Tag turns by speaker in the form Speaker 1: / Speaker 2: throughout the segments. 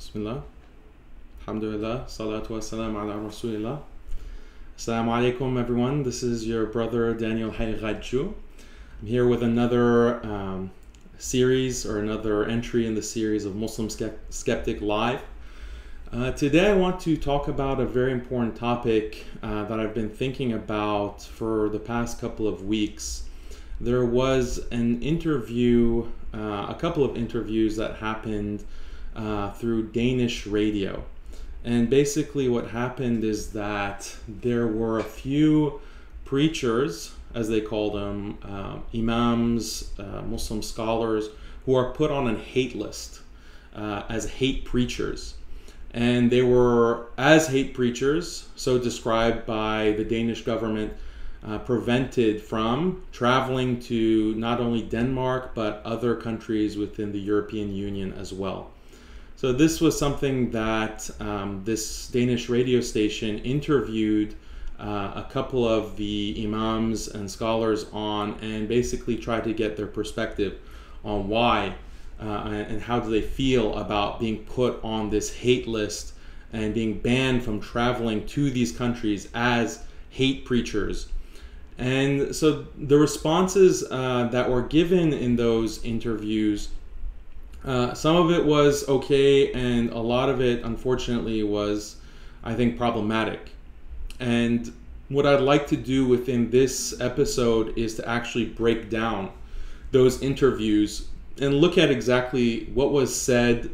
Speaker 1: Bismillah. Alhamdulillah. Salatu wassalam ala Rasulillah. Assalamu alaikum, everyone. This is your brother Daniel Haqiqatjou. I'm here with another series or another entry in the series of Muslim Skeptic Live. Today I want to talk about a very important topic that I've been thinking about for the past couple of weeks. There was an interview, a couple of interviews that happened through Danish radio. And basically what happened is that there were a few preachers, as they call them, imams, Muslim scholars, who are put on a hate list as hate preachers. And they were, as hate preachers, so described by the Danish government, prevented from traveling to not only Denmark, but other countries within the European Union as well. So this was something that this Danish radio station interviewed a couple of the imams and scholars on, and basically tried to get their perspective on why and how do they feel about being put on this hate list and being banned from traveling to these countries as hate preachers. And so the responses that were given in those interviews, some of it was okay, and a lot of it, unfortunately, was, I think, problematic. And what I'd like to do within this episode is to actually break down those interviews and look at exactly what was said,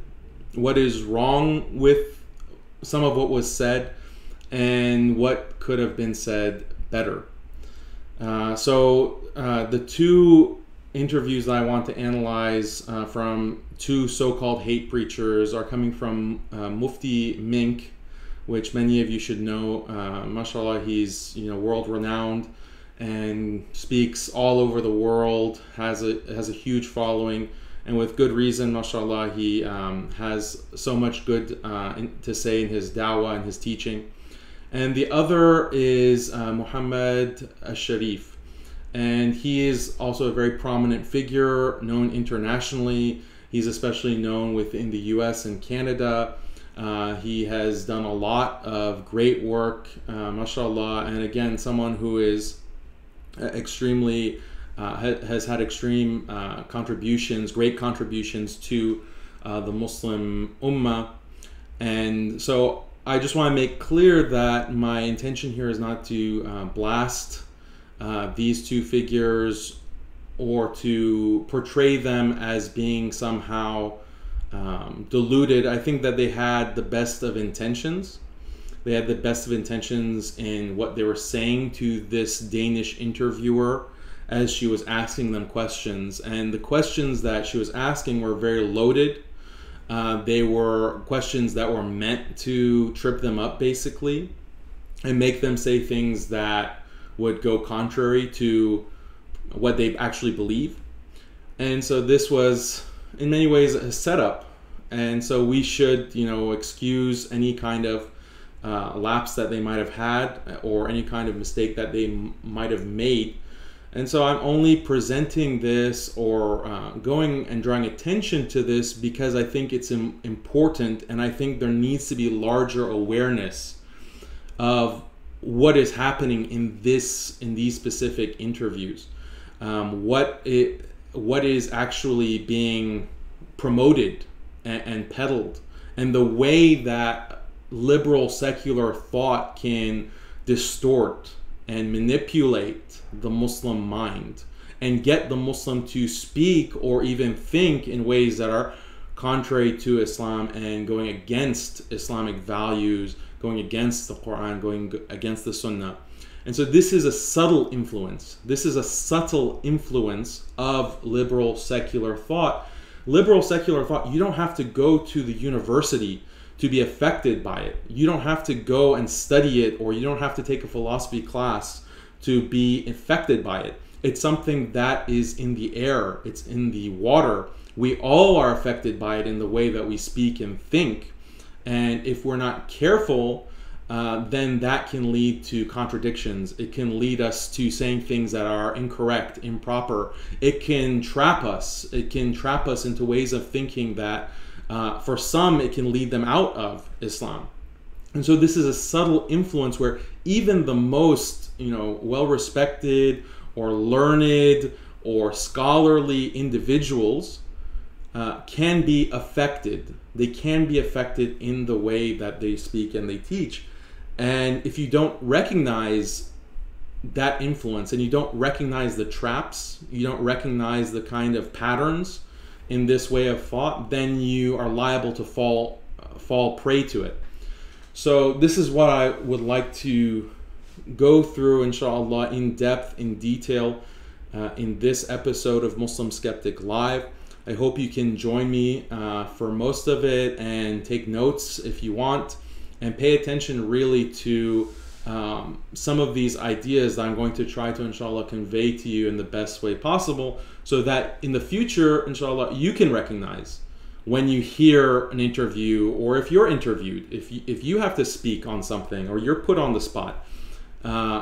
Speaker 1: what is wrong with some of what was said, and what could have been said better. So the two interviews that I want to analyze from two so-called hate preachers are coming from Mufti Menk, which many of you should know. Mashallah, he's world-renowned and speaks all over the world, has a huge following, and with good reason. Mashallah, he has so much good to say in his dawah and his teaching. And the other is Muhammad Sharif. And he is also a very prominent figure, known internationally. He's especially known within the US and Canada. He has done a lot of great work, mashallah, and again, someone who is extremely, has had extreme contributions, great contributions to the Muslim Ummah. And so I just want to make clear that my intention here is not to blast these two figures or to portray them as being somehow deluded. I think that they had the best of intentions. They had the best of intentions in what they were saying to this Danish interviewer as she was asking them questions. And the questions that she was asking were very loaded. They were questions that were meant to trip them up, basically, and make them say things that would go contrary to what they actually believe. And so this was in many ways a setup, and so we should excuse any kind of lapse that they might have had or any kind of mistake that they might have made. And so I'm only presenting this or going and drawing attention to this because I think it's important, and I think there needs to be larger awareness of what is happening in these specific interviews, what is actually being promoted and peddled, and the way that liberal secular thought can distort and manipulate the Muslim mind and get the Muslim to speak or even think in ways that are contrary to Islam and going against Islamic values, going against the Quran, going against the Sunnah. And so this is a subtle influence. This is a subtle influence of liberal secular thought. Liberal secular thought, you don't have to go to the university to be affected by it. You don't have to go and study it, or you don't have to take a philosophy class to be affected by it. It's something that is in the air. It's in the water. We all are affected by it in the way that we speak and think. And if we're not careful, then that can lead to contradictions. It can lead us to saying things that are incorrect, improper. It can trap us. It can trap us into ways of thinking that For some, it can lead them out of Islam. And so this is a subtle influence where even the most, well-respected or learned or scholarly individuals can be affected. They can be affected in the way that they speak and they teach. And if you don't recognize that influence and you don't recognize the traps, you don't recognize the kind of patterns in this way of thought, then you are liable to fall prey to it. So this is what I would like to go through, inshallah, in depth, in detail, in this episode of Muslim Skeptic Live. I hope you can join me for most of it and take notes if you want, and pay attention really to some of these ideas that I'm going to try to, inshallah, convey to you in the best way possible, so that in the future, inshallah, you can recognize when you hear an interview, or if you're interviewed, if you have to speak on something or you're put on the spot,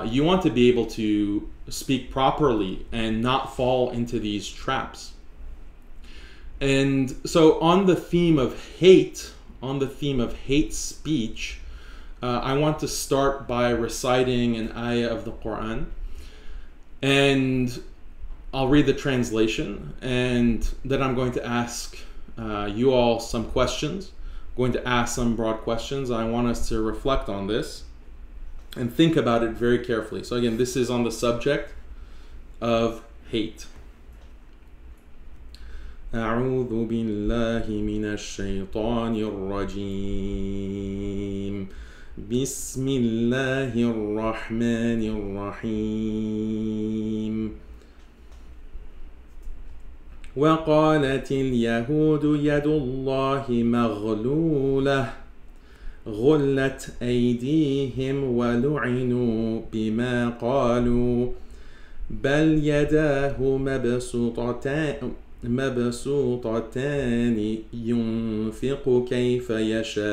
Speaker 1: you want to be able to speak properly and not fall into these traps. And so on the theme of hate speech, I want to start by reciting an ayah of the Quran, and I'll read the translation, and then I'm going to ask you all some questions. I'm going to ask some broad questions. I want us to reflect on this and think about it very carefully. So again, this is on the subject of hate. أعوذ بالله من الشيطان الرجيم بسم الله الرحمن الرحيم وقالت اليهود يد الله مغلولة غلت أيديهم ولعنوا بما قالوا بل يداه مبسوطتان ينفق كيف يشاء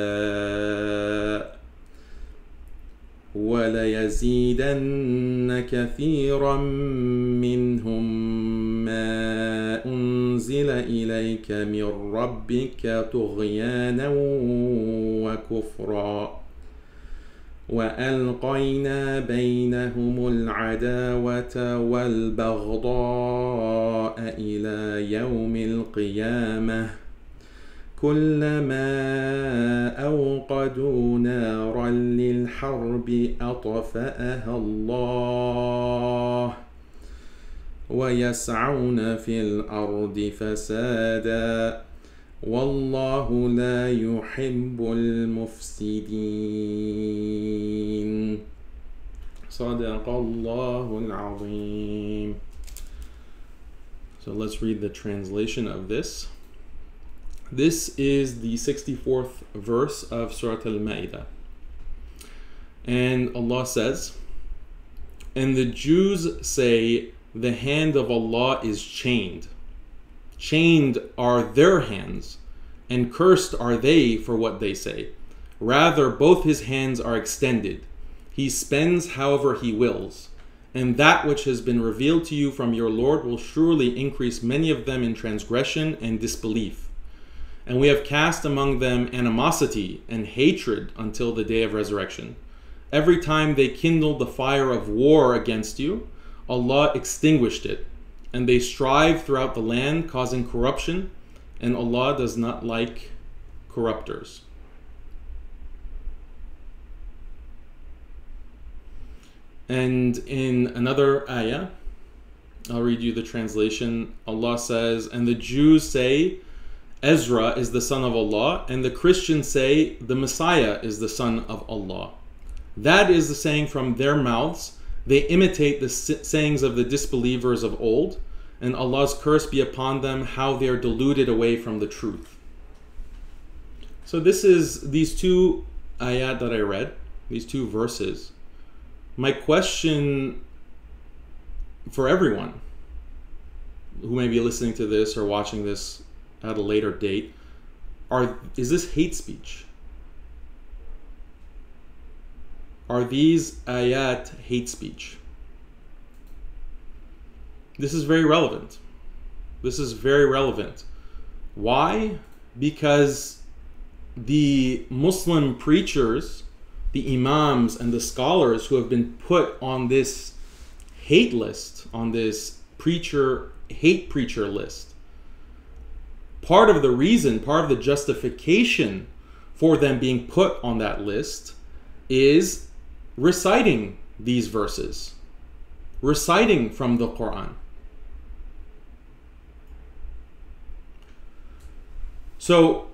Speaker 1: وليزيدن كثيرا منهم ما أنزل إليك من ربك طغيانا وكفرا وألقينا بينهم العداوة والبغضاء إلى يوم القيامة كلما أوقدوا نارا للحرب أطفأها الله ويسعون في الأرض فسادا والله لا يحب المفسدين صدق الله العظيم. So let's read the translation of this. This is the 64th verse of Surah Al-Ma'idah. And Allah says, and the Jews say, the hand of Allah is chained. Chained are their hands, and cursed are they for what they say. Rather, both his hands are extended. He spends however he wills. And that which has been revealed to you from your Lord will surely increase many of them in transgression and disbelief. And we have cast among them animosity and hatred until the day of resurrection. Every time they kindled the fire of war against you, Allah extinguished it. And they strive throughout the land, causing corruption, and Allah does not like corruptors. And in another ayah, I'll read you the translation. Allah says, and the Jews say, Ezra is the son of Allah, and the Christians say, the Messiah is the son of Allah. That is the saying from their mouths. They imitate the sayings of the disbelievers of old, and Allah's curse be upon them, how they are deluded away from the truth. So this is these two ayat that I read, these two verses. My question for everyone who may be listening to this or watching this at a later date, is this hate speech? Are these ayat hate speech? This is very relevant. This is very relevant. Why? because the Muslim preachers, the imams and the scholars who have been put on this hate list, on this hate preacher list, part of the reason, part of the justification for them being put on that list is reciting these verses, reciting from the Quran. So,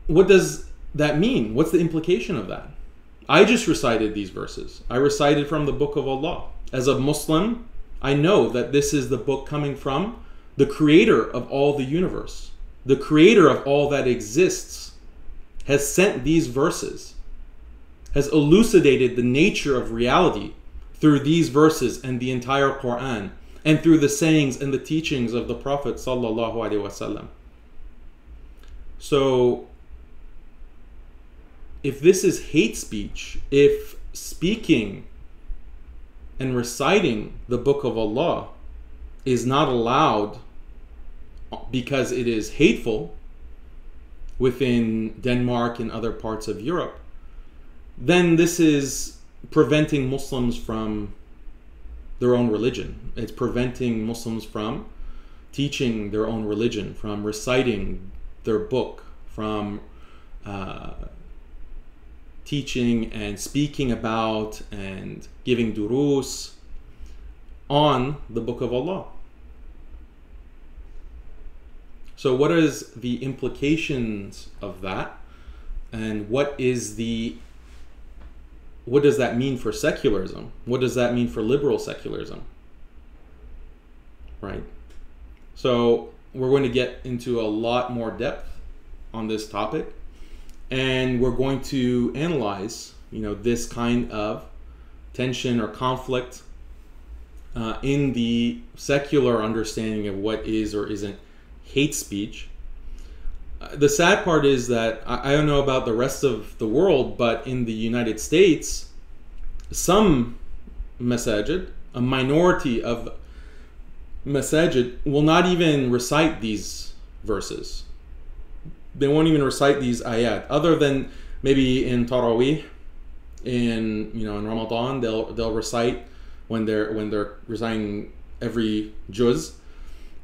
Speaker 1: what does that mean? What's the implication of that? I just recited these verses. I recited from the Book of Allah. As a Muslim, I know that this is the book coming from the creator of all the universe. The creator of all that exists has sent these verses, has elucidated the nature of reality through these verses and the entire Quran, and through the sayings and the teachings of the Prophet sallallahu alaihi wasallam. So, if this is hate speech, if speaking and reciting the Book of Allah is not allowed because it is hateful within Denmark and other parts of Europe, then this is preventing Muslims from their own religion. It's preventing Muslims from teaching their own religion, from reciting their book, from teaching and speaking about and giving durus on the Book of Allah. So what is the implications of that? And what does that mean for secularism? What does that mean for liberal secularism? Right? So we're going to get into a lot more depth on this topic, and we're going to analyze, this kind of tension or conflict in the secular understanding of what is or isn't hate speech. The sad part is that I don't know about the rest of the world, but in the United States, some masajid, a minority of masajid, will not even recite these verses. They won't even recite these ayat, other than maybe in Taraweeh, in Ramadan, they'll recite when they're reciting every juz.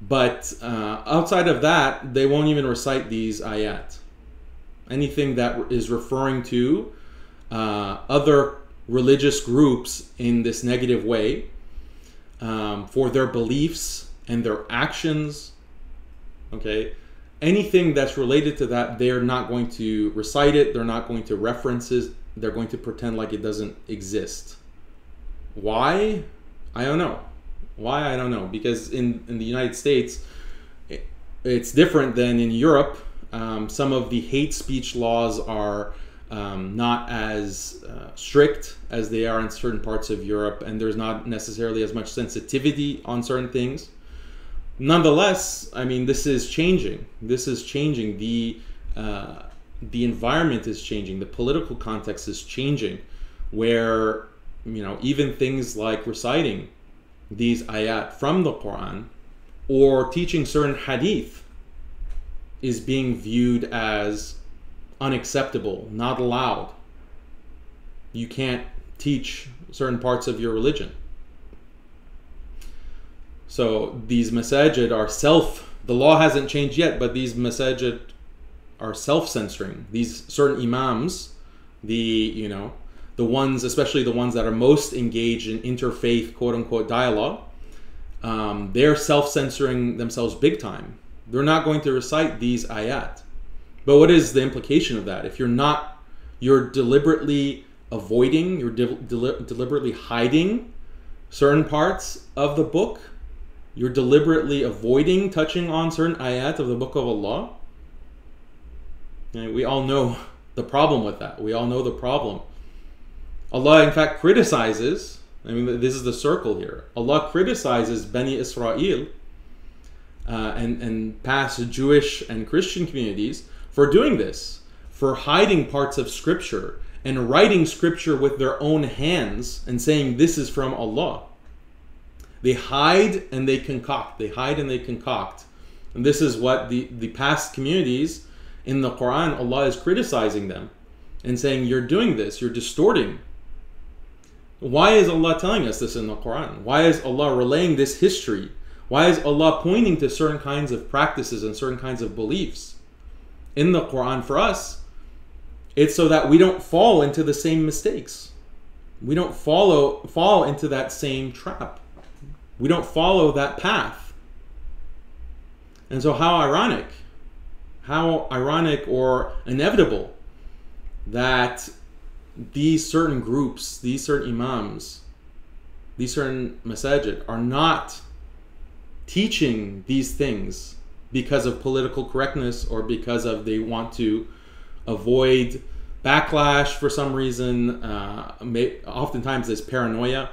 Speaker 1: But outside of that, they won't even recite these ayat. Anything that is referring to other religious groups in this negative way, for their beliefs and their actions, okay? Anything that's related to that, they're not going to recite it. They're not going to reference it. They're going to pretend like it doesn't exist. Why? I don't know. Why? I don't know. Because in the United States, it's different than in Europe. Some of the hate speech laws are not as strict as they are in certain parts of Europe, and there's not necessarily as much sensitivity on certain things. Nonetheless, I mean, this is changing. This is changing. The environment is changing. The political context is changing, where even things like reciting these ayat from the Quran or teaching certain hadith is being viewed as unacceptable, not allowed. You can't teach certain parts of your religion. So these masajid are the law hasn't changed yet, but these masajid are self-censoring. These certain imams, the ones, especially the ones that are most engaged in interfaith, quote-unquote, dialogue, they're self-censoring themselves big time. They're not going to recite these ayat. But what is the implication of that? If you're deliberately avoiding, you're deliberately hiding certain parts of the book, you're deliberately avoiding touching on certain ayat of the Book of Allah. And we all know the problem with that. We all know the problem. Allah, in fact, criticizes, this is the circle here. Allah criticizes Bani Israel and past Jewish and Christian communities for doing this, for hiding parts of Scripture and writing Scripture with their own hands and saying this is from Allah. They hide and they concoct. They hide and they concoct And this is what the past communities in the Quran, Allah is criticizing them and saying, you're doing this, you're distorting. Why is Allah telling us this in the Quran? Why is Allah relaying this history? Why is Allah pointing to certain kinds of practices and certain kinds of beliefs in the Quran for us? It's so that we don't fall into the same mistakes. We don't fall into that same trap. We don't follow that path. And so how ironic or inevitable that these certain groups, these certain imams, these certain masajid are not teaching these things because of political correctness or because of they want to avoid backlash for some reason. Oftentimes there's paranoia,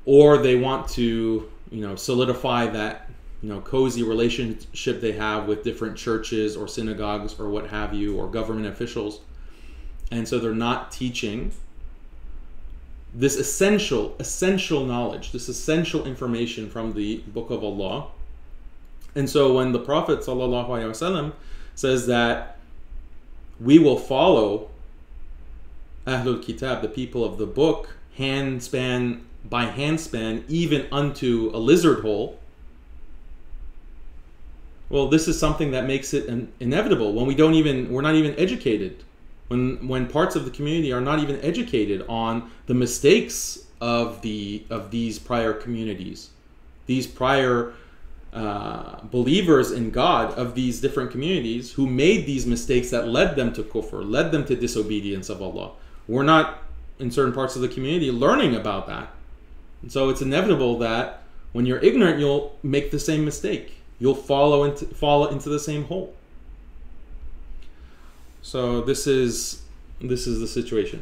Speaker 1: or they want to, solidify that, cozy relationship they have with different churches or synagogues or what have you, or government officials. And so they're not teaching this essential knowledge, this essential information from the Book of Allah. And so when the Prophet ﷺ says that we will follow Ahlul Kitab, the people of the book, handspan by handspan, even unto a lizard hole, well, this is something that makes it inevitable when we're not even educated. When parts of the community are not even educated on the mistakes of these prior communities, these prior believers in God of these different communities who made these mistakes that led them to kufr, led them to disobedience of Allah. We're not, in certain parts of the community, learning about that. And so it's inevitable that when you're ignorant, you'll make the same mistake. You'll fall into the same hole. So this is the situation.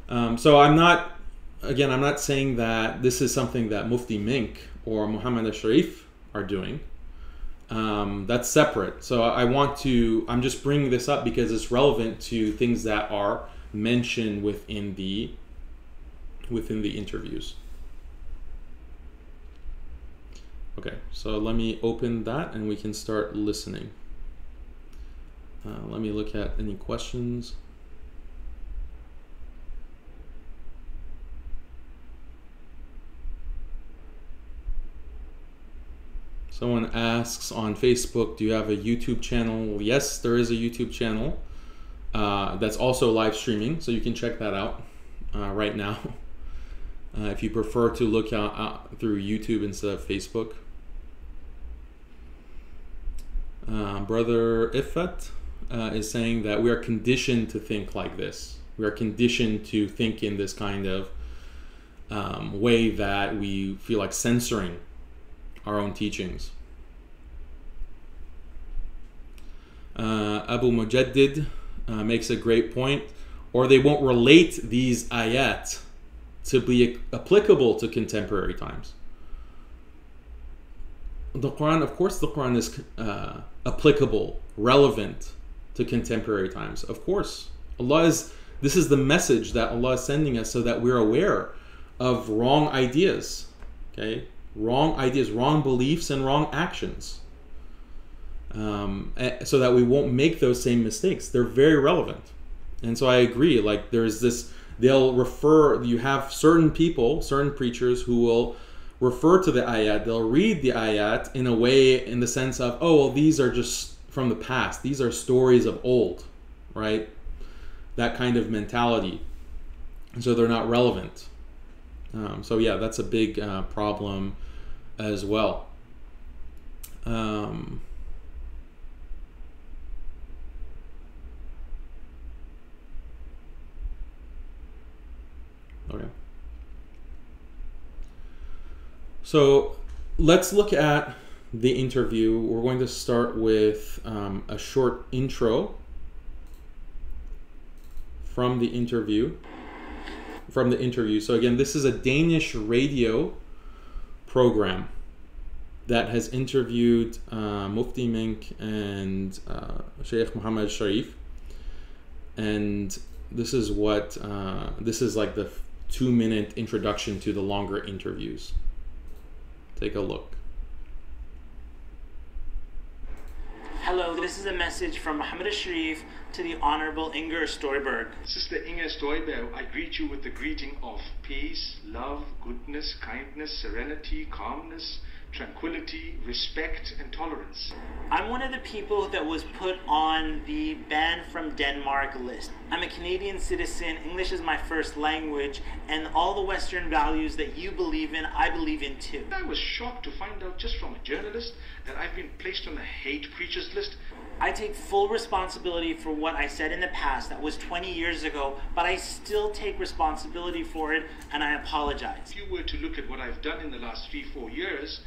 Speaker 1: So I'm not saying that this is something that Mufti Menk or Muhammad al-Sharif are doing. That's separate. So I'm just bringing this up because it's relevant to things that are mentioned within the interviews. Okay, so let me open that and we can start listening. Let me look at any questions. Someone asks on Facebook, do you have a YouTube channel? Yes, there is a YouTube channel that's also live streaming, so you can check that out right now if you prefer to look out through YouTube instead of Facebook. Brother Ifat is saying that we are conditioned to think like this. We are conditioned to think in this kind of way that we feel like censoring our own teachings. Abu Mujaddid makes a great point, or they won't relate these ayat to be applicable to contemporary times. The Quran, of course, the Quran is applicable, relevant to contemporary times. Of course, this is the message that Allah is sending us so that we're aware of wrong ideas, okay? Wrong ideas, wrong beliefs, and wrong actions, so that we won't make those same mistakes. They're very relevant. And so I agree, like there's this, you have certain people, certain preachers who will refer to the ayat, they'll read the ayat in a way, in the sense of, oh, well, these are just from the past, these are stories of old, right? That kind of mentality. And so they're not relevant. So yeah, that's a big problem as well. Okay. So let's look at the interview. We're going to start with a short intro from the interview. So again, this is a Danish radio program that has interviewed Mufti Menk and Sheikh Muhammad Sharif, and this is like the 2-minute introduction to the longer interviews. Take a look.
Speaker 2: Hello, this is a message from Muhammad Sharif to the Honorable Inger Stoiberg.
Speaker 3: Sister Inger Stoiberg, I greet you with the greeting of peace, love, goodness, kindness, serenity, calmness, tranquility, respect, and tolerance.
Speaker 2: I'm one of the people that was put on the banned from Denmark list. I'm a Canadian citizen, English is my first language, and all the Western values that you believe in, I believe in too.
Speaker 3: I was shocked to find out just from a journalist that I've been placed on the hate preachers list.
Speaker 2: I take full responsibility for what I said in the past. That was 20 years ago, but I still take responsibility for it, and I apologize.
Speaker 3: If you were to look at what I've done in the last 3-4 years,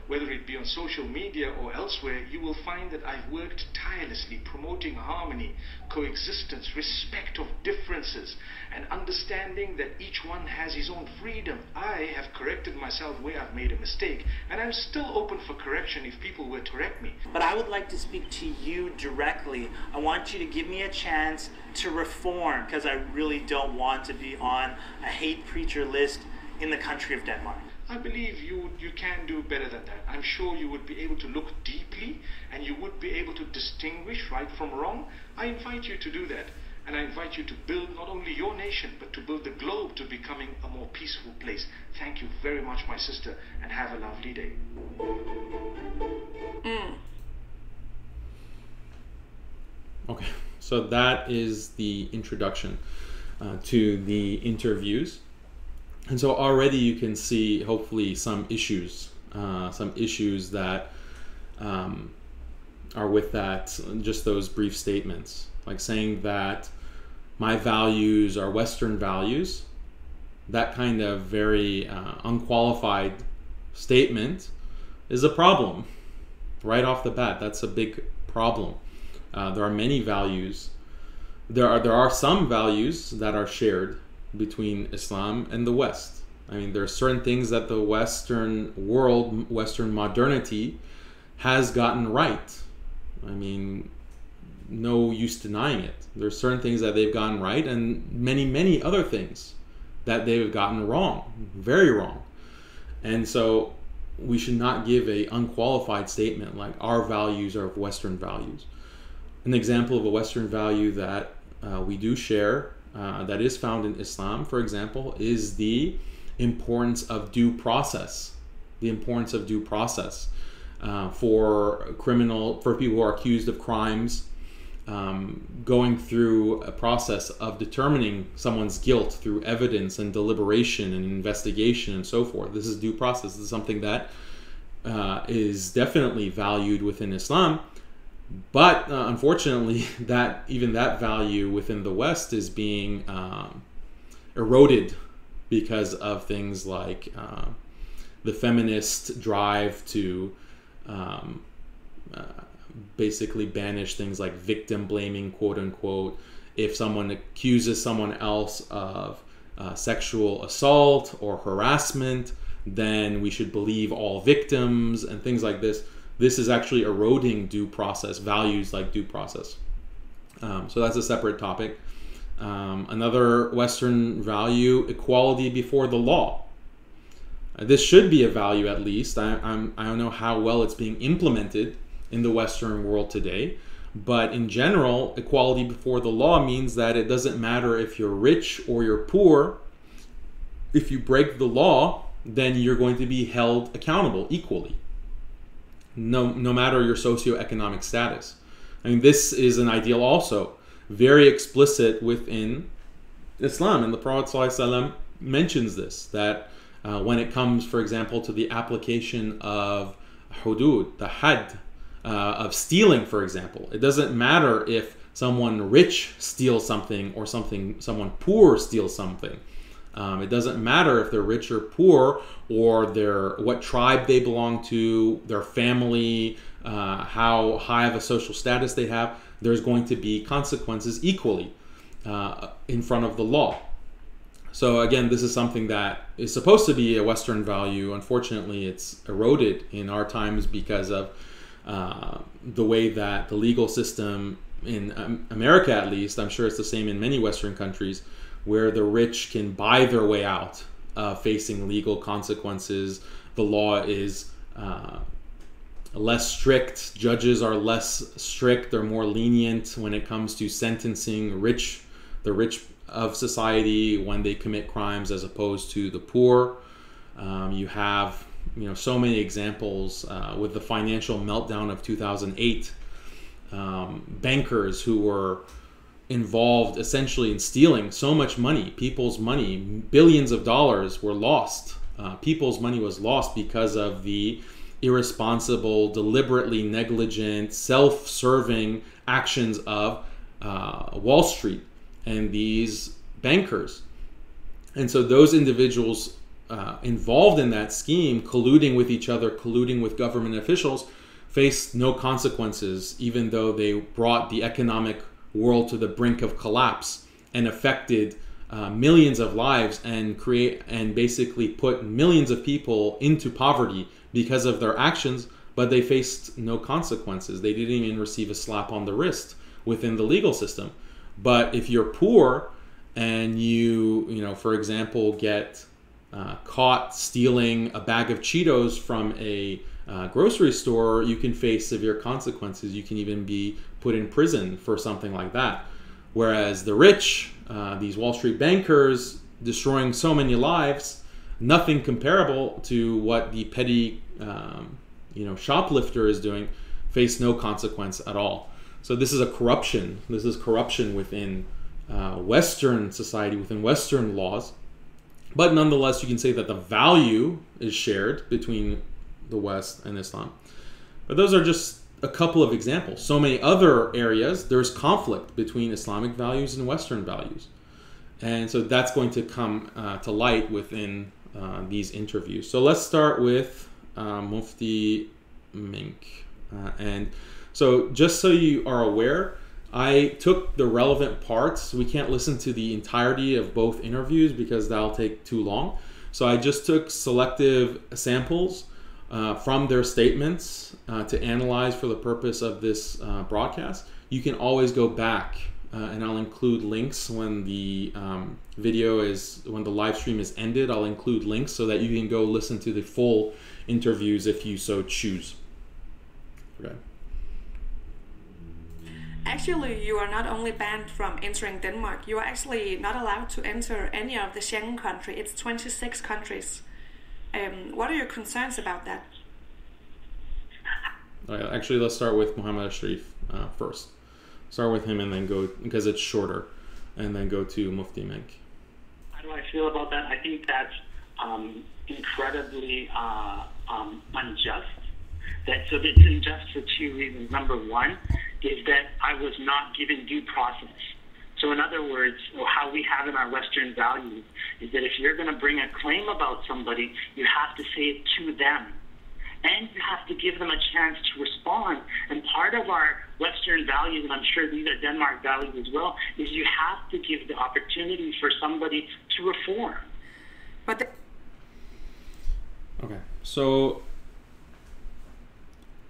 Speaker 3: whether it be on social media or elsewhere, you will find that I've worked tirelessly promoting harmony, coexistence, respect of differences, and understanding that each one has his own freedom. I have corrected myself where I've made a mistake, and I'm still open for correction if people were to correct me.
Speaker 2: But I would like to speak to you directly. I want you to give me a chance to reform, because I really don't want to be on a hate preacher list in the country of Denmark.
Speaker 3: I believe you can do better than that. I'm sure you would be able to look deeply, and you would be able to distinguish right from wrong. I invite you to do that, and I invite you to build not only your nation, but to build the globe to becoming a more peaceful place. Thank you very much, my sister, and have a lovely day.
Speaker 1: Okay, so that is the introduction to the interviews. And so already you can see, hopefully, some issues that are with that, just those brief statements, like saying that my values are Western values. That kind of very unqualified statement is a problem right off the bat. That's a big problem. There are many values. There are some values that are shared between Islam and the West. I mean, there are certain things that the Western world, Western modernity has gotten right. I mean, no use denying it. There are certain things that they've gotten right, and many, many other things that they've gotten wrong, very wrong. And so we should not give a unqualified statement like our values are Western values. An example of a Western value that we do share, that is found in Islam, for example, is the importance of due process. The importance of due process for people who are accused of crimes, going through a process of determining someone's guilt through evidence and deliberation and investigation and so forth. This is due process. This is something that is definitely valued within Islam. But unfortunately, even that value within the West is being eroded because of things like the feminist drive to basically banish things like victim blaming, quote unquote. If someone accuses someone else of sexual assault or harassment, then we should believe all victims and things like this. This is actually eroding due process, values like due process. So that's a separate topic. Another Western value, equality before the law. This should be a value, at least. I don't know how well it's being implemented in the Western world today, but in general, equality before the law means that it doesn't matter if you're rich or you're poor. If you break the law, then you're going to be held accountable equally. No matter your socioeconomic status. I mean, this is an ideal also very explicit within Islam, and the Prophet ﷺ mentions this, that when it comes, for example, to the application of hudud, the had, of stealing, for example, it doesn't matter if someone rich steals something or someone poor steals something. It doesn't matter if they're rich or poor, or what tribe they belong to, their family, how high of a social status they have. There's going to be consequences equally in front of the law. So again, this is something that is supposed to be a Western value. Unfortunately, it's eroded in our times because of the way that the legal system in America, at least, I'm sure it's the same in many Western countries, where the rich can buy their way out facing legal consequences. The law is less strict. Judges are less strict. They're more lenient when it comes to sentencing the rich of society when they commit crimes, as opposed to the poor. You have, so many examples with the financial meltdown of 2008. Bankers who were involved essentially in stealing so much money, people's money, billions of dollars were lost. People's money was lost because of the irresponsible, deliberately negligent, self-serving actions of Wall Street and these bankers. And so those individuals involved in that scheme, colluding with each other, colluding with government officials, faced no consequences, even though they brought the economic world to the brink of collapse and affected millions of lives and basically put millions of people into poverty because of their actions, but they faced no consequences. They didn't even receive a slap on the wrist within the legal system. But if you're poor and you for example, get caught stealing a bag of Cheetos from a grocery store, you can face severe consequences. You can even be put in prison for something like that. Whereas the rich, these Wall Street bankers, destroying so many lives, nothing comparable to what the petty, shoplifter is doing, face no consequence at all. So this is a corruption. This is corruption within Western society, within Western laws. But nonetheless, you can say that the value is shared between the West and Islam. But those are just a couple of examples. So many other areas, there's conflict between Islamic values and Western values. And so that's going to come to light within these interviews. So let's start with Mufti Menk. And so just so you are aware, I took the relevant parts. We can't listen to the entirety of both interviews because that'll take too long. So I just took selective samples from their statements to analyze for the purpose of this broadcast. You can always go back and I'll include links when the when the live stream is ended. I'll include links so that you can go listen to the full interviews if you so choose. Okay.
Speaker 4: Actually, you are not only banned from entering Denmark, you are actually not allowed to enter any of the Schengen countries. It's 26 countries. What are your concerns about that?
Speaker 1: All right, actually, let's start with Muhammad Sharif first. Start with him and then go, because it's shorter, and then go to Mufti Menk.
Speaker 5: How do I feel about that? I think that's incredibly unjust. So it's unjust for two reasons. Number one is that I was not given due process. So in other words, how we have in our Western values is that if you're going to bring a claim about somebody, you have to say it to them. And you have to give them a chance to respond. And part of our Western values, and I'm sure these are Denmark values as well, is you have to give the opportunity for somebody to reform.
Speaker 1: Okay, so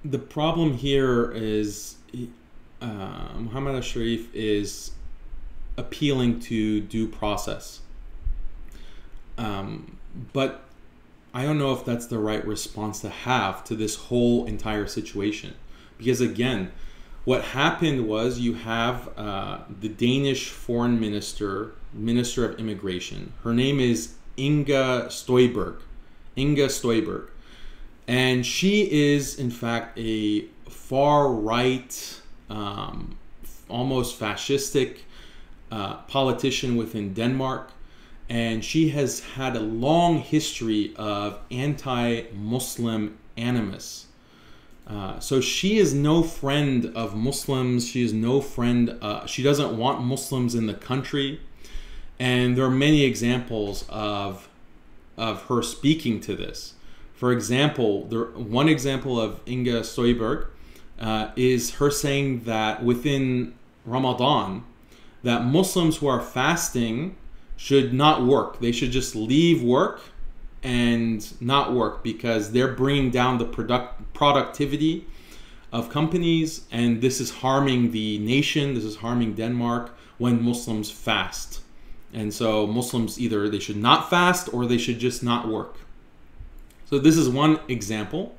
Speaker 1: the problem here is Muhammad Sharif is appealing to due process. But I don't know if that's the right response to have to this whole entire situation. Because again, what happened was you have the Danish foreign minister of immigration. Her name is Inga Støjberg. And she is, in fact, a far-right, almost fascistic politician within Denmark. And she has had a long history of anti-Muslim animus. So she is no friend of Muslims. She is no friend. She doesn't want Muslims in the country. And there are many examples of her speaking to this. For example, one example of Inga Støjberg is her saying that within Ramadan, that Muslims who are fasting should not work. They should just leave work and not work because they're bringing down the productivity of companies, and this is harming the nation, this is harming Denmark when Muslims fast. And so Muslims, either they should not fast or they should just not work. So this is one example.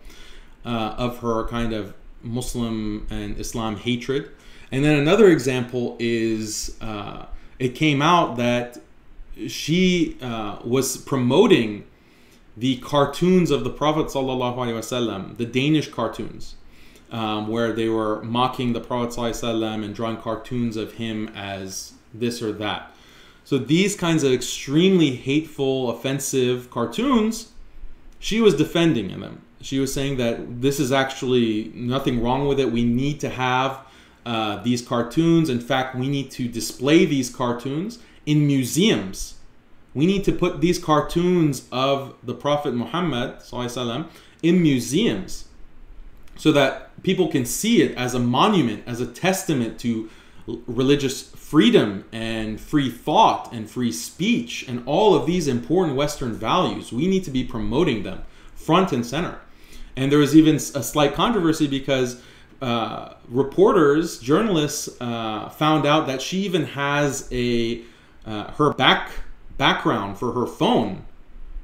Speaker 1: of her kind of Muslim and Islam hatred. And then another example is it came out that she was promoting the cartoons of the Prophet ﷺ, the Danish cartoons, where they were mocking the Prophet ﷺ and drawing cartoons of him as this or that. So these kinds of extremely hateful, offensive cartoons, she was defending them. She was saying that this is actually nothing wrong with it. We need to have these cartoons. In fact, we need to display these cartoons in museums. We need to put these cartoons of the Prophet Muhammad ﷺ in museums so that people can see it as a monument, as a testament to religious freedom and free thought and free speech and all of these important Western values. We need to be promoting them front and center. And there was even a slight controversy because reporters, journalists found out that she even has her background for her phone,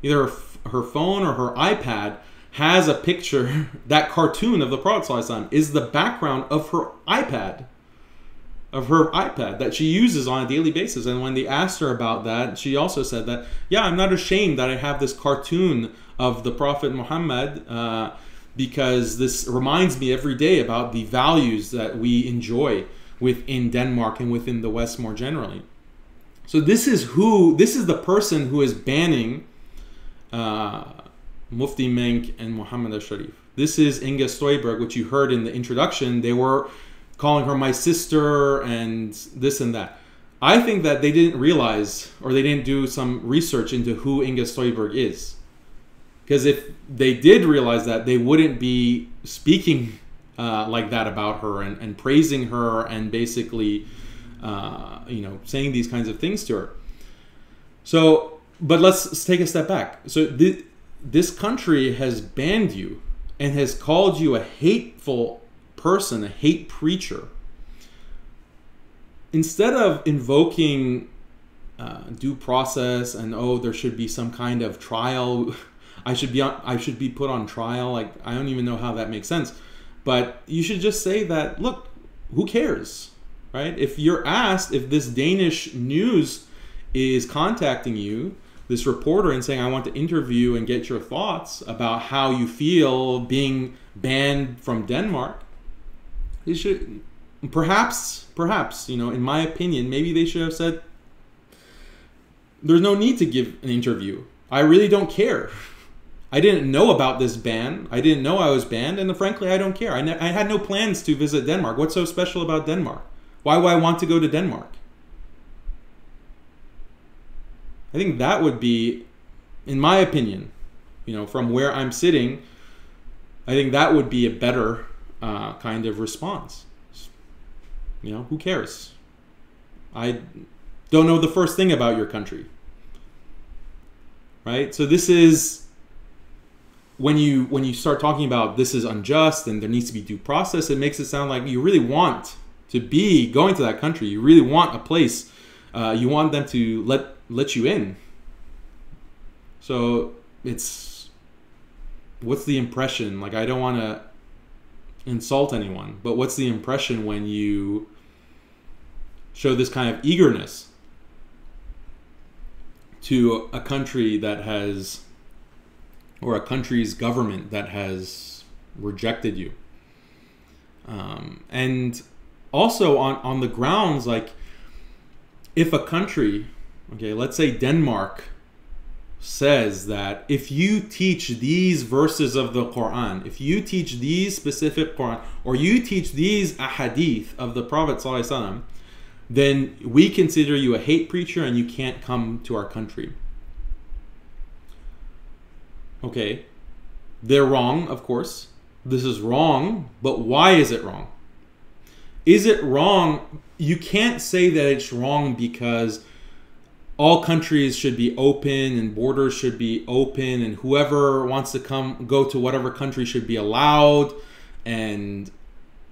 Speaker 1: either her phone or her iPad, has a picture, that cartoon of the Prophet ﷺ is the background of her iPad, that she uses on a daily basis. And when they asked her about that, she also said that, yeah, I'm not ashamed that I have this cartoon of the Prophet Muhammad because this reminds me every day about the values that we enjoy within Denmark and within the West more generally. So this is the person who is banning Mufti Menk and Muhammad al-Sharif. This is Inga Støjberg, which you heard in the introduction. They were calling her my sister and this and that. I think that they didn't realize, or they didn't do some research into who Inga Støjberg is. Because if they did realize that, they wouldn't be speaking like that about her and praising her and basically saying these kinds of things to her. So, but let's take a step back. So this country has banned you and has called you a hateful person, a hate preacher. Instead of invoking due process and, oh, there should be some kind of trial, I should be put on trial. Like, I don't even know how that makes sense. But you should just say that, look, who cares, right? If you're asked, if this Danish news is contacting you, this reporter, and saying, I want to interview and get your thoughts about how you feel being banned from Denmark, they should, perhaps, in my opinion, maybe they should have said, there's no need to give an interview. I really don't care. I didn't know about this ban. I didn't know I was banned, and frankly, I don't care. I had no plans to visit Denmark. What's so special about Denmark? Why would I want to go to Denmark? I think that would be, in my opinion, from where I'm sitting, I think that would be a better kind of response. Who cares? I don't know the first thing about your country. Right? So this is, when you start talking about this is unjust and there needs to be due process, it makes it sound like you really want to be going to that country. You really want a place. You want them to let you in. So what's the impression? Like, I don't want to insult anyone, but what's the impression when you show this kind of eagerness to a country that has, or a country's government that has rejected you? And also on the grounds, like, if a country, okay, let's say Denmark says that if you teach these verses of the Quran, if you teach these specific Quran, or you teach these ahadith of the Prophet ﷺ, then we consider you a hate preacher and you can't come to our country. Okay, they're wrong, of course. This is wrong, but why is it wrong? Is it wrong? You can't say that it's wrong because all countries should be open and borders should be open and whoever wants to go to whatever country should be allowed, and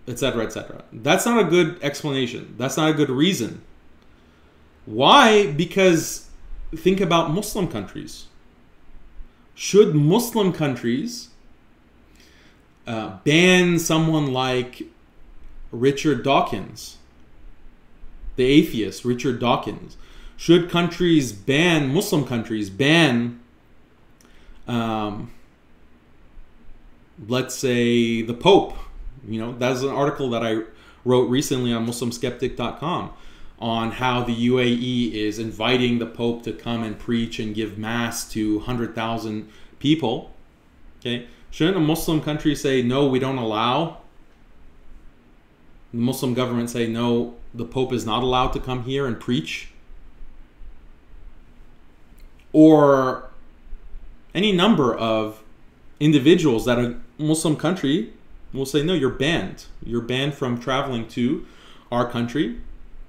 Speaker 1: etc., etc. That's not a good explanation. That's not a good reason. Why? Because think about Muslim countries. Should Muslim countries ban someone like Richard Dawkins, the atheist Richard Dawkins? Should countries ban, Muslim countries ban, let's say, the Pope? You know, that's an article that I wrote recently on MuslimSkeptic.com on how the UAE is inviting the Pope to come and preach and give mass to 100,000 people. Okay, shouldn't a Muslim country say, no, we don't allow? The Muslim government say, no, the Pope is not allowed to come here and preach? Or any number of individuals that a Muslim country will say, no, you're banned. You're banned from traveling to our country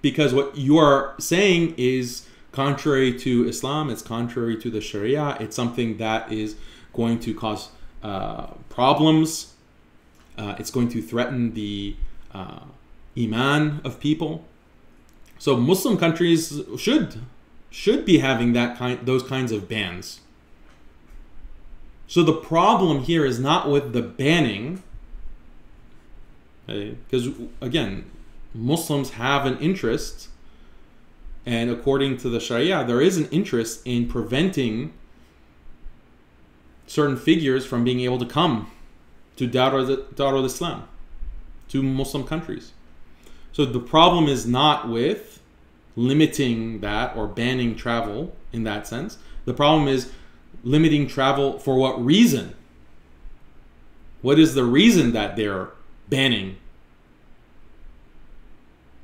Speaker 1: because what you are saying is contrary to Islam, it's contrary to the Sharia, it's something that is going to cause problems, it's going to threaten the iman of people. So Muslim countries should be having those kinds of bans. So the problem here is not with the banning, okay? Because again, Muslims have an interest, and according to the Sharia, there is an interest in preventing certain figures from being able to come to Darul Islam, to Muslim countries. So the problem is not with limiting that or banning travel in that sense. The problem is limiting travel for what reason? What is the reason that they're banning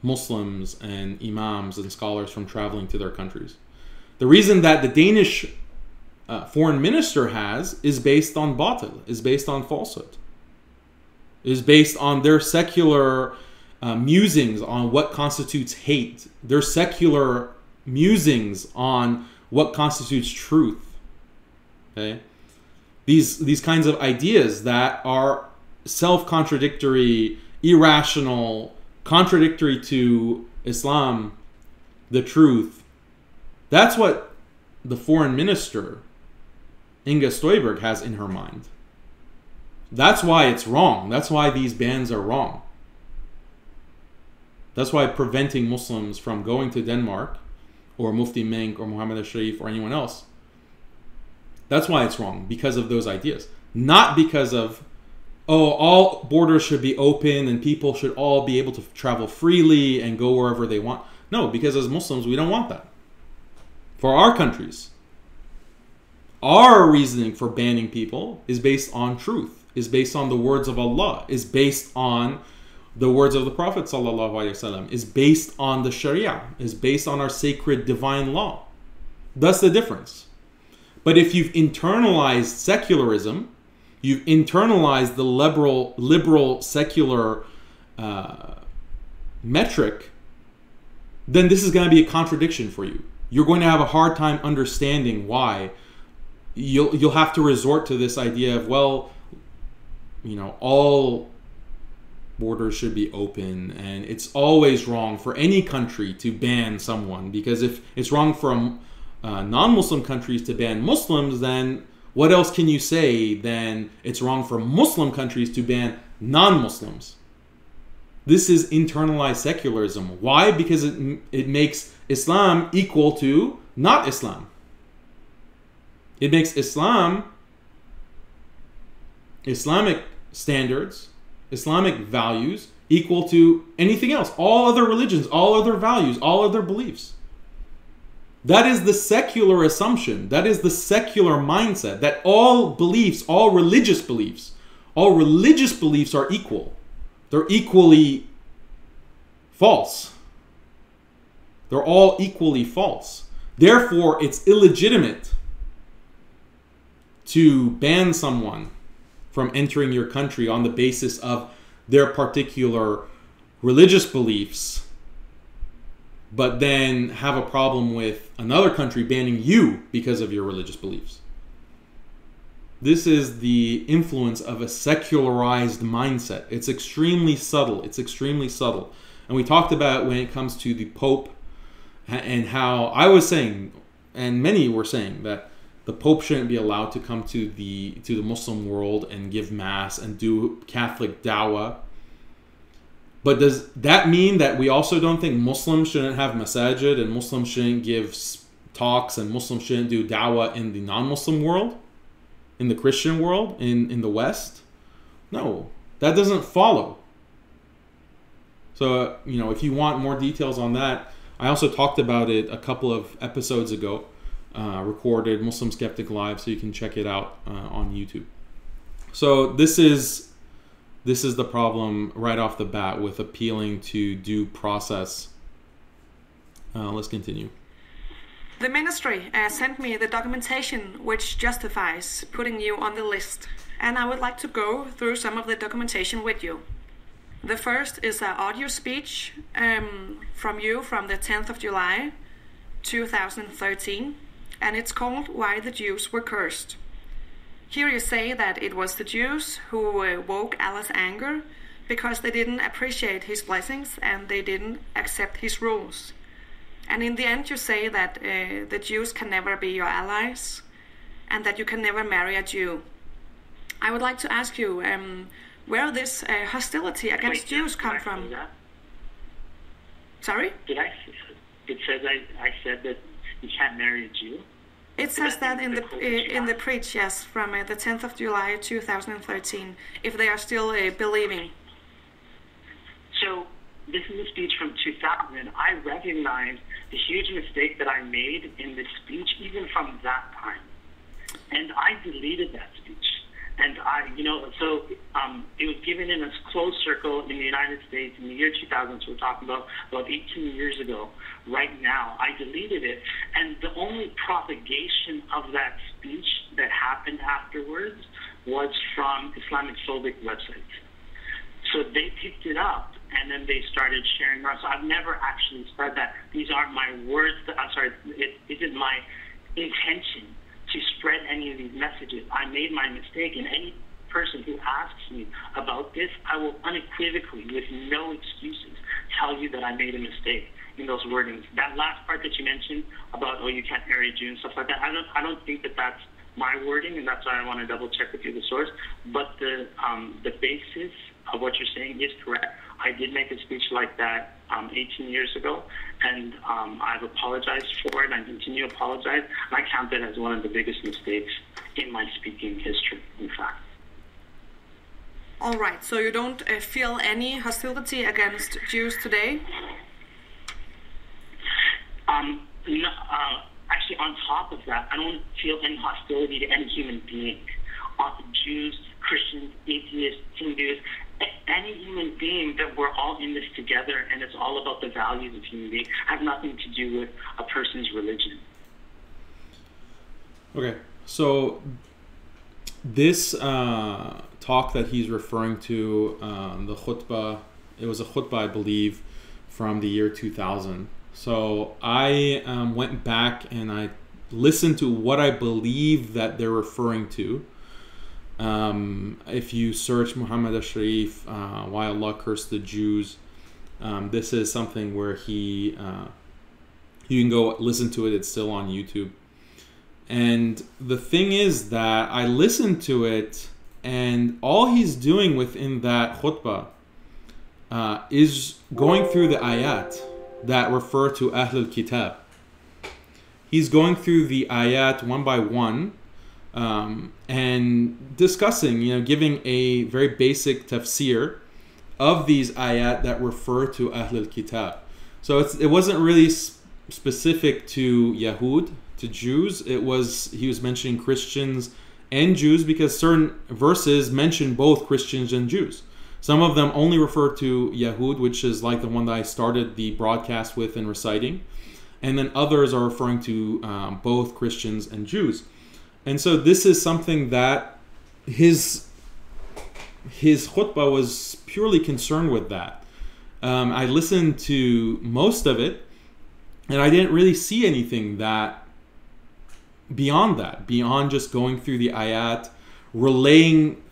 Speaker 1: Muslims and imams and scholars from traveling to their countries? The reason that the Danish foreign minister has is based on batil, is based on falsehood, is based on their secular musings on what constitutes hate, their secular musings on what constitutes truth. Okay, these kinds of ideas that are self-contradictory, irrational, contradictory to Islam, the truth. That's what the foreign minister, Inga Støjberg, has in her mind. That's why it's wrong. That's why these bans are wrong. That's why preventing Muslims from going to Denmark, or Mufti Menk, or Mohammed al-Sharif, or anyone else, that's why it's wrong, because of those ideas. Not because of, oh, all borders should be open and people should all be able to travel freely and go wherever they want. No, because as Muslims, we don't want that. For our countries, our reasoning for banning people is based on truth, is based on the words of Allah, is based on the words of the Prophet ﷺ, is based on the Sharia, is based on our sacred divine law. That's the difference. But if you've internalized secularism, you've internalized the liberal secular metric, then this is going to be a contradiction for you. You're going to have a hard time understanding why. You'll have to resort to this idea of, well, you know, all borders should be open, and it's always wrong for any country to ban someone, because if it's wrong for non-Muslim countries to ban Muslims, then what else can you say than it's wrong for Muslim countries to ban non-Muslims? This is internalized secularism. Why? Because it makes Islam equal to not Islam. It makes Islam, Islamic standards, Islamic values equal to anything else. All other religions, all other values, all other beliefs. That is the secular assumption. That is the secular mindset, that all beliefs, all religious beliefs are equal. They're equally false. They're all equally false. Therefore, it's illegitimate to ban someone from entering your country on the basis of their particular religious beliefs, but then have a problem with another country banning you because of your religious beliefs. This is the influence of a secularized mindset. It's extremely subtle. It's extremely subtle. And we talked about when it comes to the Pope and how I was saying, and many were saying, that the Pope shouldn't be allowed to come to the Muslim world and give mass and do Catholic dawah. But does that mean that we also don't think Muslims shouldn't have masajid and Muslims shouldn't give talks and Muslims shouldn't do dawah in the non-Muslim world, in the Christian world, in the West? No, that doesn't follow. So, you know, if you want more details on that, I also talked about it a couple of episodes ago, recorded Muslim Skeptic Live, so you can check it out on YouTube. So this is the problem right off the bat with appealing to due process. Let's continue.
Speaker 4: The ministry sent me the documentation which justifies putting you on the list, and I would like to go through some of the documentation with you. The first is an audio speech from you from the 10th of July 2013, and it's called Why the Jews Were Cursed. Here you say that it was the Jews who woke Allah's anger because they didn't appreciate his blessings and they didn't accept his rules. And in the end you say that the Jews can never be your allies and that you can never marry a Jew. I would like to ask you where this hostility against Jews come from. Sorry?
Speaker 5: It says I said that you can't marry a Jew?
Speaker 4: It says that in the preach, yes, from the 10th of July 2013, if they are still believing.
Speaker 5: So this is a speech from 2000. I recognize the huge mistake that I made in this speech, even from that time. And I deleted that speech. And it was given in a closed circle in the United States in the year 2000, so we're talking about 18 years ago. Right now, I deleted it. And the only propagation of that speech that happened afterwards was from Islamic phobic websites. So they picked it up, and then they started sharing around. So I've never actually said that. These aren't my words. It isn't my intention to spread any of these messages. I made my mistake, and any person who asks me about this, I will unequivocally, with no excuses, tell you that I made a mistake in those wordings. That last part that you mentioned about, you can't marry a Jew and stuff like that, I don't think that that's my wording, and that's why I want to double check with you the source. But the basis of what you're saying is correct. I did make a speech like that 18 years ago, and I've apologized for it. I continue to apologize. And I count that as one of the biggest mistakes in my speaking history, in fact.
Speaker 4: All right, so you don't feel any hostility against Jews today?
Speaker 5: No, actually, on top of that, I don't feel any hostility to any human being. Jews, Christians, atheists, Hindus, any human being, that we're all in this together, and it's all about the values of human beings. It has nothing to do with a person's religion.
Speaker 1: Okay, so this talk that he's referring to, the khutbah, it was a khutbah, I believe, from the year 2000. So I went back and I listened to what I believe that they're referring to. If you search Muhammad al-Sharif, Why Allah Cursed the Jews, this is something where you can go listen to it. It's still on YouTube. And the thing is that I listened to it, and all he's doing within that khutbah is going through the ayat that refer to Ahlul Kitab. He's going through the ayat one by one, and discussing, giving a very basic tafsir of these ayat that refer to Ahlul Kitab. So it wasn't really specific to Yahud, to Jews. He was mentioning Christians and Jews because certain verses mention both Christians and Jews. Some of them only refer to Yahud, which is like the one that I started the broadcast with and reciting. And then others are referring to both Christians and Jews. And so this is something that his khutbah was purely concerned with that. I listened to most of it, and I didn't really see anything beyond just going through the ayat, relaying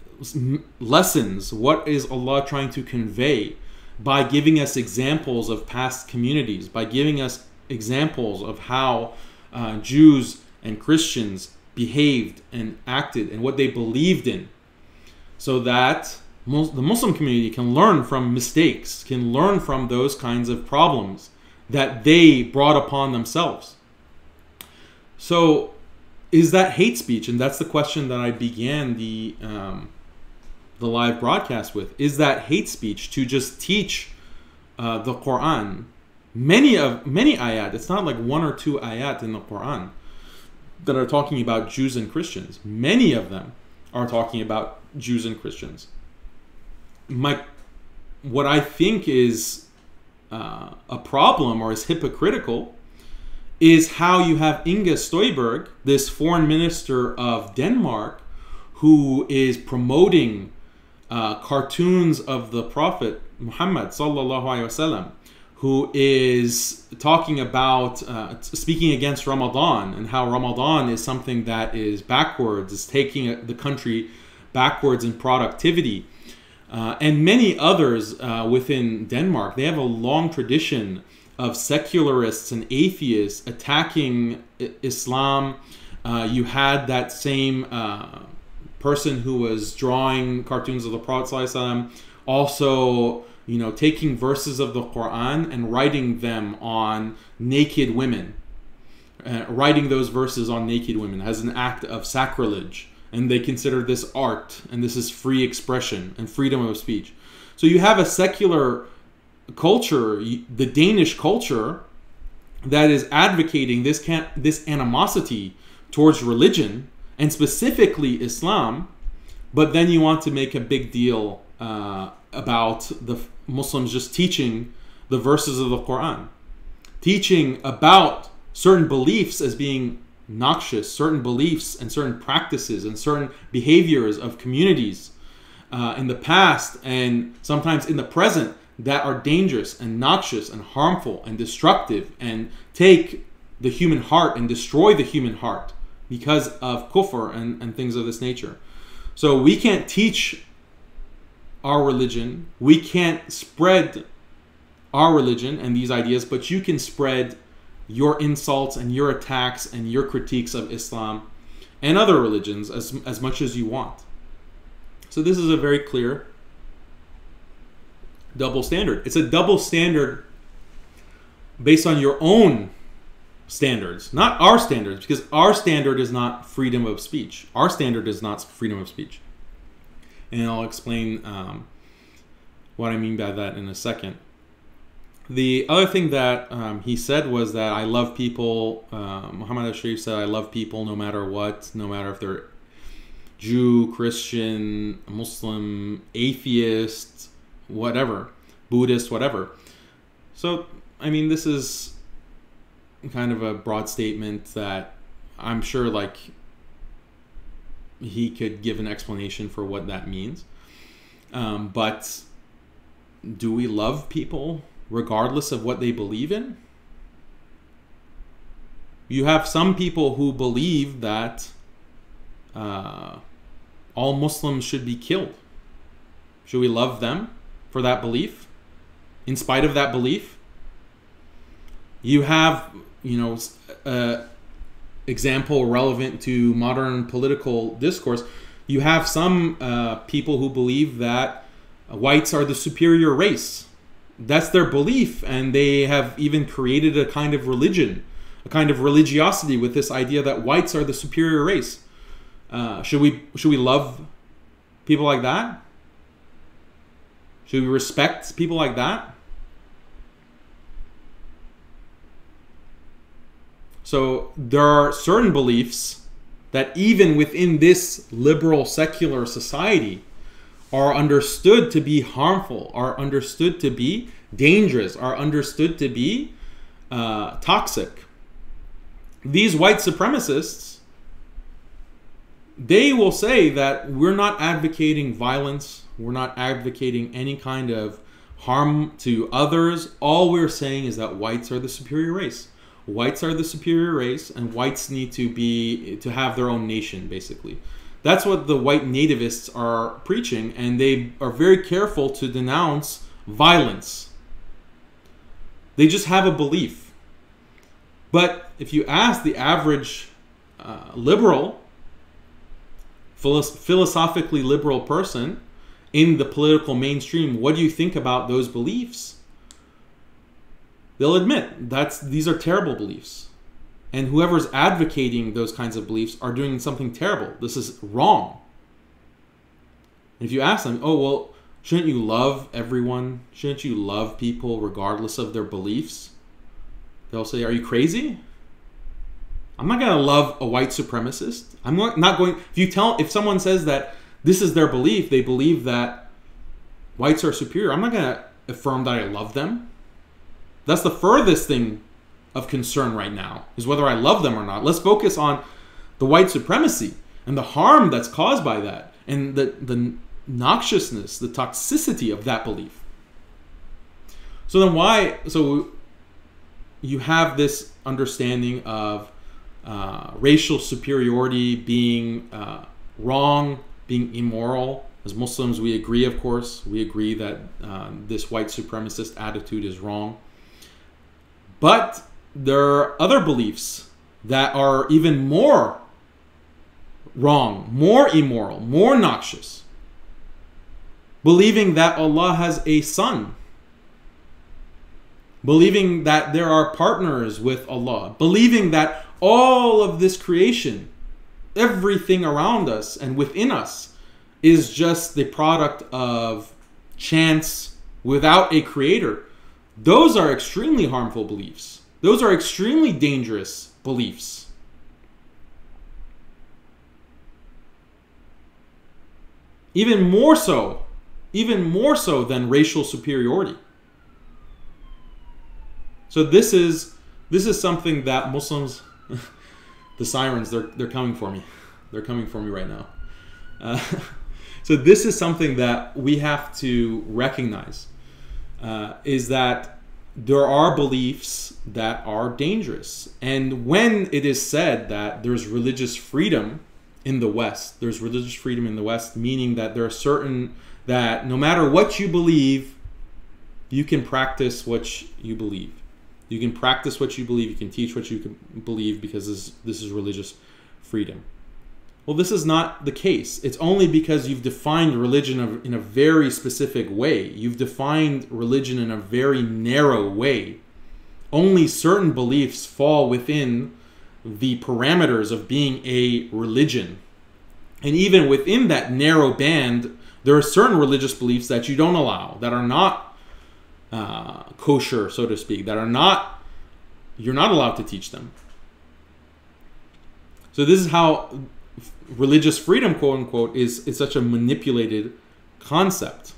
Speaker 1: lessons. What is Allah trying to convey by giving us examples of past communities, by giving us examples of how Jews and Christians behaved and acted and what they believed in, so that the Muslim community can learn from mistakes, can learn from those kinds of problems that they brought upon themselves. So is that hate speech? And that's the question that I began the live broadcast with. Is that hate speech to just teach the Quran? Many ayat, it's not like one or two ayat in the Quran that are talking about Jews and Christians. Many of them are talking about Jews and Christians. What I think is a problem, or is hypocritical, is how you have Inge Støjberg, this foreign minister of Denmark, who is promoting cartoons of the Prophet Muhammad sallallahu alaihi wasallam, who is talking about speaking against Ramadan, and how Ramadan is something that is backwards, is taking the country backwards in productivity. And many others within Denmark. They have a long tradition of secularists and atheists attacking Islam. You had that same person who was drawing cartoons of the Prophet ﷺ, also, you know, taking verses of the Quran and writing them on naked women, writing those verses on naked women as an act of sacrilege. And they consider this art, and this is free expression and freedom of speech. So you have a secular culture, the Danish culture, that is advocating this animosity towards religion, and specifically Islam, but then you want to make a big deal about the Muslims just teaching the verses of the Quran, teaching about certain beliefs as being noxious, certain beliefs and certain practices and certain behaviors of communities in the past and sometimes in the present that are dangerous and noxious and harmful and destructive, and take the human heart and destroy the human heart because of kufr and things of this nature. So we can't teach our religion, we can't spread our religion and these ideas, but you can spread your insults and your attacks and your critiques of Islam and other religions as much as you want. So this is a very clear double standard. It's a double standard based on your own standards, not our standards, because our standard is not freedom of speech. Our standard is not freedom of speech. And I'll explain what I mean by that in a second. The other thing that he said was that I love people. Muhammad al-Sharif said, I love people no matter what, no matter if they're Jew, Christian, Muslim, atheist, whatever, Buddhist, whatever. So, I mean, this is kind of a broad statement that I'm sure, like, he could give an explanation for what that means. But do we love people regardless of what they believe in? You have some people who believe that all Muslims should be killed. Should we love them for that belief, in spite of that belief? You have, you know, example relevant to modern political discourse. You have some people who believe that whites are the superior race. That's their belief, and they have even created a kind of religion, a kind of religiosity with this idea that whites are the superior race. Should we love people like that? Should we respect people like that? So there are certain beliefs that even within this liberal secular society are understood to be harmful, are understood to be dangerous, are understood to be toxic. These white supremacists, they will say that we're not advocating violence, we're not advocating any kind of harm to others. All we're saying is that whites are the superior race. Whites are the superior race, and whites need to have their own nation, basically. That's what the white nativists are preaching, and they are very careful to denounce violence. They just have a belief. But if you ask the average liberal, philosophically liberal person in the political mainstream, what do you think about those beliefs? They'll admit these are terrible beliefs. And whoever's advocating those kinds of beliefs are doing something terrible. This is wrong. If you ask them, oh, well, shouldn't you love everyone? Shouldn't you love people regardless of their beliefs? They'll say, are you crazy? I'm not going to love a white supremacist. I'm not going... If someone says that this is their belief, they believe that whites are superior, I'm not going to affirm that I love them. That's the furthest thing of concern right now, is whether I love them or not. Let's focus on the white supremacy and the harm that's caused by that, and the noxiousness, the toxicity of that belief. So then why... So you have this understanding of racial superiority being wrong, being immoral. As Muslims, we agree, of course. We agree that this white supremacist attitude is wrong. But there are other beliefs that are even more wrong, more immoral, more noxious. Believing that Allah has a son. Believing that there are partners with Allah. Believing that all of this creation, everything around us and within us, is just the product of chance without a creator. Those are extremely harmful beliefs. Those are extremely dangerous beliefs. Even more so than racial superiority. So this is something that Muslims, the sirens, they're coming for me. They're coming for me right now. So this is something that we have to recognize, is that there are beliefs that are dangerous. And when it is said that there's religious freedom in the West, meaning that there are certain, that no matter what you believe, you can practice what you believe. You can practice what you believe. You can teach what you believe, because this is religious freedom. Well, this is not the case. It's only because you've defined religion in a very specific way. You've defined religion in a very narrow way. Only certain beliefs fall within the parameters of being a religion. And even within that narrow band, there are certain religious beliefs that you don't allow, that are not kosher, so to speak, that are not, you're not allowed to teach them. So this is how religious freedom, quote unquote, is such a manipulated concept.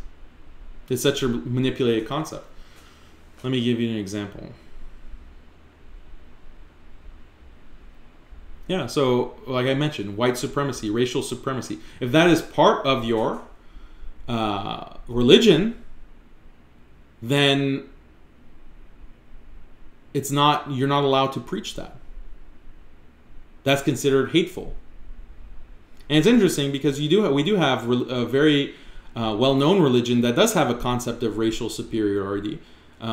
Speaker 1: It's such a manipulated concept. Let me give you an example. Yeah, so like I mentioned, white supremacy, racial supremacy. If that is part of your religion, then you're not allowed to preach that. That's considered hateful. And it's interesting because we do have a very well-known religion that does have a concept of racial superiority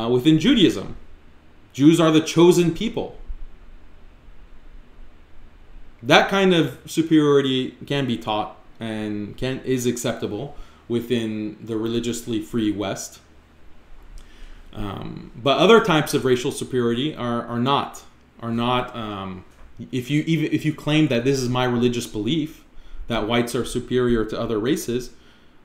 Speaker 1: within Judaism. Jews are the chosen people. That kind of superiority can be taught and is acceptable within the religiously free West. But other types of racial superiority are not. If you claim that this is my religious belief, that whites are superior to other races,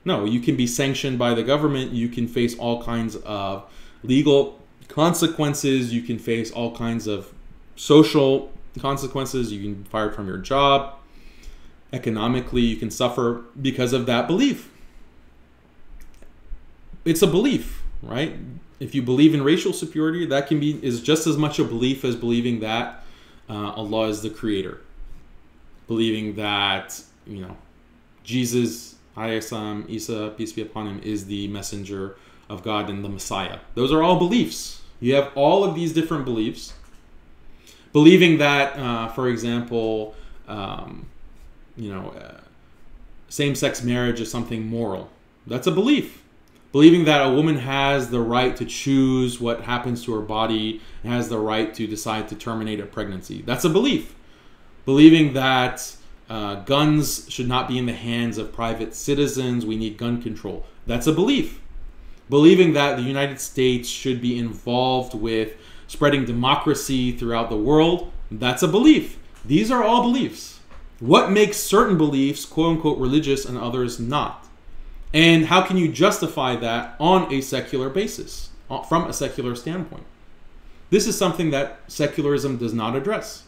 Speaker 1: no, you can be sanctioned by the government. You can face all kinds of legal consequences. You can face all kinds of social consequences. You can be fired from your job. Economically, you can suffer because of that belief. It's a belief, right? If you believe in racial superiority, that is just as much a belief as believing that Allah is the creator. Believing that, Jesus, Isa, peace be upon him, is the messenger of God and the Messiah. Those are all beliefs. You have all of these different beliefs. Believing that, for example, same-sex marriage is something moral. That's a belief. Believing that a woman has the right to choose what happens to her body and has the right to decide to terminate a pregnancy. That's a belief. Believing that guns should not be in the hands of private citizens. We need gun control. That's a belief. Believing that the United States should be involved with spreading democracy throughout the world, that's a belief. These are all beliefs. What makes certain beliefs, quote unquote, religious and others not? And how can you justify that on a secular basis, from a secular standpoint? This is something that secularism does not address,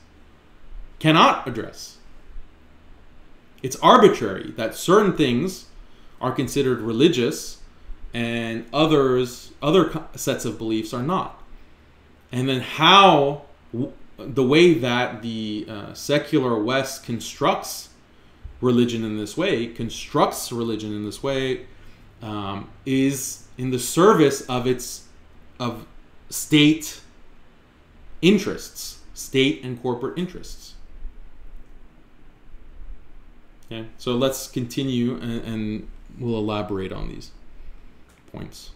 Speaker 1: cannot address. It's arbitrary that certain things are considered religious and other sets of beliefs are not. And then how the way that the secular West constructs religion in this way, is in the service of state interests, state and corporate interests. Okay, so let's continue and we'll elaborate on these points.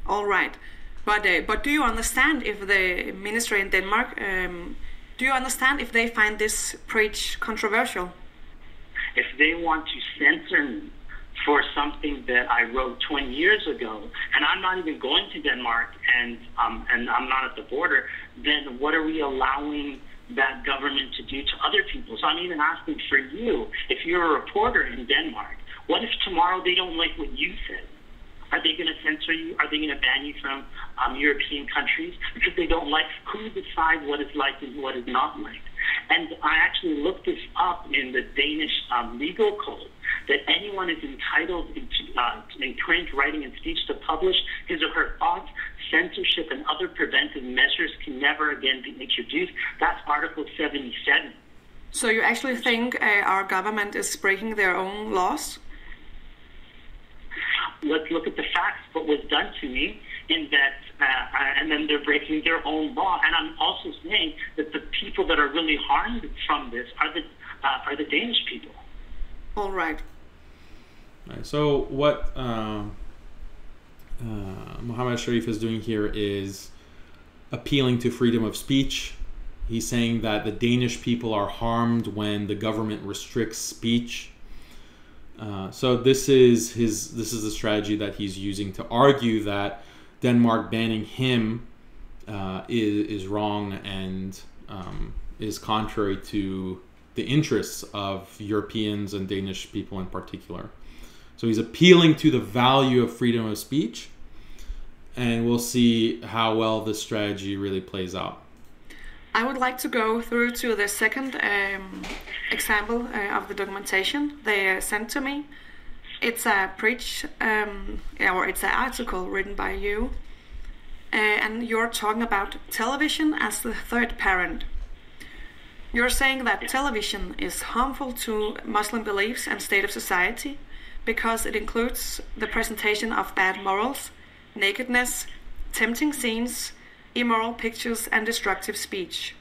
Speaker 4: All right, but do you understand if the ministry in Denmark, do you understand if they find this preach controversial?
Speaker 5: If they want to censor me for something that I wrote 20 years ago, and I'm not even going to Denmark, and I'm not at the border, then what are we allowing that government to do to other people? So I'm even asking for you, if you're a reporter in Denmark, what if tomorrow they don't like what you said? Are they going to censor you? Are they going to ban you from European countries because they don't like who decides what is liked and what is not liked? And I actually looked this up in the Danish legal code, that anyone is entitled in print, writing, and speech to publish his or her thoughts. Censorship and other preventive measures can never again be introduced. That's Article 77.
Speaker 4: So you actually think our government is breaking their own laws?
Speaker 5: Let's look at the facts, what was done to me, in that, and then they're breaking their own law. And I'm also saying that the people that are really harmed from this are the Danish people.
Speaker 4: All right.
Speaker 1: So what Muhammad Sharif is doing here is appealing to freedom of speech. He's saying that the Danish people are harmed when the government restricts speech. So this is the strategy that he's using to argue that Denmark banning him is wrong and is contrary to the interests of Europeans and Danish people in particular. So he's appealing to the value of freedom of speech, and we'll see how well this strategy really plays out.
Speaker 4: I would like to go through to the second example of the documentation they sent to me. It's a preach, or it's an article written by you, and you're talking about television as the third parent. You're saying that television is harmful to Muslim beliefs and state of society because it includes the presentation of bad morals, nakedness, tempting scenes, immoral pictures, and destructive speech.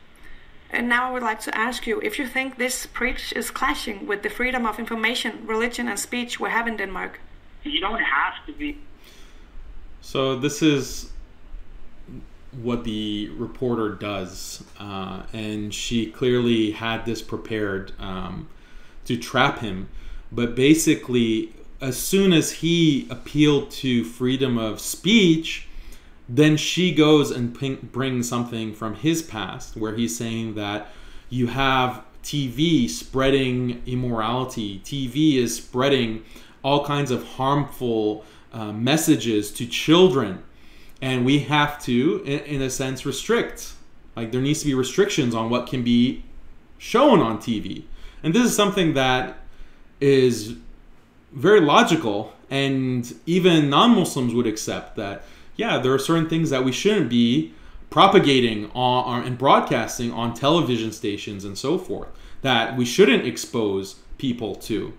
Speaker 4: And now I would like to ask you if you think this preach is clashing with the freedom of information, religion, and speech we have in Denmark.
Speaker 5: You don't have to be.
Speaker 1: So this is what the reporter does, and she clearly had this prepared to trap him. But basically, as soon as he appealed to freedom of speech, then she goes and brings something from his past where he's saying that you have TV spreading immorality. TV is spreading all kinds of harmful messages to children. And we have to, in a sense, restrict. Like, there needs to be restrictions on what can be shown on TV. And this is something that is very logical, and even non-Muslims would accept that, yeah, there are certain things that we shouldn't be propagating on and broadcasting on television stations and so forth, that we shouldn't expose people to.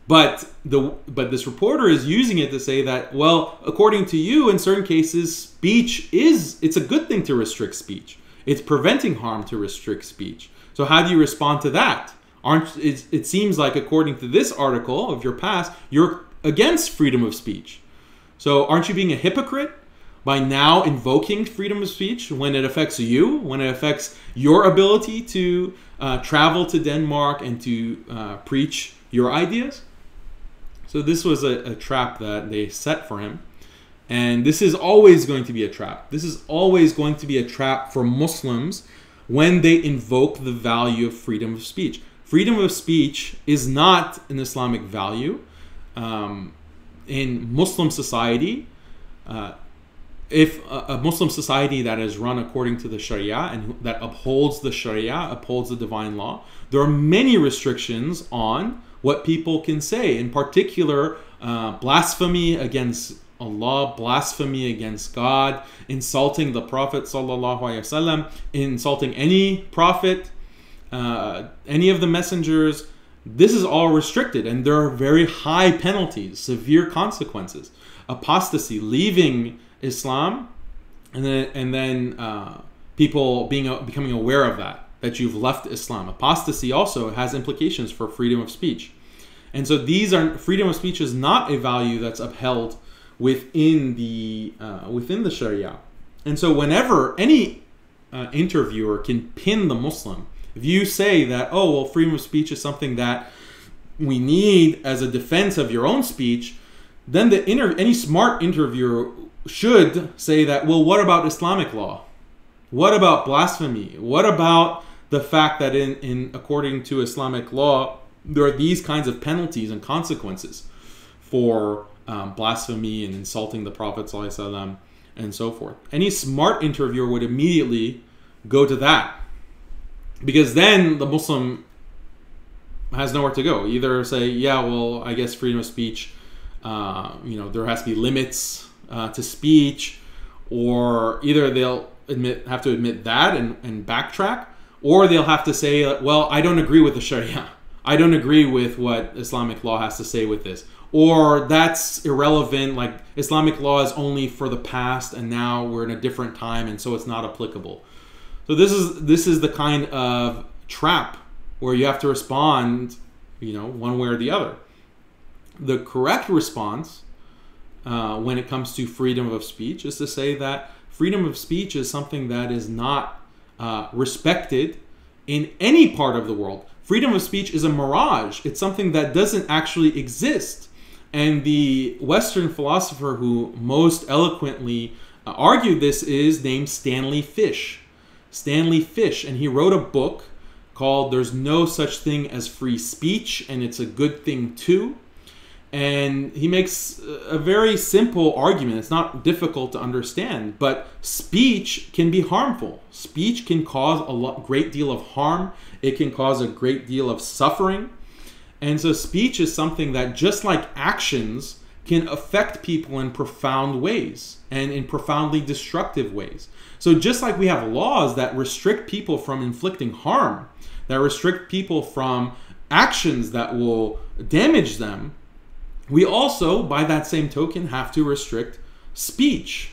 Speaker 1: But this reporter is using it to say that, well, according to you, in certain cases, speech it's a good thing to restrict speech. It's preventing harm to restrict speech. So how do you respond to that? It seems like, according to this article of your past, you're against freedom of speech. So aren't you being a hypocrite by now invoking freedom of speech when it affects you, when it affects your ability to travel to Denmark and to preach your ideas. So this was a trap that they set for him. And this is always going to be a trap. This is always going to be a trap for Muslims when they invoke the value of freedom of speech. Freedom of speech is not an Islamic value. In Muslim society, if a Muslim society that is run according to the Sharia and that upholds the Sharia, upholds the divine law, there are many restrictions on what people can say. In particular, blasphemy against Allah, blasphemy against God, insulting the Prophet sallallahu alaihi wasallam, insulting any prophet, any of the messengers. This is all restricted, and there are very high penalties, severe consequences. Apostasy, leaving Islam, and then people becoming aware of that you've left Islam. Apostasy also has implications for freedom of speech, and so freedom of speech is not a value that's upheld within the Sharia. And so whenever any interviewer can pin the Muslim, if you say that, oh, well, freedom of speech is something that we need as a defense of your own speech, then any smart interviewer should say that, well, what about Islamic law? What about blasphemy? What about the fact that according to Islamic law, there are these kinds of penalties and consequences for blasphemy and insulting the Prophet ﷺ and so forth? Any smart interviewer would immediately go to that, because then the Muslim has nowhere to go. Either say, yeah, well, I guess freedom of speech, there has to be limits to speech, or either they'll have to admit that and backtrack, or they'll have to say, well, I don't agree with the Sharia. I don't agree with what Islamic law has to say with this. Or that's irrelevant, like Islamic law is only for the past and now we're in a different time and so it's not applicable. So this is the kind of trap where you have to respond, one way or the other. The correct response when it comes to freedom of speech is to say that freedom of speech is something that is not respected in any part of the world. Freedom of speech is a mirage. It's something that doesn't actually exist. And the Western philosopher who most eloquently argued this is named Stanley Fish. Stanley Fish, and he wrote a book called There's No Such Thing as Free Speech, and It's a Good Thing Too. And he makes a very simple argument. It's not difficult to understand, but speech can be harmful. Speech can cause a great deal of harm. It can cause a great deal of suffering. And so speech is something that, just like actions, can affect people in profound ways and in profoundly destructive ways. So just like we have laws that restrict people from inflicting harm, that restrict people from actions that will damage them, we also, by that same token, have to restrict speech.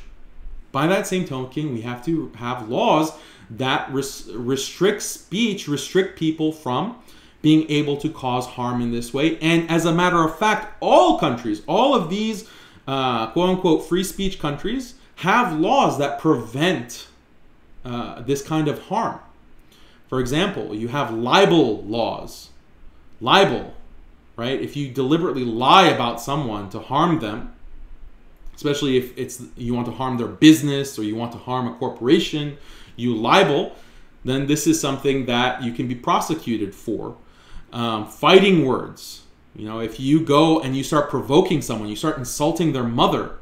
Speaker 1: By that same token, we have to have laws that restrict speech, restrict people from being able to cause harm in this way. And as a matter of fact, all countries, all of these quote-unquote free speech countries have laws that prevent this kind of harm. For example, you have libel laws. Libel, right? If you deliberately lie about someone to harm them, especially if you want to harm their business or you want to harm a corporation, you libel, then this is something that you can be prosecuted for. Fighting words. If you go and you start provoking someone, you start insulting their mother,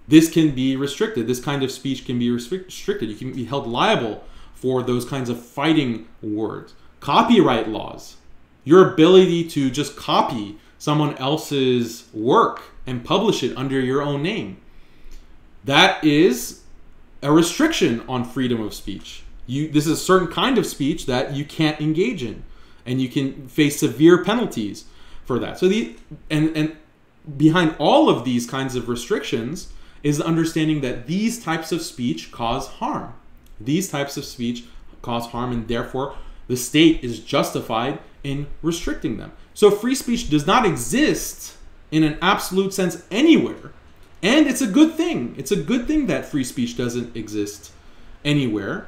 Speaker 1: this can be restricted. This kind of speech can be restricted. You can be held liable for those kinds of fighting words. Copyright laws. Your ability to just copy someone else's work and publish it under your own name. That is a restriction on freedom of speech. This is a certain kind of speech that you can't engage in, and you can face severe penalties for that. So and behind all of these kinds of restrictions is the understanding that these types of speech cause harm. These types of speech cause harm, and therefore the state is justified in restricting them. So free speech does not exist in an absolute sense anywhere. And it's a good thing. It's a good thing that free speech doesn't exist anywhere.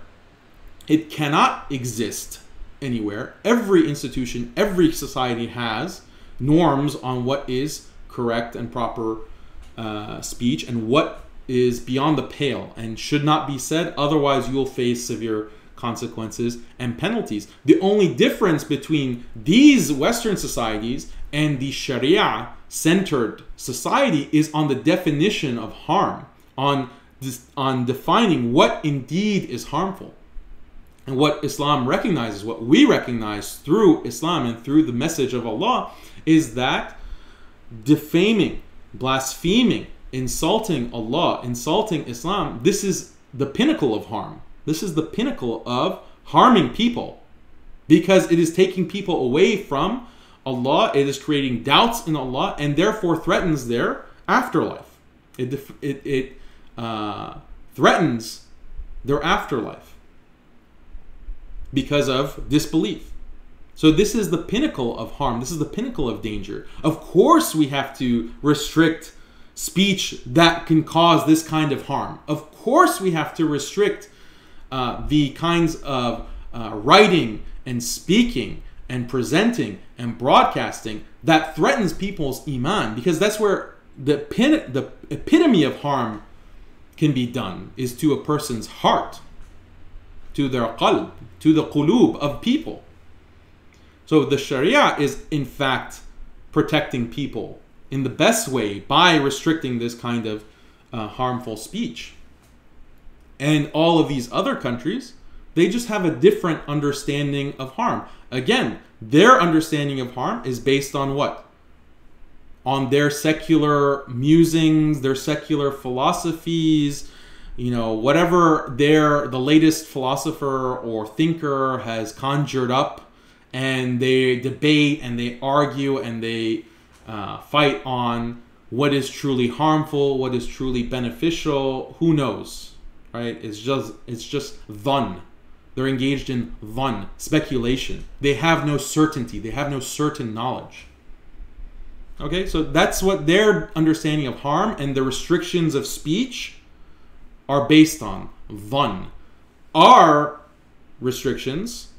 Speaker 1: It cannot exist anywhere. Every institution, every society has norms on what is correct and proper speech and what is beyond the pale and should not be said. Otherwise, you'll face severe consequences and penalties. The only difference between these Western societies and the Sharia-centered society is on the definition of harm, on defining what indeed is harmful. And what Islam recognizes, what we recognize through Islam and through the message of Allah, is that defaming, blaspheming, insulting Allah, insulting Islam, this is the pinnacle of harm. This is the pinnacle of harming people, because it is taking people away from Allah. It is creating doubts in Allah and therefore threatens their afterlife. It threatens their afterlife because of disbelief. So this is the pinnacle of harm. This is the pinnacle of danger. Of course we have to restrict speech that can cause this kind of harm. Of course we have to restrict the kinds of writing and speaking and presenting and broadcasting that threatens people's iman, because that's where the epitome of harm can be done, is to a person's heart, to their qalb, to the qulub of people. So the Sharia is in fact protecting people in the best way by restricting this kind of harmful speech. And all of these other countries, they just have a different understanding of harm. Again, their understanding of harm is based on what? On their secular musings, their secular philosophies, whatever the latest philosopher or thinker has conjured up, and they debate and they argue and they fight on what is truly harmful, what is truly beneficial. Who knows? Right? It's just dhann. They're engaged in dhann, speculation. They have no certainty. They have no certain knowledge. Okay, so that's what their understanding of harm and the restrictions of speech are based on, dhann. Our restrictions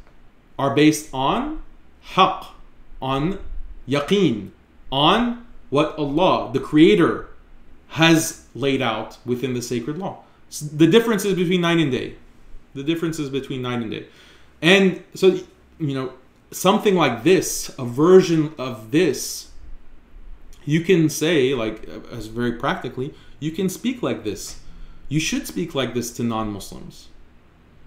Speaker 1: are based on haqq, on yaqeen, on what Allah, the Creator, has laid out within the sacred law. The difference is between night and day. The difference is between night and day. And so, something like this, a version of this, you can say, like, as very practically, you can speak like this. You should speak like this to non-Muslims.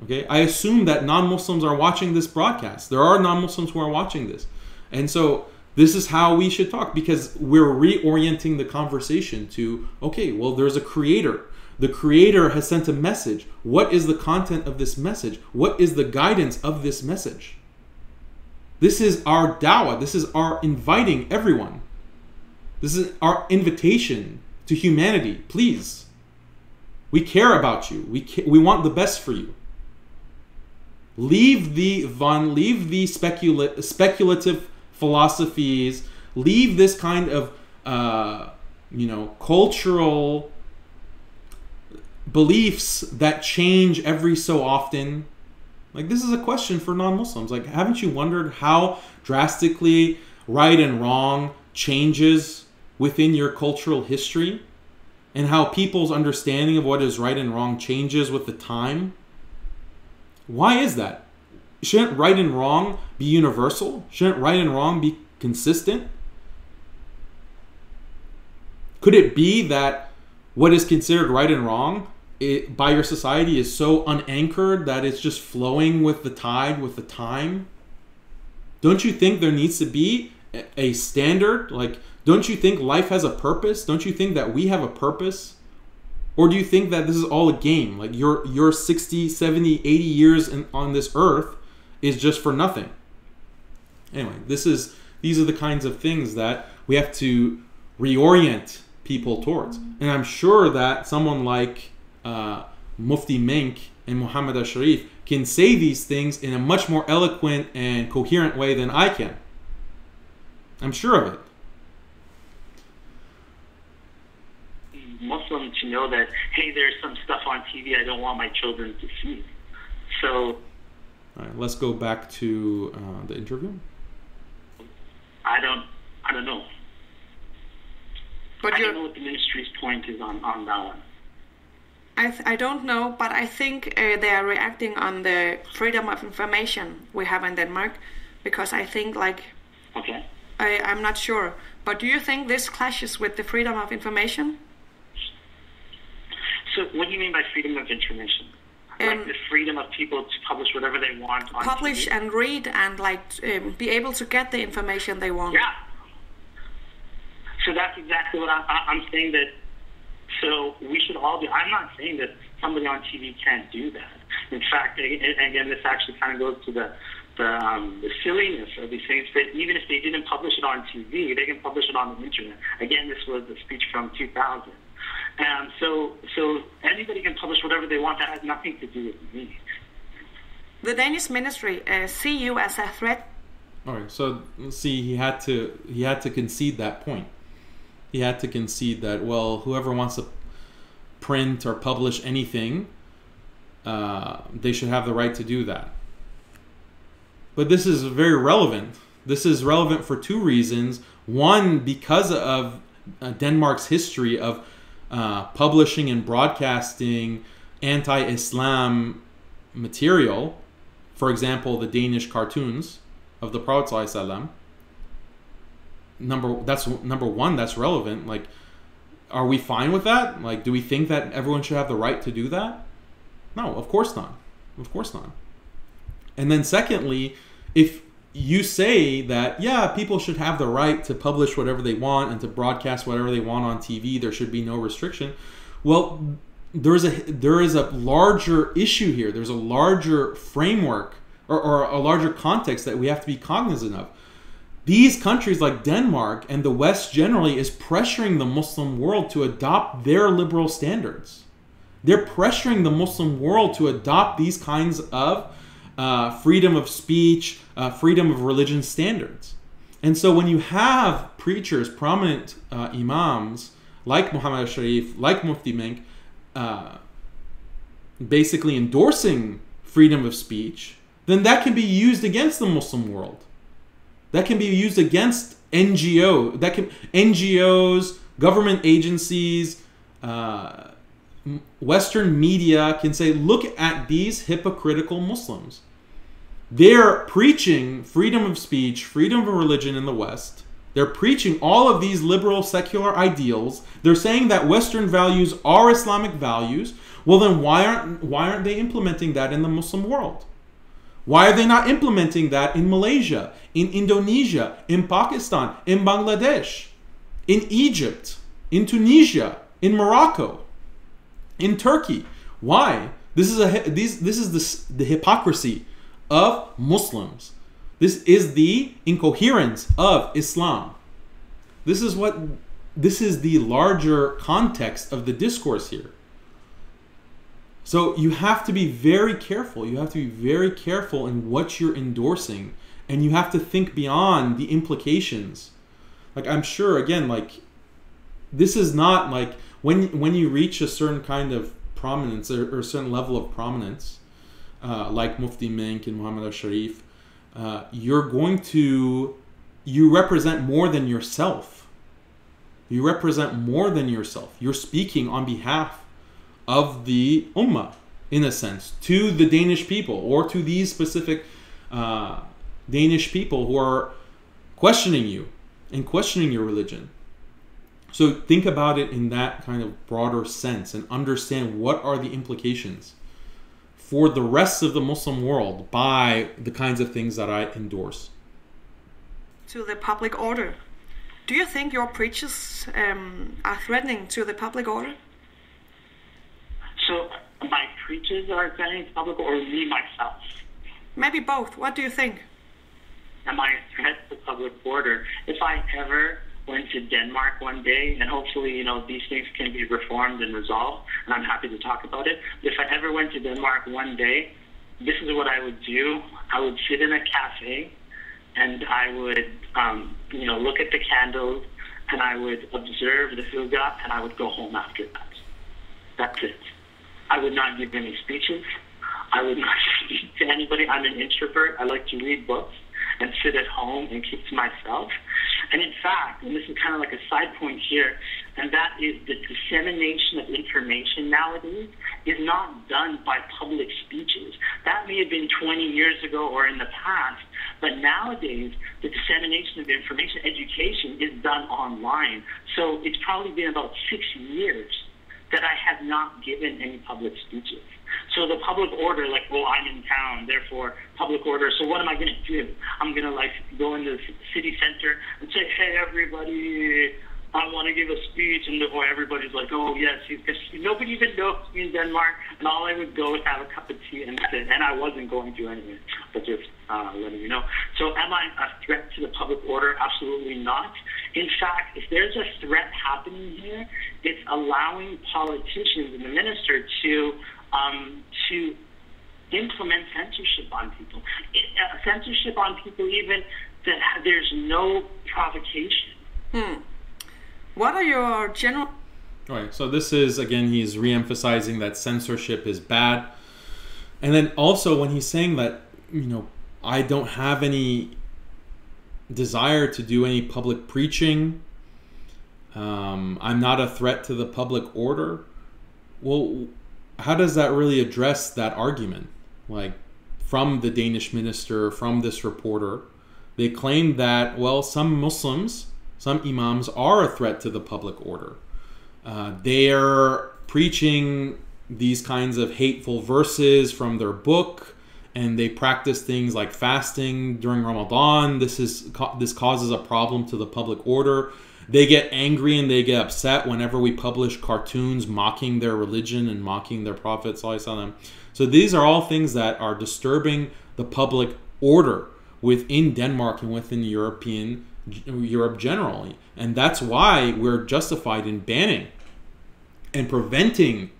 Speaker 1: Okay? I assume that non-Muslims are watching this broadcast. There are non-Muslims who are watching this. And so this is how we should talk, because we're reorienting the conversation to, okay, well, there's a Creator. The Creator has sent a message. What is the content of this message? What is the guidance of this message? This is our da'wah. This is our inviting everyone. This is our invitation to humanity. Please. We care about you. We want the best for you. Leave the dhann, leave the speculative philosophies, leave this kind of cultural beliefs that change every so often. Like, this is a question for non-Muslims. Like, haven't you wondered how drastically right and wrong changes within your cultural history, and how people's understanding of what is right and wrong changes with the time? Why is that? Shouldn't right and wrong be universal? Shouldn't right and wrong be consistent? Could it be that what is considered right and wrong by your society is so unanchored that it's just flowing with the tide, with the time? Don't you think there needs to be a standard? Like, don't you think life has a purpose? Don't you think that we have a purpose? Or do you think that this is all a game? Like, your 60, 70, 80 years on this earth is just for nothing? Anyway, these are the kinds of things that we have to reorient people towards. And I'm sure that someone like Mufti Menk and Muhammad al-Sharif can say these things in a much more eloquent and coherent way than I can. I'm sure of it.
Speaker 5: Muslim to know that, hey, there's some stuff on TV I don't want my children to see. So,
Speaker 1: all right, let's go back to the interview.
Speaker 5: I don't know.
Speaker 4: But
Speaker 5: I don't know what the ministry's point is on that one.
Speaker 4: I don't know, but I think they are reacting on the freedom of information we have in Denmark, because I think, like,
Speaker 5: Okay.
Speaker 4: I'm not sure. But do you think this clashes with the freedom of information?
Speaker 5: So what do you mean by freedom of information? Like the freedom of people to publish whatever they want on
Speaker 4: Publish
Speaker 5: TV?
Speaker 4: and read and be able to get the information they want.
Speaker 5: Yeah. So that's exactly what I'm saying, that so we should all do. I'm not saying that somebody on TV can't do that. In fact, again, this actually kind of goes to the silliness of these things, that even if they didn't publish it on TV, they can publish it on the internet. Again, this was the speech from 2000. And so anybody can publish whatever they want. That has nothing to do with me.
Speaker 4: The Danish ministry see you as a threat.
Speaker 1: All right, so see, he had to concede that point. He had to concede that, well, whoever wants to print or publish anything, they should have the right to do that. But this is very relevant. This is relevant for two reasons. One, because of Denmark's history of publishing and broadcasting anti-Islam material. For example, the Danish cartoons of the Prophet ﷺ. Number one, that's relevant. Like, are we fine with that? Like, do we think that everyone should have the right to do that? No, of course not. Of course not. And then secondly, if you say that, yeah, people should have the right to publish whatever they want and to broadcast whatever they want on TV, there should be no restriction. Well, there is a larger issue here. There's a larger framework or a larger context that we have to be cognizant of. These countries like Denmark and the West generally is pressuring the Muslim world to adopt their liberal standards. They're pressuring the Muslim world to adopt these kinds of freedom of speech, freedom of religion standards. And so when you have preachers, prominent imams, like Muhammad al-Sharif, like Mufti Menk, basically endorsing freedom of speech, then that can be used against the Muslim world. That can be used against NGOs, government agencies, Western media can say, look at these hypocritical Muslims. They're preaching freedom of speech, freedom of religion in the West. They're preaching all of these liberal secular ideals. They're saying that Western values are Islamic values. Well, then why aren't they implementing that in the Muslim world? Why are they not implementing that in Malaysia, in Indonesia, in Pakistan, in Bangladesh, in Egypt, in Tunisia, in Morocco, in Turkey? Why? This is the hypocrisy of Muslims. This is the incoherence of Islam. This is the larger context of the discourse here. So you have to be very careful. You have to be very careful in what you're endorsing, and you have to think beyond the implications. Like, I'm sure, again, like, this is not like when you reach a certain kind of prominence or a certain level of prominence, like Mufti Menk and Muhammad al-Sharif, you represent more than yourself. You represent more than yourself. You're speaking on behalf of the Ummah, in a sense, to the Danish people, or to these specific Danish people who are questioning you and questioning your religion. So think about it in that kind of broader sense and understand what are the implications for the rest of the Muslim world by the kinds of things that I endorse.
Speaker 4: To the public order. Do you think your preachers are threatening to the public order?
Speaker 5: So my preachers are threatening to public, or me myself?
Speaker 4: Maybe both. What do you think?
Speaker 5: Am I a threat to public order? If I ever went to Denmark one day, and hopefully, these things can be reformed and resolved, and I'm happy to talk about it. If I ever went to Denmark one day, this is what I would do. I would sit in a cafe, and I would, look at the candles, and I would observe the Huga, and I would go home after that. That's it. I would not give any speeches. I would not speak to anybody. I'm an introvert. I like to read books and sit at home and keep to myself. And in fact, and this is kind of like a side point here, and that is the dissemination of information nowadays is not done by public speeches. That may have been 20 years ago or in the past, but nowadays the dissemination of information, education, is done online. So it's probably been about 6 years that I have not given any public speeches. So the public order, like, well, I'm in town, therefore public order. So what am I going to do? I'm going to like go in the city center and say, hey, everybody, I want to give a speech. And everybody's like, oh, yes. Nobody even knows me in Denmark. And all I would go is have a cup of tea and sit. And I wasn't going to anyway, but just letting you know. So am I a threat to the public order? Absolutely not. In fact, if there's a threat happening here, it's allowing politicians and the minister to implement censorship on people. Censorship on people even that there's no provocation.
Speaker 4: What are your general...
Speaker 1: All right, so this is, again, he's re-emphasizing that censorship is bad. And then also when he's saying that, you know, I don't have any desire to do any public preaching, I'm not a threat to the public order. Well, how does that really address that argument? Like, from the Danish minister, from this reporter, they claim that, well, some Muslims, some imams are a threat to the public order. They are preaching these kinds of hateful verses from their book, and they practice things like fasting during Ramadan. This causes a problem to the public order. They get angry and they get upset whenever we publish cartoons mocking their religion and mocking their Prophet ﷺ. So these are all things that are disturbing the public order within Denmark and within Europe generally. And that's why we're justified in banning and preventing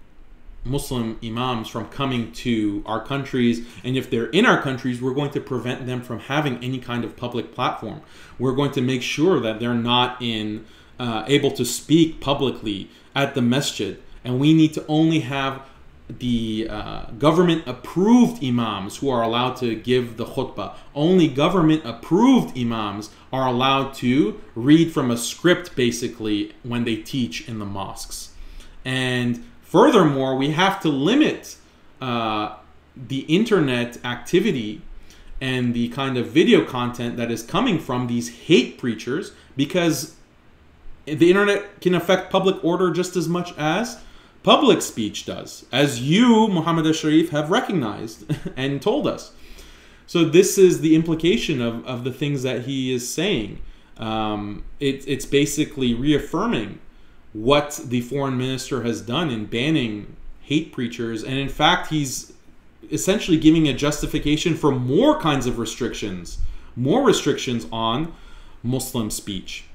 Speaker 1: Muslim imams from coming to our countries. And if they're in our countries, we're going to prevent them from having any kind of public platform. We're going to make sure that they're not able to speak publicly at the masjid. And we need to only have the government-approved imams who are allowed to give the khutbah. Only government-approved imams are allowed to read from a script, basically, when they teach in the mosques. And furthermore, we have to limit the internet activity and the kind of video content that is coming from these hate preachers, because the internet can affect public order just as much as public speech does, as you, Muhammad al-Sharif, have recognized and told us. So this is the implication of the things that he is saying. It's basically reaffirming what the foreign minister has done in banning hate preachers. And in fact, he's essentially giving a justification for more kinds of restrictions, more restrictions on Muslim speech.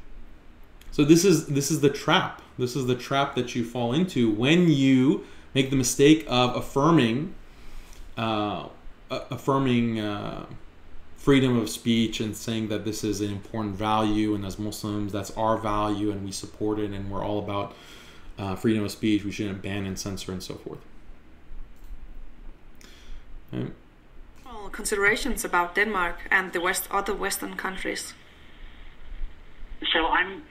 Speaker 1: So this is the trap. This is the trap that you fall into when you make the mistake of affirming freedom of speech and saying that this is an important value, and as Muslims, that's our value and we support it, and we're all about freedom of speech. We shouldn't ban and censor and so forth. Okay.
Speaker 4: Well, considerations about Denmark and the other Western countries.
Speaker 5: So I'm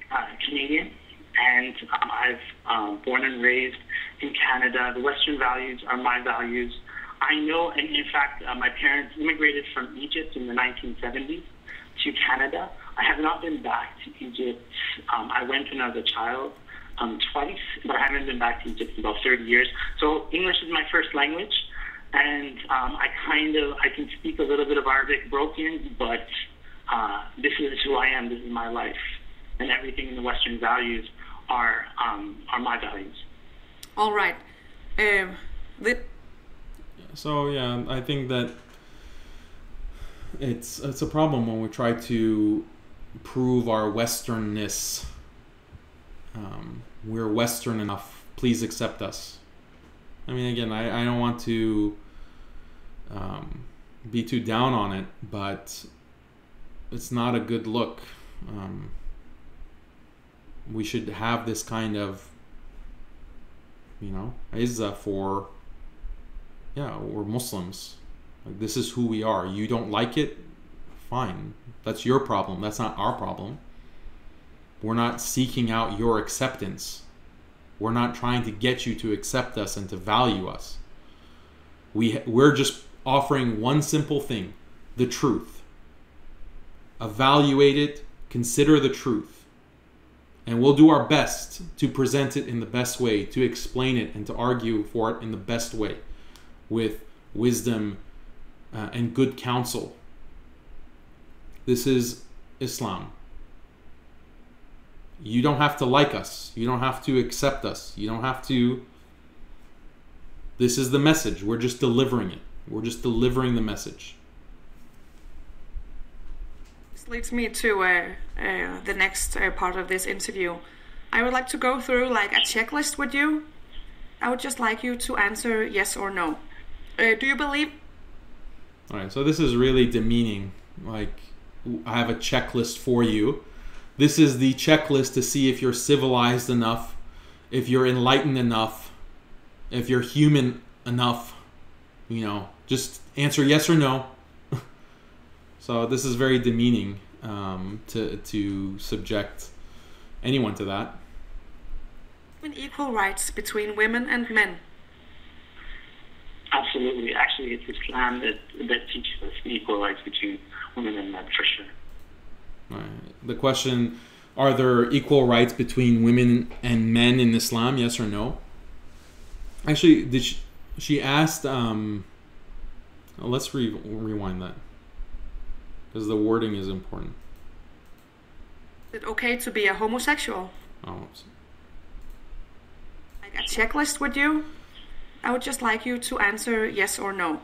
Speaker 5: Canadian, and I've born and raised in Canada. The Western values are my values. I know, and in fact, my parents immigrated from Egypt in the 1970s to Canada. I have not been back to Egypt. I went when I was a child twice, but I haven't been back to Egypt in about 30 years. So English is my first language, and I can speak a little bit of Arabic broken, but this is who I am. This is my life, and everything in the Western values are my values.
Speaker 4: All right.
Speaker 1: So yeah, I think that it's a problem when we try to prove our Westernness. We're Western enough. Please accept us. I mean, again, I don't want to be too down on it, but it's not a good look. we should have this kind of, izzah for, we're Muslims. Like, this is who we are. You don't like it? Fine. That's your problem. That's not our problem. We're not seeking out your acceptance. We're not trying to get you to accept us and to value us. We're just offering one simple thing, the truth. Evaluate it, consider the truth. And we'll do our best to present it in the best way, to explain it and to argue for it in the best way, with wisdom and good counsel. This is Islam. You don't have to like us. You don't have to accept us. You don't have to... This is the message. We're just delivering it. We're just delivering the message.
Speaker 4: This leads me to the next part of this interview. I would like to go through like a checklist with you. I would just like you to answer yes or no. Do you believe...
Speaker 1: Alright, so this is really demeaning. Like, I have a checklist for you. This is the checklist to see if you're civilized enough, if you're enlightened enough, if you're human enough. Just answer yes or no. So this is very demeaning to subject anyone to that.
Speaker 4: Equal rights between women and men.
Speaker 5: Absolutely. Actually, it's Islam that teaches us equal rights between women and men, for sure.
Speaker 1: Right. The question, are there equal rights between women and men in Islam, yes or no? Actually, she asked, let's rewind that, because the wording is important.
Speaker 4: Is it okay to be a homosexual?
Speaker 1: Oh.
Speaker 4: Like a checklist with you? I would just like you to answer yes or no.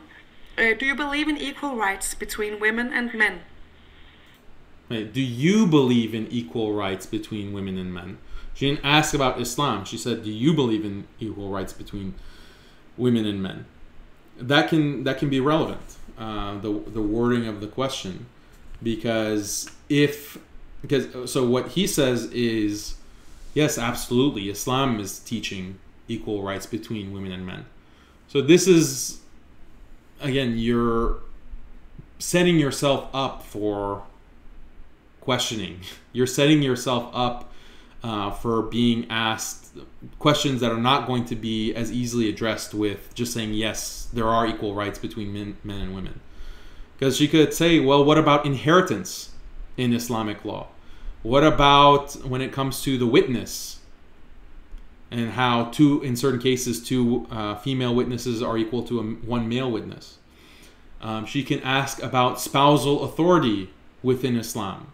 Speaker 4: Do you believe in equal rights between women and men?
Speaker 1: Wait, do you believe in equal rights between women and men? She didn't ask about Islam. She said, do you believe in equal rights between women and men? That can be relevant, the wording of the question, because so what he says is, yes, absolutely, Islam is teaching equal rights between women and men. So this is, again, you're setting yourself up for questioning. You're setting yourself up for being asked questions that are not going to be as easily addressed with just saying, yes, there are equal rights between men and women. Because she could say, well, what about inheritance in Islamic law? What about when it comes to the witness? And how in certain cases, two female witnesses are equal to one male witness. She can ask about spousal authority within Islam.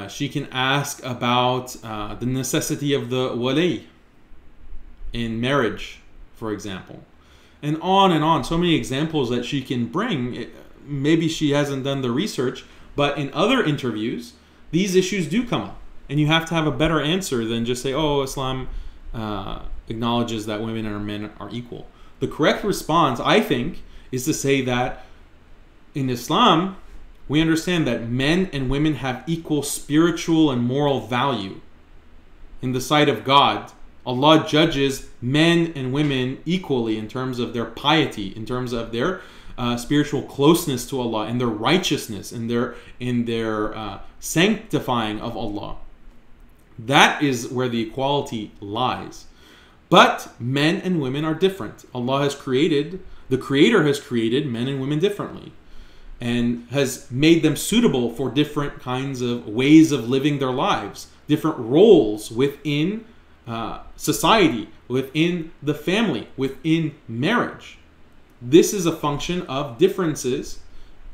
Speaker 1: She can ask about the necessity of the wali in marriage, for example. And on. So many examples that she can bring. Maybe she hasn't done the research, but in other interviews, these issues do come up. And you have to have a better answer than just say, oh, Islam acknowledges that women and men are equal. The correct response, I think, is to say that in Islam, we understand that men and women have equal spiritual and moral value. In the sight of God, Allah judges men and women equally in terms of their piety, in terms of their spiritual closeness to Allah, and their righteousness, in their sanctifying of Allah. That is where the equality lies. But men and women are different. The Creator has created men and women differently, and has made them suitable for different kinds of ways of living their lives, different roles within society, within the family, within marriage. This is a function of differences.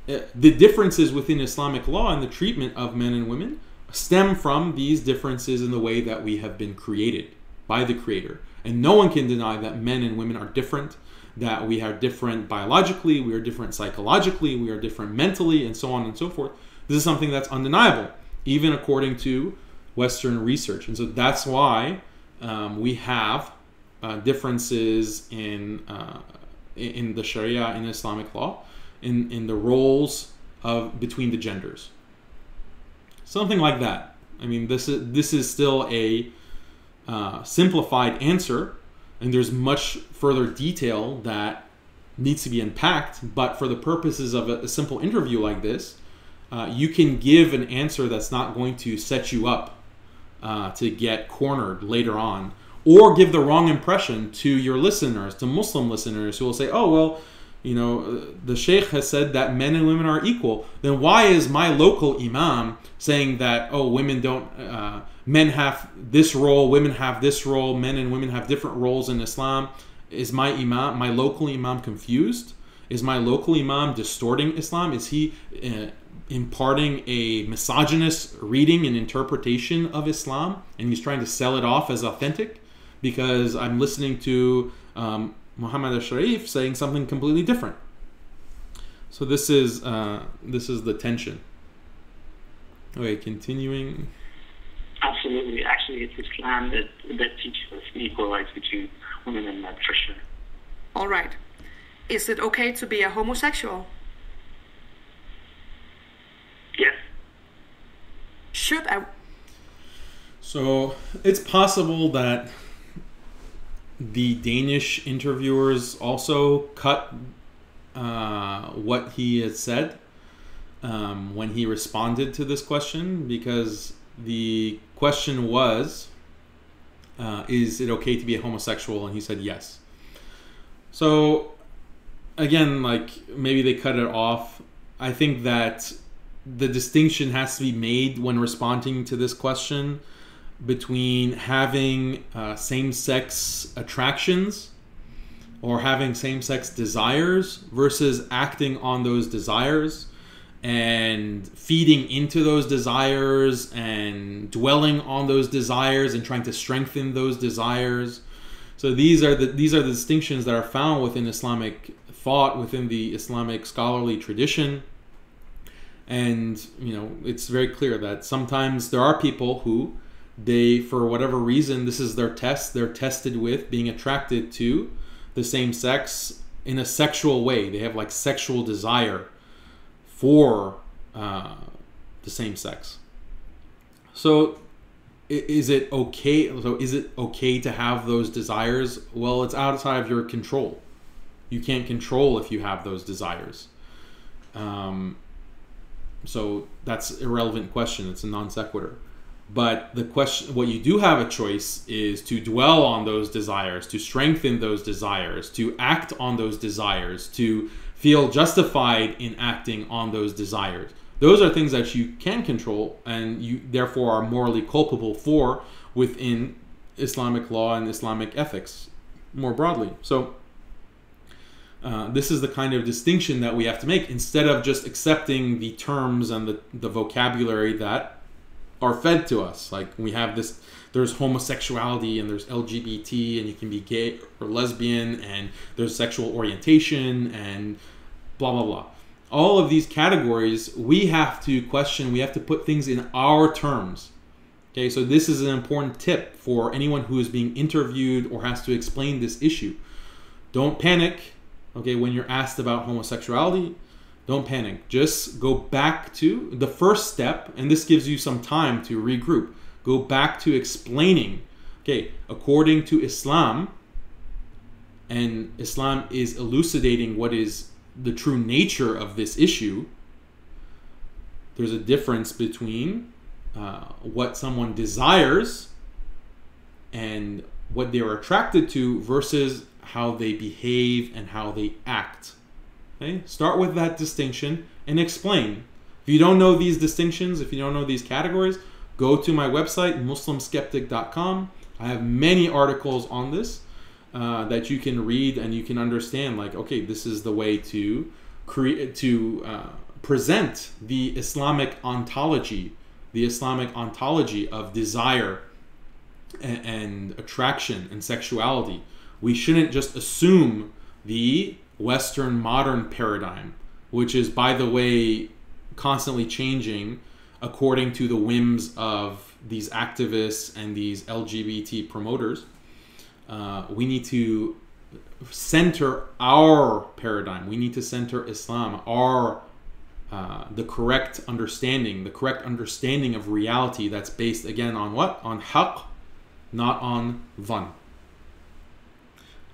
Speaker 1: The differences within Islamic law and the treatment of men and women stem from these differences in the way that we have been created by the Creator. And no one can deny that men and women are different, that we are different biologically, we are different psychologically, we are different mentally, and so on and so forth. This is something that's undeniable, even according to Western research. And so that's why we have differences in the Sharia, in Islamic law, in the roles between the genders. Something like that. I mean, this is still a simplified answer, and there's much further detail that needs to be unpacked. But for the purposes of a simple interview like this, you can give an answer that's not going to set you up to get cornered later on, or give the wrong impression to your listeners, to Muslim listeners, who will say, oh, well, you know, the Sheikh has said that men and women are equal. Then why is my local imam saying that, oh, women don't, men have this role, women have this role, men and women have different roles in Islam? Is my imam, my local imam, confused? Is my local imam distorting Islam? Is he imparting a misogynist reading and interpretation of Islam, and he's trying to sell it off as authentic because I'm listening to Muhammad al-Sharif saying something completely different? So this is the tension. Okay, continuing.
Speaker 5: Absolutely. Actually, it's Islam that teaches us equal rights between women and men, for sure.
Speaker 4: All right. Is it okay to be a homosexual?
Speaker 5: Yes.
Speaker 4: Should I?
Speaker 1: So it's possible that the Danish interviewers also cut what he had said when he responded to this question, because the question was, is it okay to be a homosexual? And he said yes. So again, like, maybe they cut it off. I think that the distinction has to be made when responding to this question between having same-sex attractions or having same-sex desires versus acting on those desires and feeding into those desires and dwelling on those desires and trying to strengthen those desires. So these are the distinctions that are found within Islamic thought, within the Islamic scholarly tradition. And, you know, it's very clear that sometimes there are people who, they, for whatever reason, this is their test, they're tested with being attracted to the same sex in a sexual way. They have like sexual desire for the same sex. So is it okay? So is it okay to have those desires? Well, it's outside of your control. You can't control if you have those desires. So that's an irrelevant question. It's a non sequitur. But the question, what you do have a choice is to dwell on those desires, to strengthen those desires, to act on those desires, to feel justified in acting on those desires. Those are things that you can control and you therefore are morally culpable for within Islamic law and Islamic ethics more broadly. So this is the kind of distinction that we have to make, instead of just accepting the terms and the vocabulary that are fed to us. Like, we have this, there's homosexuality and there's LGBT and you can be gay or lesbian and there's sexual orientation and blah, blah, blah. All of these categories, we have to question, we have to put things in our terms. Okay, so this is an important tip for anyone who is being interviewed or has to explain this issue. Don't panic, okay, when you're asked about homosexuality. Don't panic. Just go back to the first step, and this gives you some time to regroup. Go back to explaining, okay, according to Islam, and Islam is elucidating what is the true nature of this issue. There's a difference between what someone desires and what they're attracted to versus how they behave and how they act. Okay? Start with that distinction and explain. If you don't know these distinctions, if you don't know these categories, go to my website, muslimskeptic.com. I have many articles on this that you can read and you can understand, like, okay, this is the way to present the Islamic ontology of desire and attraction and sexuality. We shouldn't just assume the Western modern paradigm, which is, by the way, constantly changing according to the whims of these activists and these LGBT promoters. We need to center our paradigm. We need to center Islam, our the correct understanding of reality that's based, again, on what? On haqq, not on dhann.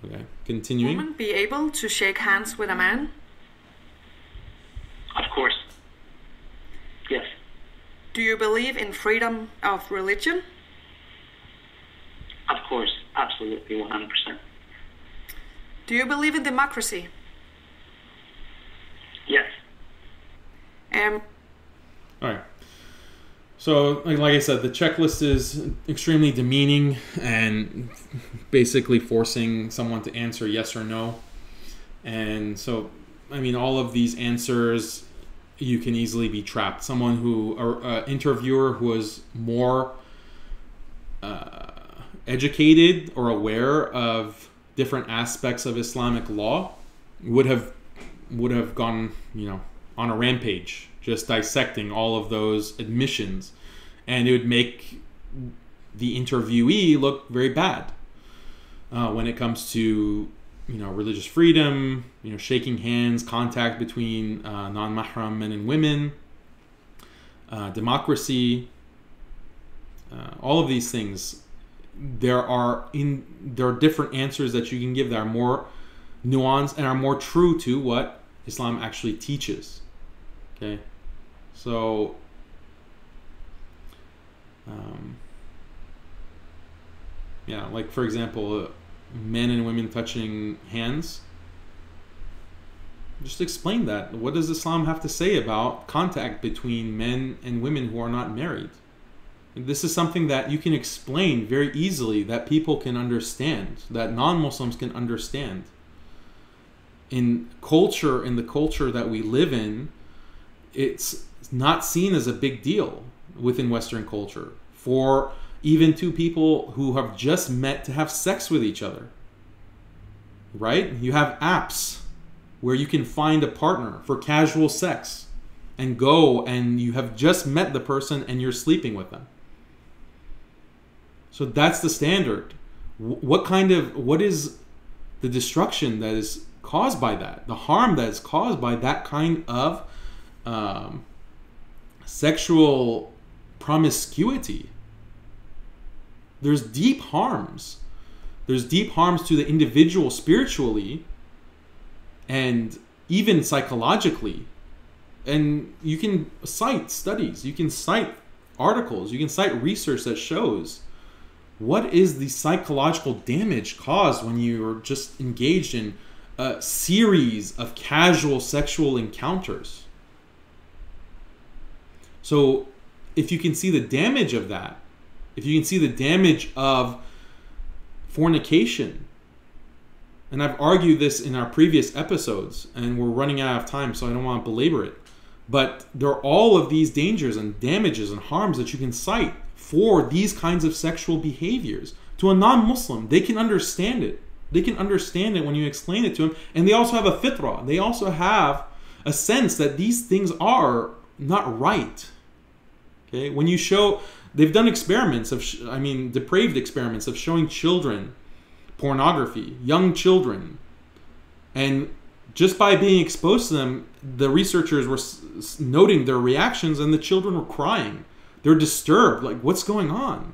Speaker 1: Okay, continuing.
Speaker 4: Woman be able to shake hands with a man?
Speaker 5: Of course. Yes.
Speaker 4: Do you believe in freedom of religion?
Speaker 5: Of course. Absolutely. 100%.
Speaker 4: Do you believe in democracy?
Speaker 5: Yes.
Speaker 1: All right. So, like I said, the checklist is extremely demeaning and basically forcing someone to answer yes or no. And so, I mean, all of these answers, you can easily be trapped. Someone who, or interviewer who is more educated or aware of different aspects of Islamic law would have gone, on a rampage, just dissecting all of those admissions, and it would make the interviewee look very bad when it comes to religious freedom, shaking hands, contact between non-mahram men and women, democracy, all of these things. There are different answers that you can give that are more nuanced and are more true to what Islam actually teaches. Okay, so like for example, men and women touching hands. Just explain that. What does Islam have to say about contact between men and women who are not married? This is something that you can explain very easily, that people can understand, that non-Muslims can understand. In the culture that we live in, it's not seen as a big deal within Western culture for even two people who have just met to have sex with each other. Right? You have apps where you can find a partner for casual sex and go, and you have just met the person and you're sleeping with them. So that's the standard. What is the destruction that is caused by that? The harm that is caused by that kind of sexual promiscuity. There's deep harms. There's deep harms to the individual spiritually and even psychologically. And you can cite studies, you can cite articles, you can cite research that shows what is the psychological damage caused when you're just engaged in a series of casual sexual encounters. So if you can see the damage of that, if you can see the damage of fornication, and I've argued this in our previous episodes, and we're running out of time, so I don't want to belabor it, but there are all of these dangers and damages and harms that you can cite for these kinds of sexual behaviors. To a non-Muslim, they can understand it. They can understand it when you explain it to them, and they also have a fitrah. They also have a sense that these things are not right. Okay, when you show, they've done experiments of, depraved experiments of showing children pornography, young children, and just by being exposed to them, the researchers were noting their reactions, and the children were crying. They're disturbed, like, what's going on?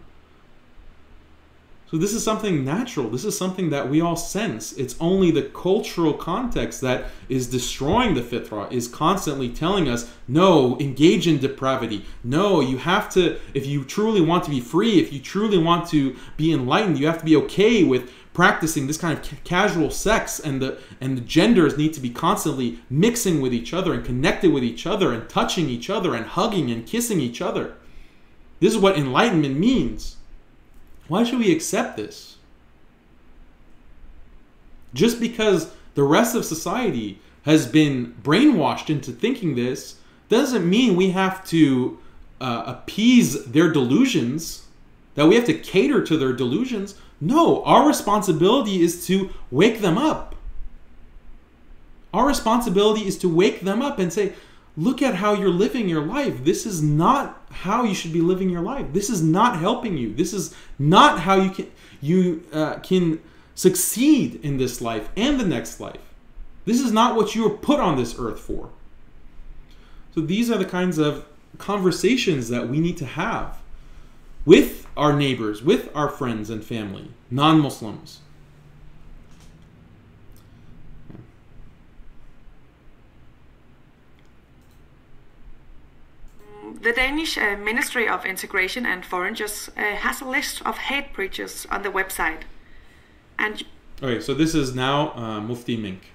Speaker 1: So this is something natural. This is something that we all sense. It's only the cultural context that is destroying the fitrah, is constantly telling us, no, engage in depravity. No, you have to, if you truly want to be free, if you truly want to be enlightened, you have to be okay with practicing this kind of casual sex, and the genders need to be constantly mixing with each other and connected with each other and touching each other and hugging and kissing each other. This is what enlightenment means. Why should we accept this? Just because the rest of society has been brainwashed into thinking this doesn't mean we have to appease their delusions, that we have to cater to their delusions. No, our responsibility is to wake them up. Our responsibility is to wake them up and say, look at how you're living your life. This is not how you should be living your life. This is not helping you. This is not how you can succeed in this life and the next life. This is not what you were put on this earth for. So these are the kinds of conversations that we need to have with our neighbors, with our friends and family, non-Muslims.
Speaker 4: The Danish Ministry of Integration and Foreigners has a list of hate preachers on the website. And
Speaker 1: okay, so this is now Mufti Menk.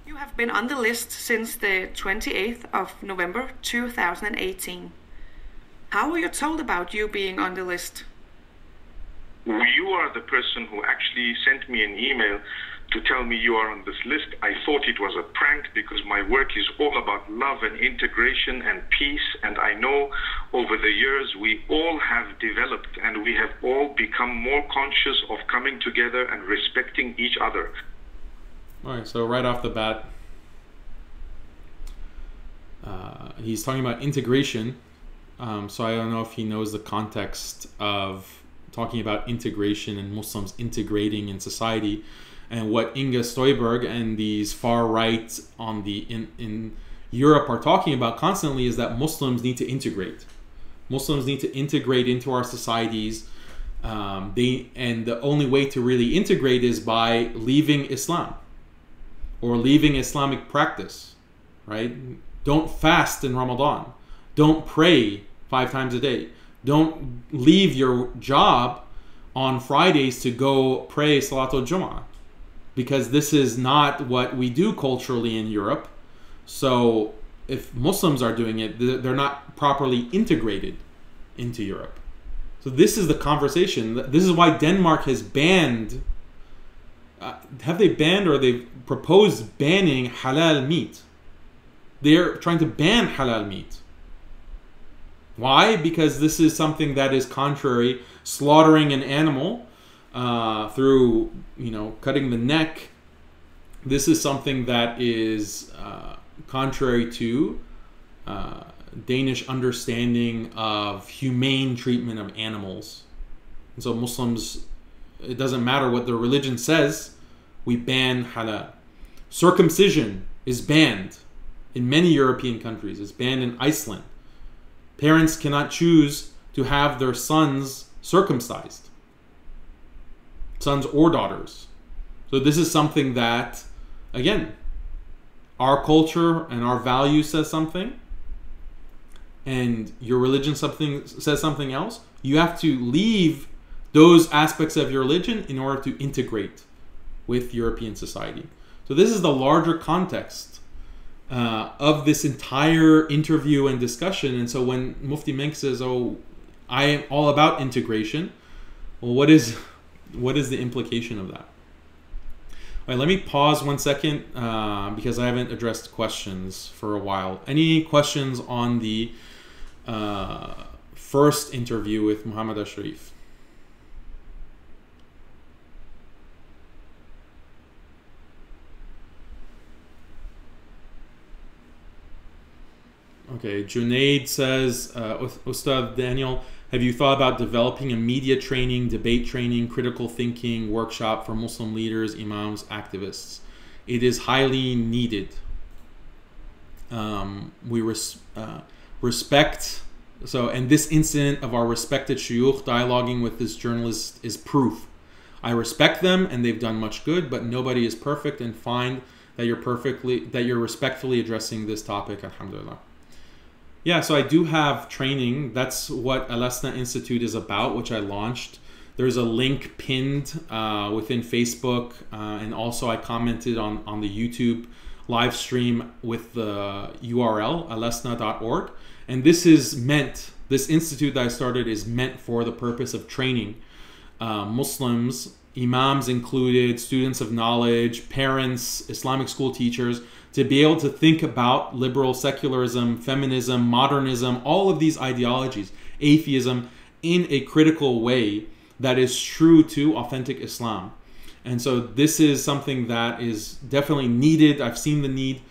Speaker 4: You have been on the list since the 28th of November 2018. How were you told about you being on the list?
Speaker 3: You are the person who actually sent me an email to tell me you are on this list. I thought it was a prank because my work is all about love and integration and peace. And I know over the years we all have developed and we have all become more conscious of coming together and respecting each other.
Speaker 1: All right, so right off the bat, he's talking about integration. So I don't know if he knows the context of talking about integration and Muslims integrating in society. And what Inga Støjberg and these far right on the in Europe are talking about constantly is that Muslims need to integrate. Muslims need to integrate into our societies. And the only way to really integrate is by leaving Islam or leaving Islamic practice, right? Don't fast in Ramadan. Don't pray 5 times a day. Don't leave your job on Fridays to go pray Salatul Jummah, because this is not what we do culturally in Europe. So if Muslims are doing it, they're not properly integrated into Europe. So this is the conversation. This is why Denmark has banned, have they banned or they've proposed banning halal meat? They're trying to ban halal meat. Why? Because this is something that is contrary. Slaughtering an animal through, cutting the neck. This is something that is contrary to Danish understanding of humane treatment of animals. And so Muslims, it doesn't matter what their religion says, we ban halal. Circumcision is banned in many European countries. It's banned in Iceland. Parents cannot choose to have their sons circumcised. Sons or daughters. So this is something that, again, our culture and our values says something, and your religion says something else. You have to leave those aspects of your religion in order to integrate with European society. So this is the larger context of this entire interview and discussion. And so when Mufti Menk says, "Oh, I am all about integration," well, what is the implication of that? All right, let me pause 1 second because I haven't addressed questions for a while. Any questions on the first interview with Muhammad Ashraf? Okay, Junaid says, Ustad Daniel, have you thought about developing a media training, debate training, critical thinking workshop for Muslim leaders, imams, activists? It is highly needed. We respect, and this incident of our respected shuyukh dialoguing with this journalist is proof. I respect them and they've done much good, but nobody is perfect, and find that you're respectfully addressing this topic, alhamdulillah. Yeah, so I do have training. That's what Al-Asna Institute is about, which I launched. There's a link pinned within Facebook, and also I commented on the YouTube live stream with the URL, alasna.org. And this institute that I started is meant for the purpose of training Muslims, imams included, students of knowledge, parents, Islamic school teachers, to be able to think about liberal secularism, feminism, modernism, all of these ideologies, atheism, in a critical way that is true to authentic Islam. And so this is something that is definitely needed. I've seen the need.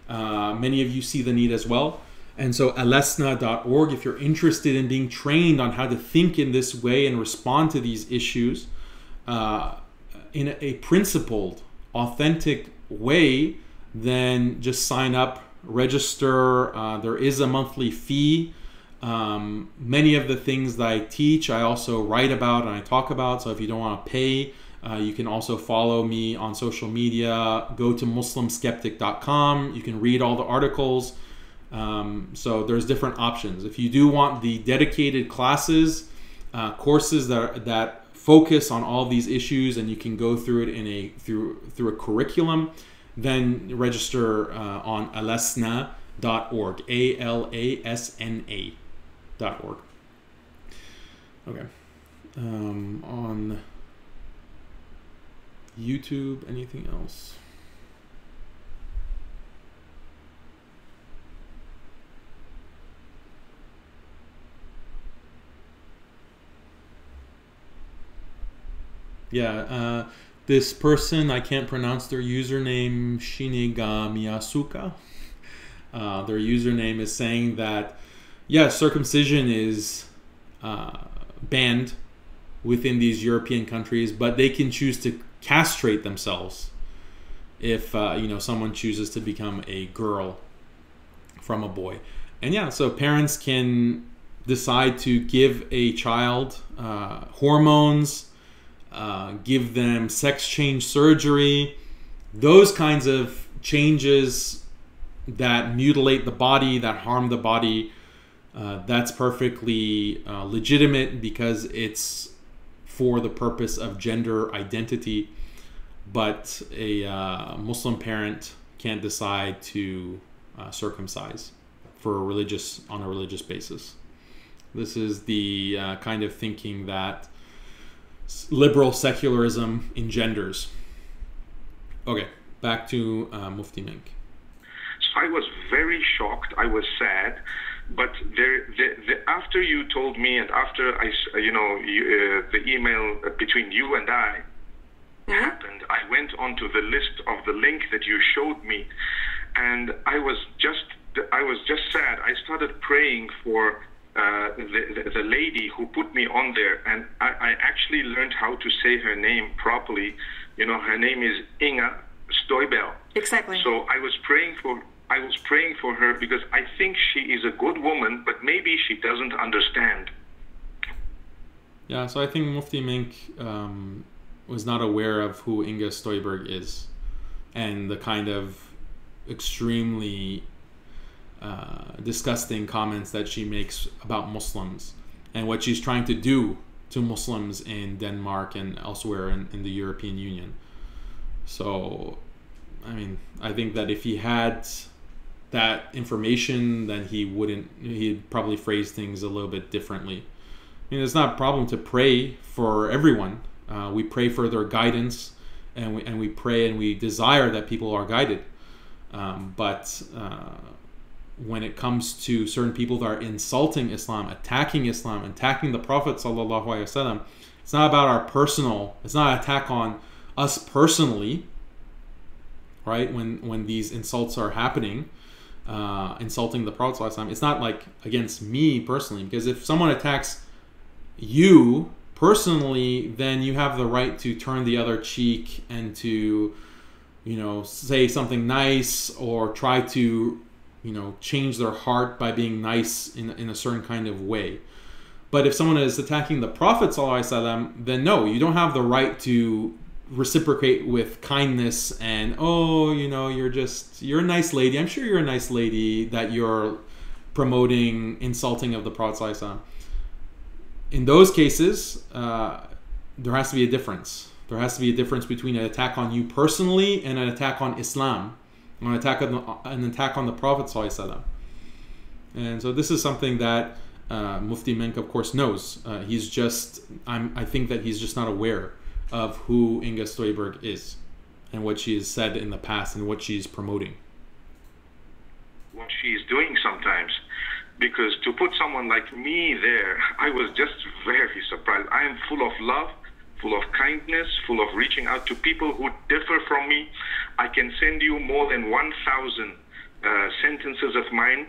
Speaker 1: Many of you see the need as well. And so alasna.org, if you're interested in being trained on how to think in this way and respond to these issues in a principled, authentic way, then just sign up, register. There is a monthly fee. Many of the things that I teach, I also write about and I talk about. So if you don't want to pay, you can also follow me on social media. Go to muslimskeptic.com. You can read all the articles. So there's different options. If you do want the dedicated classes, courses that focus on all these issues, and you can go through it through a curriculum, then register on alasna.org, alasna.org. Okay. On YouTube, anything else? Yeah, this person, I can't pronounce their username, Shinigamiasuka. Their username is saying that, yeah, circumcision is banned within these European countries, but they can choose to castrate themselves if someone chooses to become a girl from a boy. And yeah, so parents can decide to give a child hormones, give them sex change surgery, those kinds of changes that mutilate the body, that harm the body. That's perfectly legitimate because it's for the purpose of gender identity. But a Muslim parent can't decide to circumcise on a religious basis. This is the kind of thinking that liberal secularism engenders. Okay, back to Mufti Menk.
Speaker 6: So I was very shocked. I was sad, but after you told me, and after the email between you and I happened, I went onto the list of the link that you showed me, and I was just sad. I started praying for the lady who put me on there, and I actually learned how to say her name properly. Her name is Inga Stoibel.
Speaker 4: Exactly.
Speaker 6: So I was praying for her because I think she is a good woman, but maybe she doesn't understand.
Speaker 1: Yeah, so I think Mufti Menk was not aware of who Inga Stoiberg is and the kind of extremely disgusting comments that she makes about Muslims and what she's trying to do to Muslims in Denmark and elsewhere in the European Union. So, I mean, I think that if he had that information, then he'd probably phrase things a little bit differently. I mean, it's not a problem to pray for everyone. We pray for their guidance, and we pray and we desire that people are guided. But when it comes to certain people that are insulting Islam, attacking the Prophet ﷺ, it's not about our personal, it's not an attack on us personally, right? When these insults are happening, insulting the Prophet ﷺ, it's not like against me personally, because if someone attacks you personally, then you have the right to turn the other cheek and to, say something nice or try to, change their heart by being nice in a certain kind of way. But if someone is attacking the Prophet ﷺ, then no, you don't have the right to reciprocate with kindness and, you're a nice lady. I'm sure you're a nice lady that you're promoting insulting of the Prophet ﷺ. In those cases, there has to be a difference. There has to be a difference between an attack on you personally and an attack on Islam, an attack on the Prophet ﷺ. And so this is something that Mufti Menk, of course, knows. I think that he's just not aware of who Inga Stoiberg is and what she has said in the past and what she's promoting.
Speaker 6: What she's doing sometimes. Because to put someone like me there, I was just very surprised. I am full of love, full of kindness, full of reaching out to people who differ from me. I can send you more than 1,000 sentences of mine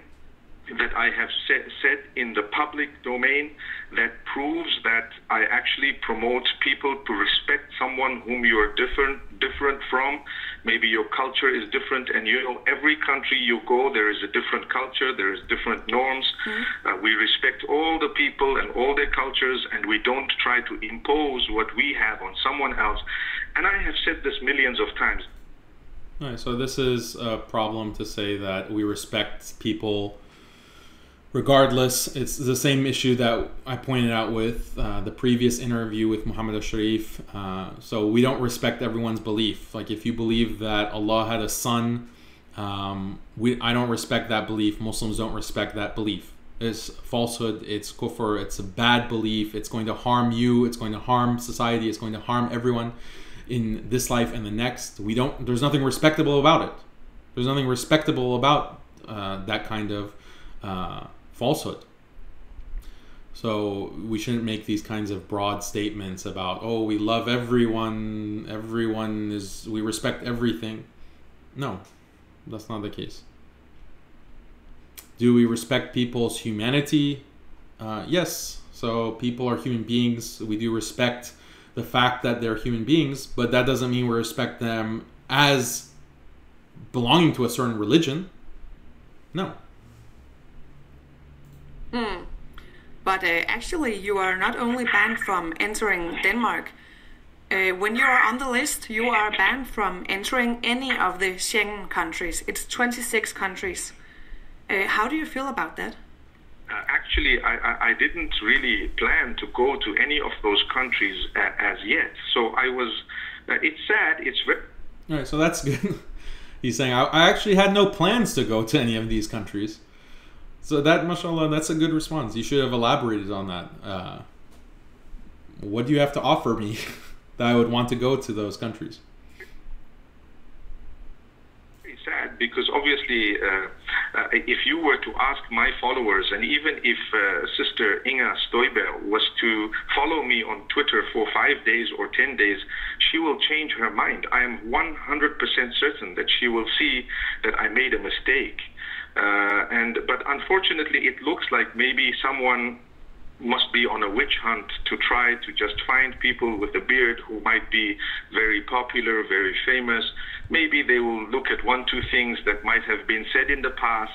Speaker 6: that I have said in the public domain that proves that I actually promote people to respect someone whom you are different from, maybe your culture is different, and you know, every country you go, there is a different culture, there is different norms. We respect all the people and all their cultures, and we don't try to impose what we have on someone else. And I have said this millions of times.
Speaker 1: All right, so this is a problem to say that we respect people regardless. It's the same issue that I pointed out with the previous interview with Muhammad al-Sharif. So we don't respect everyone's belief. Like if you believe that Allah had a son, I don't respect that belief. Muslims don't respect that belief. It's falsehood, it's kufr, it's a bad belief. It's going to harm you, it's going to harm society, it's going to harm everyone in this life and the next. There's nothing respectable about it. There's nothing respectable about that kind of falsehood. So we shouldn't make these kinds of broad statements about, oh, we love everyone, we respect everything. No, that's not the case. Do we respect people's humanity? Yes. So people are human beings. We do respect the fact that they're human beings, but that doesn't mean we respect them as belonging to a certain religion. No.
Speaker 4: But actually, you are not only banned from entering Denmark. When you are on the list, you are banned from entering any of the Schengen countries. It's 26 countries. How do you feel about that?
Speaker 6: Actually, I didn't really plan to go to any of those countries as yet. So I was, it's sad, it's very...
Speaker 1: All right, so that's good. He's saying, I actually had no plans to go to any of these countries. So that, mashallah, that's a good response. You should have elaborated on that. What do you have to offer me that I would want to go to those countries?
Speaker 6: It's sad because obviously if you were to ask my followers, and even if Sister Inga Stoiber was to follow me on Twitter for 5 days or 10 days, she will change her mind. I am 100% certain that she will see that I made a mistake. But unfortunately, it looks like maybe someone must be on a witch hunt to try to just find people with a beard who might be very popular, very famous. Maybe they will look at 1, 2 things that might have been said in the past.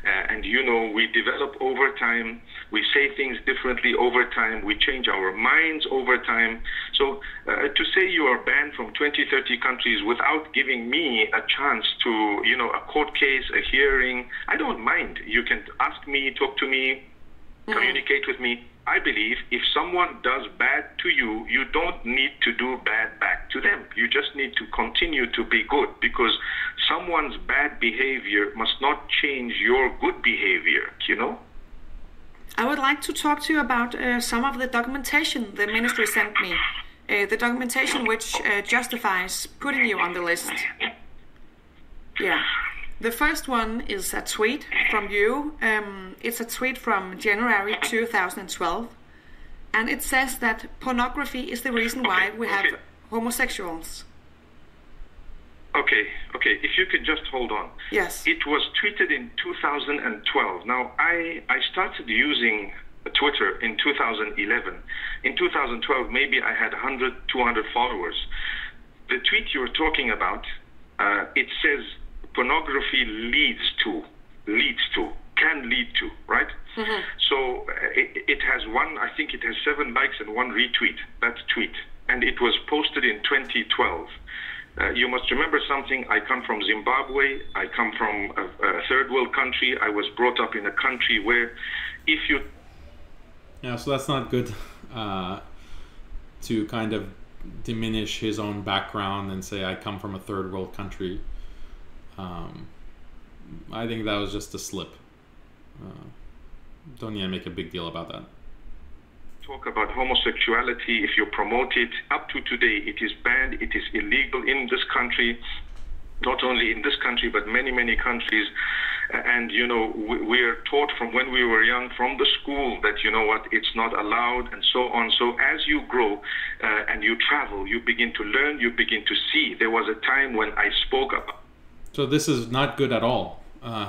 Speaker 6: And you know, we develop over time, we say things differently over time, we change our minds over time. So to say you are banned from 20, 30 countries without giving me a chance to, you know, a court case, a hearing, I don't mind. You can ask me, talk to me, communicate with me. I believe if someone does bad to you, you don't need to do bad back to them. You just need to continue to be good, because someone's bad behavior must not change your good behavior, you know?
Speaker 4: I would like to talk to you about some of the documentation the ministry sent me. The documentation which justifies putting you on the list. Yeah. The first one is a tweet from you. It's a tweet from January 2012. And it says that pornography is the reason why we have homosexuals.
Speaker 6: Okay. If you could just hold on.
Speaker 4: Yes.
Speaker 6: It was tweeted in 2012. Now, I started using Twitter in 2011. In 2012, maybe I had 100, 200 followers. The tweet you're talking about, it says pornography can lead to, right? Mm-hmm. So it has I think it has 7 likes and 1 retweet, that tweet. And it was posted in 2012. You must remember something. I come from Zimbabwe. I come from a third world country. I was brought up in a country where if you...
Speaker 1: Yeah, so that's not good to kind of diminish his own background and say, I come from a third world country. I think that was just a slip. Don't need to make a big deal about that.
Speaker 6: Talk about homosexuality, if you promote it, up to today, it is banned, it is illegal in this country, not only in this country, but many, many countries. And, you know, we are taught from when we were young, from the school, that, you know what, it's not allowed, and so on. So as you grow and you travel, you begin to learn, you begin to see. There was a time when I spoke about...
Speaker 1: So this is not good at all,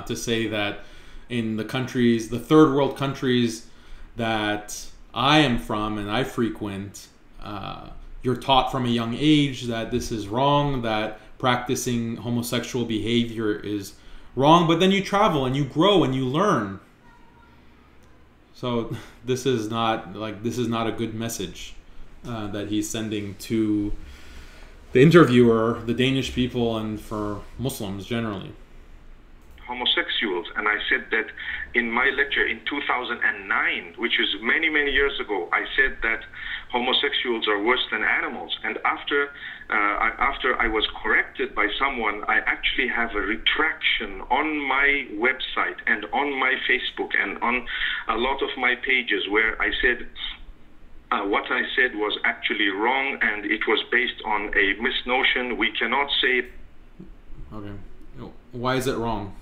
Speaker 1: to say that in the countries, the third world countries that I am from and I frequent, you're taught from a young age that this is wrong, that practicing homosexual behavior is wrong, but then you travel and you grow and you learn. So this is not a good message that he's sending to the interviewer, the Danish people, and for Muslims generally.
Speaker 6: Homosexuals, and I said that in my lecture in 2009, which is many, many years ago, I said that homosexuals are worse than animals. And after I was corrected by someone, I actually have a retraction on my website and on my Facebook and on a lot of my pages where I said what I said was actually wrong and it was based on a misnotion. We cannot say...
Speaker 1: Okay. Why is it wrong?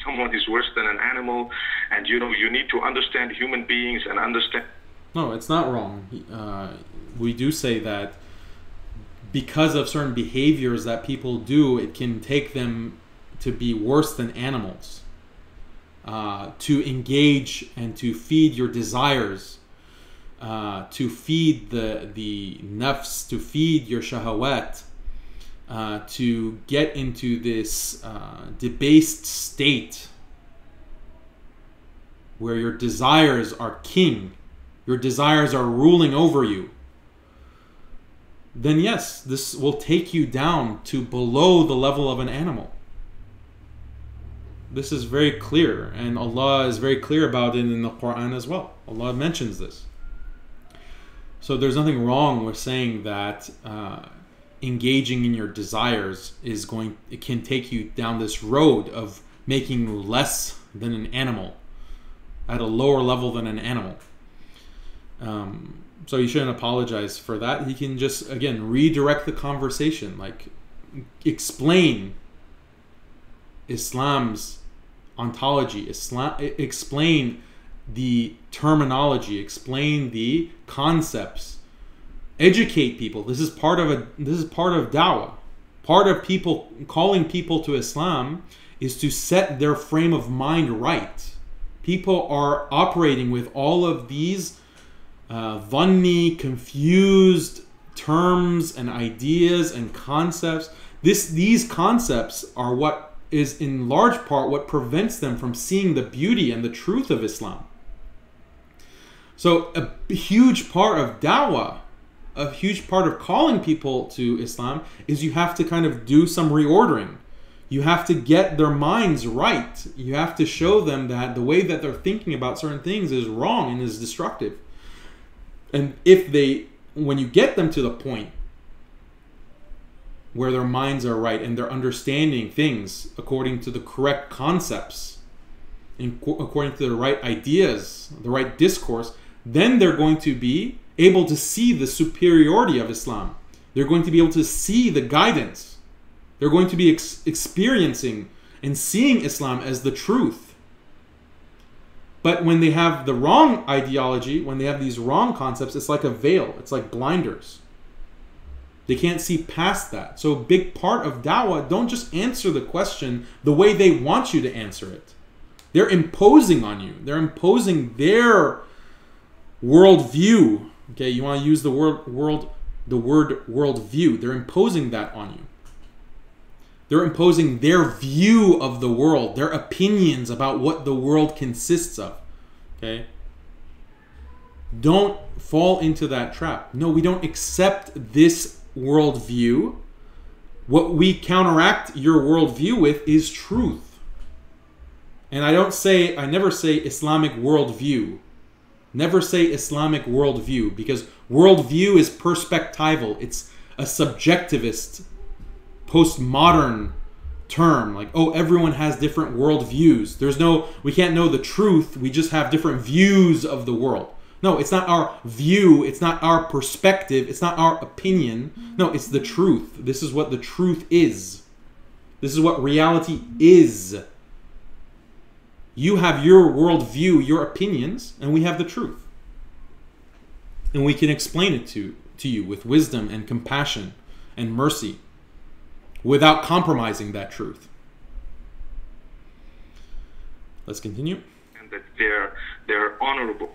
Speaker 6: Someone is worse than an animal, and you need to understand human beings and understand...
Speaker 1: No, it's not wrong. We do say that because of certain behaviors that people do, it can take them to be worse than animals. To engage and to feed your desires, to feed the nafs, to feed your shahawat, to get into this debased state where your desires are king, your desires are ruling over you, then yes, this will take you down to below the level of an animal. This is very clear, and Allah is very clear about it in the Quran as well. Allah mentions this. So there's nothing wrong with saying that engaging in your desires it can take you down this road of making you less than an animal, at a lower level than an animal. So you shouldn't apologize for that. He can just, again, redirect the conversation, like explain Islam's ontology, explain the terminology, explain the concepts, educate people. This is part of da'wah. Part of people calling people to Islam is to set their frame of mind right. People are operating with all of these dhanni, confused terms and ideas and concepts. These concepts are what is in large part what prevents them from seeing the beauty and the truth of Islam. So a huge part of da'wah, a huge part of calling people to Islam is you have to kind of do some reordering. You have to get their minds right. You have to show them that the way that they're thinking about certain things is wrong and is destructive. And when you get them to the point where their minds are right and they're understanding things according to the correct concepts, and according to the right ideas, the right discourse, then they're going to be able to see the superiority of Islam. They're going to be able to see the guidance. They're going to be experiencing and seeing Islam as the truth. But when they have the wrong ideology, when they have these wrong concepts, it's like a veil. It's like blinders. They can't see past that. So a big part of da'wah, don't just answer the question the way they want you to answer it. They're imposing on you. They're imposing their worldview. Okay, you want to use the word worldview. They're imposing that on you. They're imposing their view of the world, their opinions about what the world consists of. Okay? Don't fall into that trap. No, we don't accept this worldview. What we counteract your worldview with is truth. And I never say Islamic worldview. Never say Islamic worldview, because worldview is perspectival. It's a subjectivist, postmodern term. Like, oh, everyone has different worldviews. We can't know the truth. We just have different views of the world. No, it's not our view. It's not our perspective. It's not our opinion. No, it's the truth. This is what the truth is. This is what reality is. You have your worldview, your opinions, and we have the truth. And we can explain it to you with wisdom and compassion and mercy without compromising that truth. Let's continue.
Speaker 6: And that they're honorable.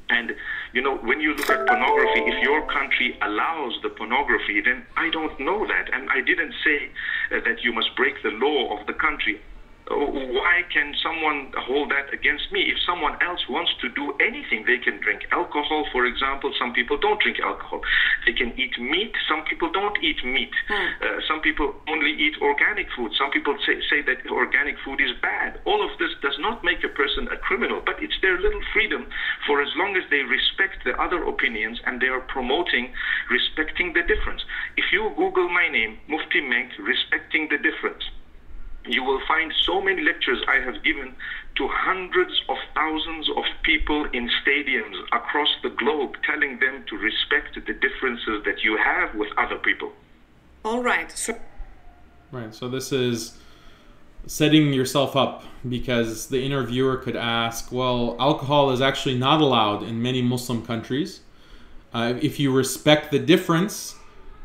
Speaker 6: And You know, when you look at pornography, if your country allows the pornography, then I don't know that. And I didn't say that you must break the law of the country. Why can someone hold that against me? If someone else wants to do anything, they can drink alcohol, for example. Some people don't drink alcohol. They can eat meat. Some people don't eat meat. Some people only eat organic food. Some people say that organic food is bad. All of this does not make a person a criminal, but it's their little freedom for as long as they respect the other opinions and they are promoting respecting the difference. If you Google my name, Mufti Menk, respecting the difference, you will find so many lectures I have given to hundreds of thousands of people in stadiums across the globe, telling them to respect the differences that you have with other people.
Speaker 4: All right.
Speaker 1: So this is setting yourself up, because the interviewer could ask, well, alcohol is actually not allowed in many Muslim countries. If you respect the difference,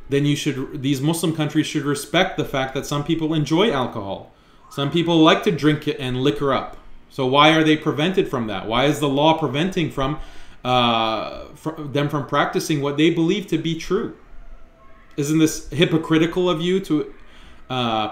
Speaker 1: then these Muslim countries should respect the fact that some people enjoy alcohol. Some people like to drink it and liquor up. So why are they prevented from that? Why is the law preventing them from practicing what they believe to be true? Isn't this hypocritical of you to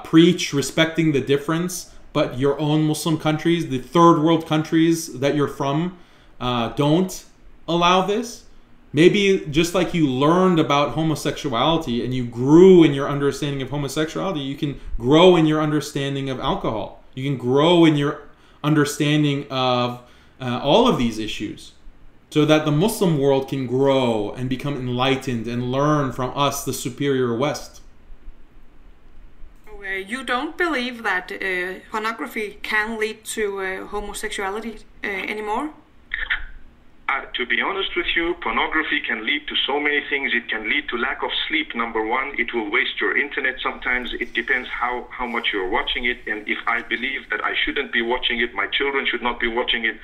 Speaker 1: preach respecting the difference, but your own Muslim countries, the third world countries that you're from, don't allow this? Maybe just like you learned about homosexuality and you grew in your understanding of homosexuality, you can grow in your understanding of alcohol. You can grow in your understanding of all of these issues, so that the Muslim world can grow and become enlightened and learn from us, the superior West.
Speaker 4: You don't believe that pornography can lead to homosexuality anymore?
Speaker 6: To be honest with you, pornography can lead to so many things. It can lead to lack of sleep, number one. It will waste your internet sometimes. It depends how much you're watching it. And if I believe that I shouldn't be watching it, my children should not be watching it.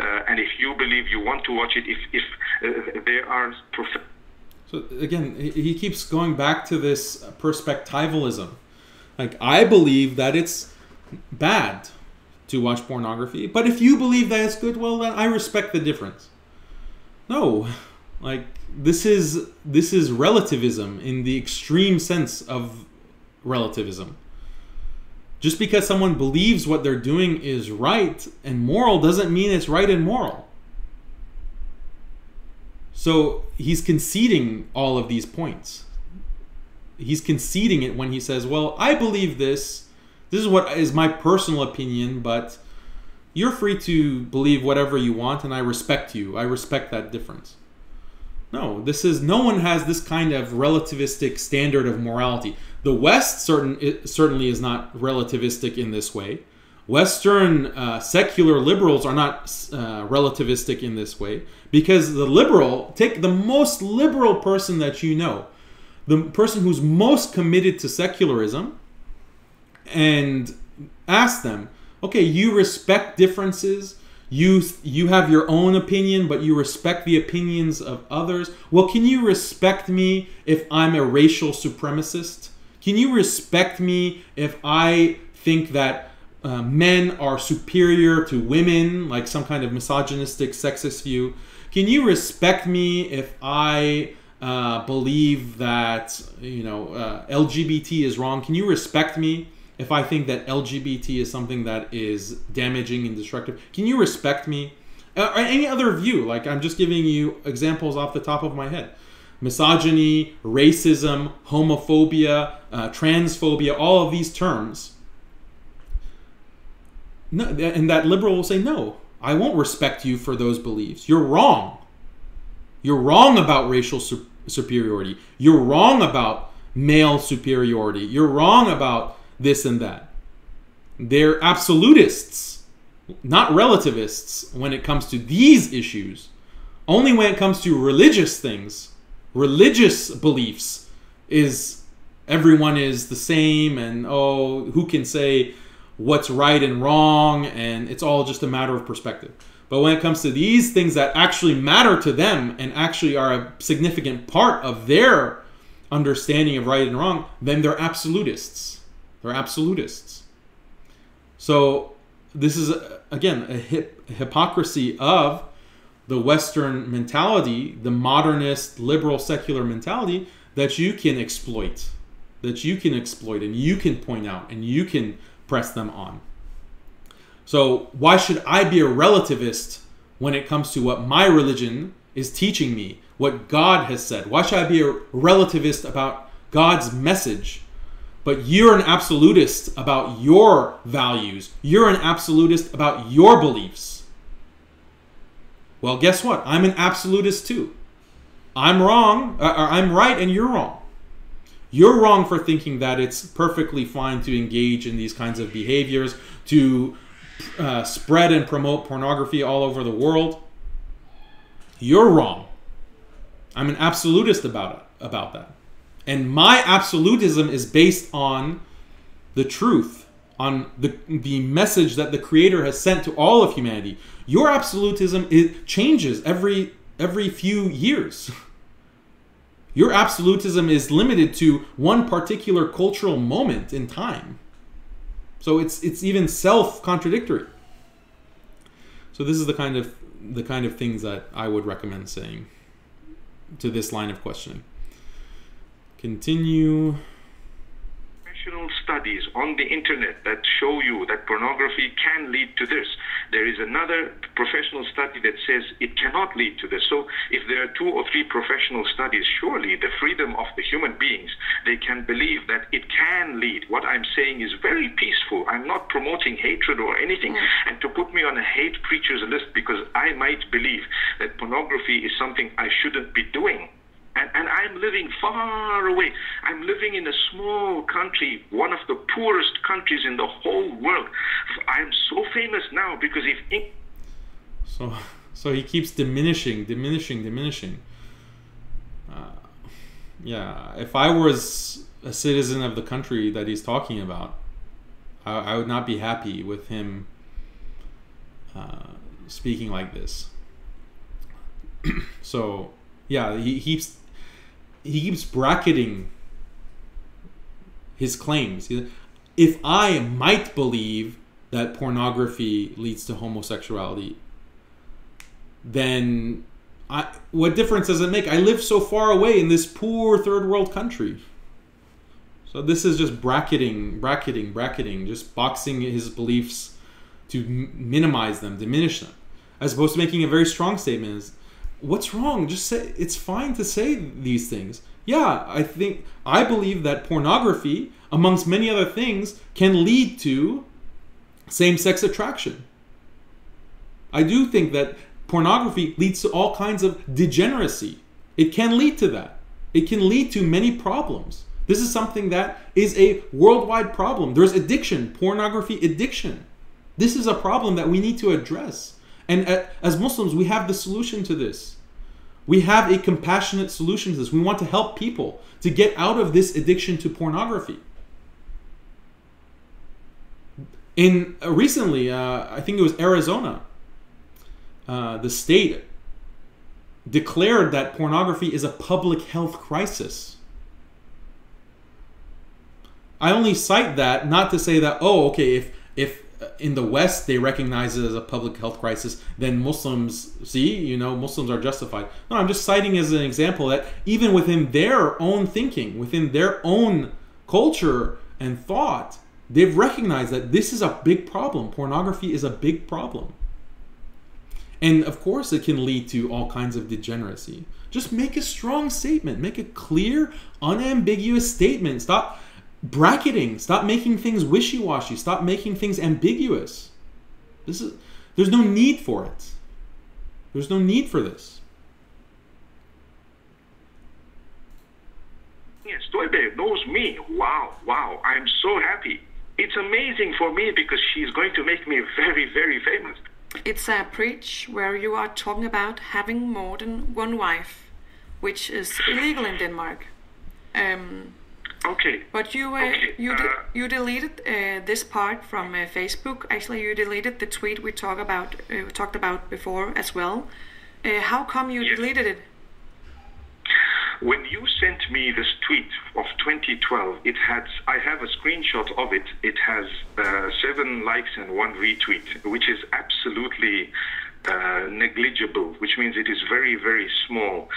Speaker 6: And if you believe you want to watch it, if there are...
Speaker 1: So again, he keeps going back to this perspectivalism. Like, I believe that it's bad to watch pornography, but if you believe that it's good, well, then I respect the difference. No, like, this is relativism in the extreme sense of relativism. Just because someone believes what they're doing is right and moral doesn't mean it's right and moral. So he's conceding all of these points. He's conceding it when he says, well, I believe this. This is what is my personal opinion, but you're free to believe whatever you want, and I respect you. I respect that difference. No, no one has this kind of relativistic standard of morality. The West certainly is not relativistic in this way. Western secular liberals are not relativistic in this way, because take the most liberal person that you know, the person who's most committed to secularism, and ask them, okay, you respect differences, you have your own opinion, but you respect the opinions of others. Well, can you respect me if I'm a racial supremacist? Can you respect me if I think that men are superior to women, like some kind of misogynistic, sexist view? Can you respect me if I believe that LGBT is wrong? Can you respect me if I think that LGBT is something that is damaging and destructive? Can you respect me? Or any other view? Like, I'm just giving you examples off the top of my head. Misogyny, racism, homophobia, transphobia, all of these terms. No, and that liberal will say, no, I won't respect you for those beliefs. You're wrong. You're wrong about racial superiority. You're wrong about male superiority. You're wrong about this and that. They're absolutists, not relativists when it comes to these issues. Only when it comes to religious things, religious beliefs, is everyone is the same, and who can say what's right and wrong, and it's all just a matter of perspective. But when it comes to these things that actually matter to them and actually are a significant part of their understanding of right and wrong, then they're absolutists. They're absolutists. So this is, again, a hypocrisy of the Western mentality, the modernist, liberal, secular mentality that you can exploit, and you can point out and you can press them on. So why should I be a relativist when it comes to what my religion is teaching me, what God has said? Why should I be a relativist about God's message? But you're an absolutist about your values. You're an absolutist about your beliefs. Well, guess what? I'm an absolutist too. I'm wrong, or I'm right and you're wrong. You're wrong for thinking that it's perfectly fine to engage in these kinds of behaviors, to spread and promote pornography all over the world. You're wrong. I'm an absolutist about that. And my absolutism is based on the truth, on the message that the Creator has sent to all of humanity. Your absolutism, it changes every few years. Your absolutism is limited to one particular cultural moment in time. So it's even self-contradictory. So this is the kind of things that I would recommend saying to this line of questioning. Continue.
Speaker 6: Professional studies on the internet that show you that pornography can lead to this. There is another professional study that says it cannot lead to this. So if there are 2 or 3 professional studies, surely the freedom of the human beings, they can believe that it can lead. What I'm saying is very peaceful. I'm not promoting hatred or anything. And to put me on a hate preachers list because I might believe that pornography is something I shouldn't be doing. And I'm living far away. I'm living in a small country, one of the poorest countries in the whole world. I'm so famous now because if...
Speaker 1: So he keeps diminishing. Yeah, if I was a citizen of the country that he's talking about, I would not be happy with him speaking like this. So, yeah, he keeps bracketing his claims. If I might believe that pornography leads to homosexuality, then what difference does it make? I live so far away in this poor third world country. So this is just bracketing, just boxing his beliefs to minimize them, diminish them, as opposed to making a very strong statement. Is, what's wrong? Just say it's fine to say these things. Yeah, I believe that pornography, amongst many other things, can lead to same-sex attraction. I do think that pornography leads to all kinds of degeneracy. It can lead to that. It can lead to many problems. This is something that is a worldwide problem. There's addiction, pornography addiction. This is a problem that we need to address. And as Muslims, we have the solution to this. We have a compassionate solution to this. We want to help people to get out of this addiction to pornography. Recently, I think it was Arizona, the state declared that pornography is a public health crisis. I only cite that not to say that, oh, okay, if in the West they recognize it as a public health crisis, then Muslims, Muslims are justified. No, I'm just citing as an example that even within their own thinking, within their own culture and thought, they've recognized that this is a big problem. Pornography is a big problem. And of course it can lead to all kinds of degeneracy. Just make a strong statement. Make a clear, unambiguous statement. Stop bracketing. Stop making things wishy-washy. Stop making things ambiguous. There's no need for it. There's no need for this.
Speaker 6: Yes, Toybe knows me. Wow. I'm so happy. It's amazing for me because she's going to make me very, very famous.
Speaker 4: It's a preach where you are talking about having more than one wife, which is illegal in Denmark.
Speaker 6: Okay.
Speaker 4: But you deleted this part from Facebook. Actually, you deleted the tweet we talked about before as well. How come you deleted it?
Speaker 6: When you sent me this tweet of 2012, I have a screenshot of it. It has 7 likes and 1 retweet, which is absolutely negligible, which means it is very, very small.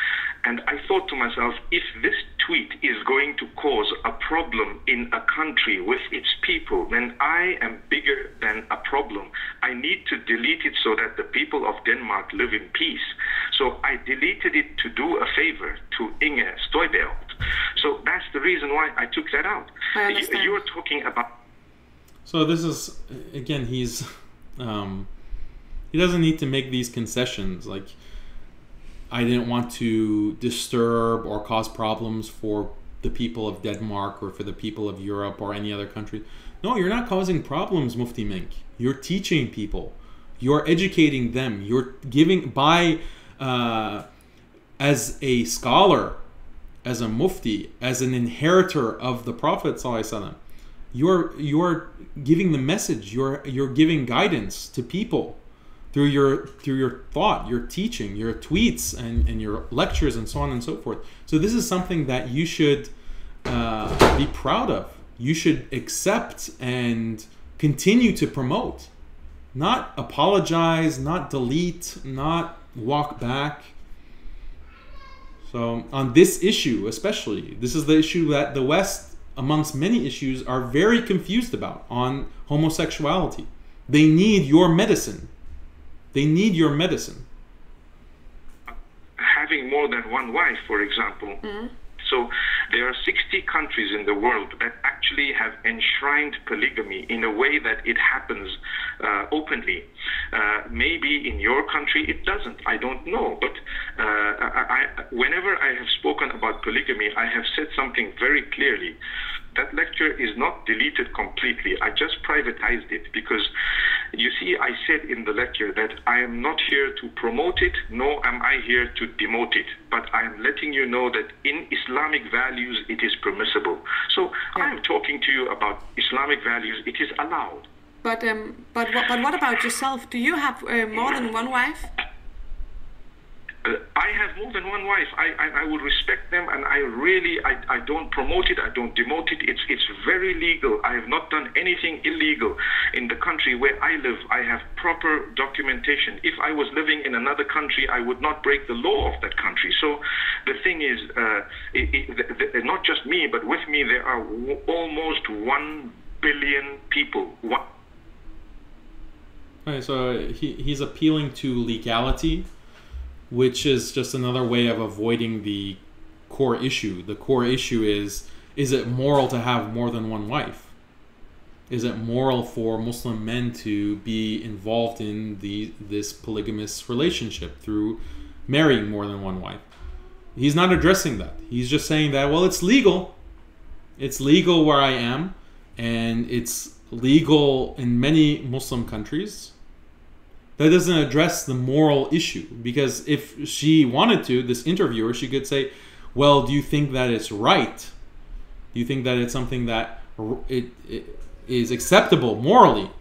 Speaker 6: And I thought to myself, if this tweet is going to cause a problem in a country with its people, then I am bigger than a problem. I need to delete it so that the people of Denmark live in peace. So I deleted it to do a favor to Inge Støjberg. So that's the reason why I took that out. You're talking about...
Speaker 1: So this is, again, he's... he doesn't need to make these concessions, like, I didn't want to disturb or cause problems for the people of Denmark or for the people of Europe or any other country. No, you're not causing problems, Mufti Menk. You're teaching people. You're educating them. You're giving, as a scholar, as a mufti, as an inheritor of the Prophet ﷺ, you're giving the message. You're giving guidance to people through your thought, your teaching, your tweets, and your lectures, and so on and so forth. So this is something that you should be proud of. You should accept and continue to promote. Not apologize, not delete, not walk back. So on this issue especially, this is the issue that the West, amongst many issues, are very confused about on homosexuality. They need your medicine. They need your medicine.
Speaker 6: Having more than one wife, for example. Mm-hmm. So there are 60 countries in the world that actually have enshrined polygamy in a way that it happens openly. Maybe in your country it doesn't. I don't know. But whenever I have spoken about polygamy, I have said something very clearly. That lecture is not deleted completely. I just privatized it because, you see, I said in the lecture that I am not here to promote it, nor am I here to demote it. But I am letting you know that in Islamic values, it is permissible. So I am talking to you about Islamic values. It is allowed.
Speaker 4: But what about yourself? Do you have more than one wife?
Speaker 6: I have more than one wife. I would respect them, and I don't promote it, I don't demote it. It's very legal. I have not done anything illegal. In the country where I live, I have proper documentation. If I was living in another country, I would not break the law of that country. So the thing is, not just me, but with me there are almost 1 billion people.
Speaker 1: Okay, so he's appealing to legality, which is just another way of avoiding the core issue. The core issue is it moral to have more than one wife? Is it moral for Muslim men to be involved in this polygamous relationship through marrying more than one wife? He's not addressing that. He's just saying that, well, it's legal. It's legal where I am, and it's legal in many Muslim countries. That doesn't address the moral issue, because if she wanted to, this interviewer, she could say, well, do you think that it's right? Do you think that it's something that it is acceptable morally?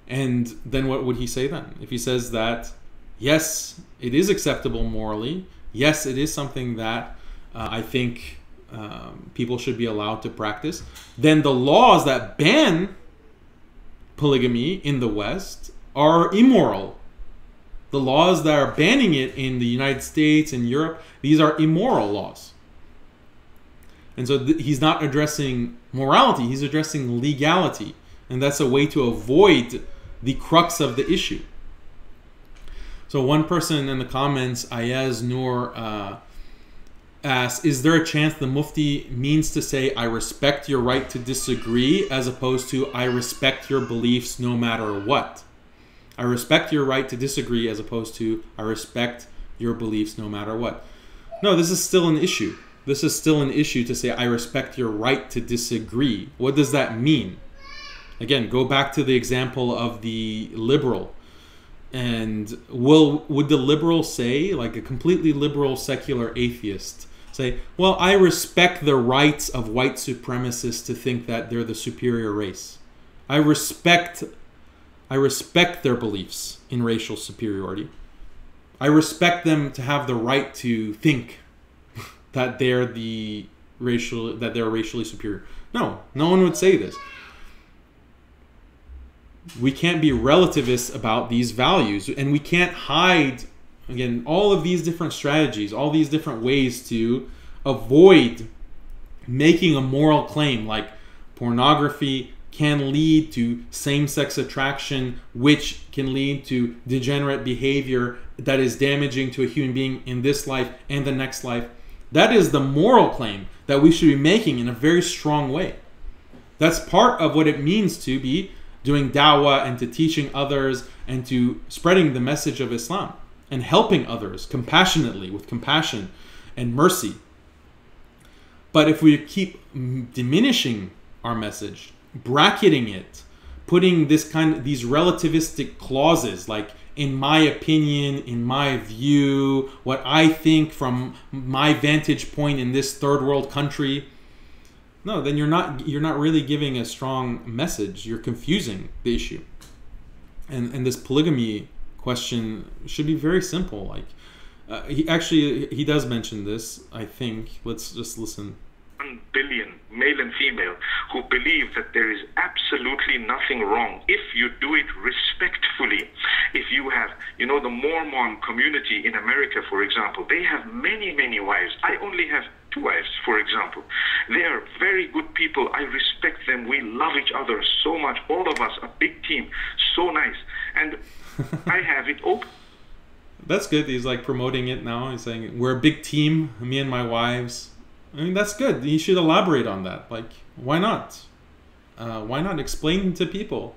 Speaker 1: And then what would he say then? If he says that, yes, it is acceptable morally, yes, it is something that I think people should be allowed to practice, then the laws that ban polygamy in the West are immoral. The laws that are banning it in the United States and Europe, these are immoral laws. And so he's not addressing morality, he's addressing legality. And that's a way to avoid the crux of the issue. So one person in the comments, Ayaz Noor, asks, is there a chance the Mufti means to say, I respect your right to disagree, as opposed to, I respect your beliefs no matter what? I respect your right to disagree, as opposed to, I respect your beliefs no matter what. No, this is still an issue. This is still an issue to say, I respect your right to disagree. What does that mean? Again, go back to the example of the liberal. And would the liberal say, like a completely liberal secular atheist, say, well, I respect the rights of white supremacists to think that they're the superior race. I respect their beliefs in racial superiority. I respect them to have the right to think that they're racially superior. No, no one would say this. We can't be relativists about these values, and we can't hide, again, all of these different strategies, all these different ways to avoid making a moral claim, like pornography can lead to same-sex attraction, which can lead to degenerate behavior that is damaging to a human being in this life and the next life. That is the moral claim that we should be making in a very strong way. That's part of what it means to be doing da'wah and to teaching others and to spreading the message of Islam and helping others compassionately, with compassion and mercy. But if we keep diminishing our message, bracketing it, putting these relativistic clauses like in my opinion, in my view, what I think from my vantage point in this third world country, no, then you're not really giving a strong message. You're confusing the issue. And this polygamy question should be very simple. Like he does mention this, I think. Let's just listen.
Speaker 6: 1 billion, male and female, who believe that there is absolutely nothing wrong if you do it respectfully. If you have, the Mormon community in America, for example, they have many, many wives. I only have 2 wives, for example. They are very good people. I respect them. We love each other so much. All of us, a big team. So nice. And I have it open.
Speaker 1: That's good. He's like promoting it now. He's saying, we're a big team, me and my wives. I mean, that's good. You should elaborate on that. Like, why not? Why not explain to people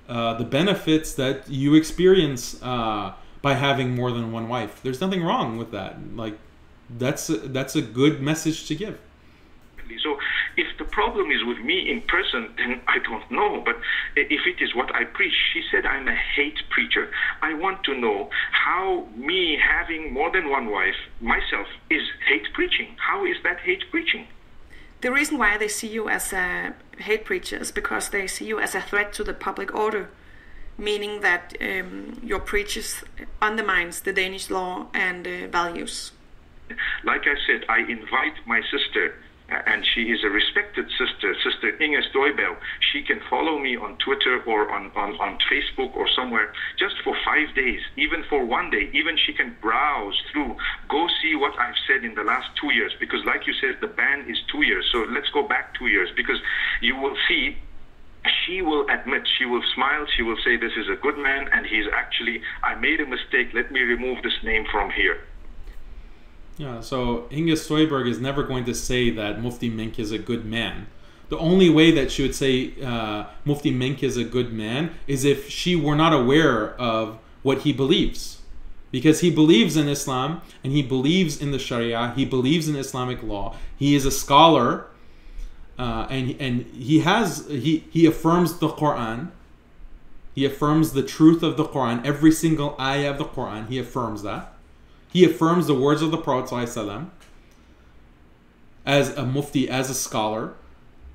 Speaker 1: the benefits that you experience by having more than one wife? There's nothing wrong with that. Like, that's a good message to give.
Speaker 6: So if the problem is with me in person, then I don't know. But if it is what I preach, she said I'm a hate preacher. I want to know how me having more than one wife myself is hate preaching. How is that hate preaching?
Speaker 4: The reason why they see you as a hate preacher is because they see you as a threat to the public order, meaning that your preachers undermines the Danish law and values.
Speaker 6: Like I said, I invite my sister, and she is a respected sister, Sister Inger Stoibel. She can follow me on Twitter or on Facebook or somewhere just for 5 days, even for 1 day. Even she can browse through, go see what I've said in the last 2 years, because like you said, the ban is 2 years. So let's go back 2 years, because you will see she will admit, she will smile, she will say this is a good man, and he's actually, I made a mistake, let me remove this name from here.
Speaker 1: Yeah, so Inge Støjberg is never going to say that Mufti Menk is a good man. The only way that she would say Mufti Menk is a good man is if she were not aware of what he believes. Because he believes in Islam, and he believes in the Sharia, he believes in Islamic law, he is a scholar, and he affirms the Quran, he affirms the truth of the Quran, every single ayah of the Quran, he affirms that. He affirms the words of the Prophet ﷺ as a mufti, as a scholar.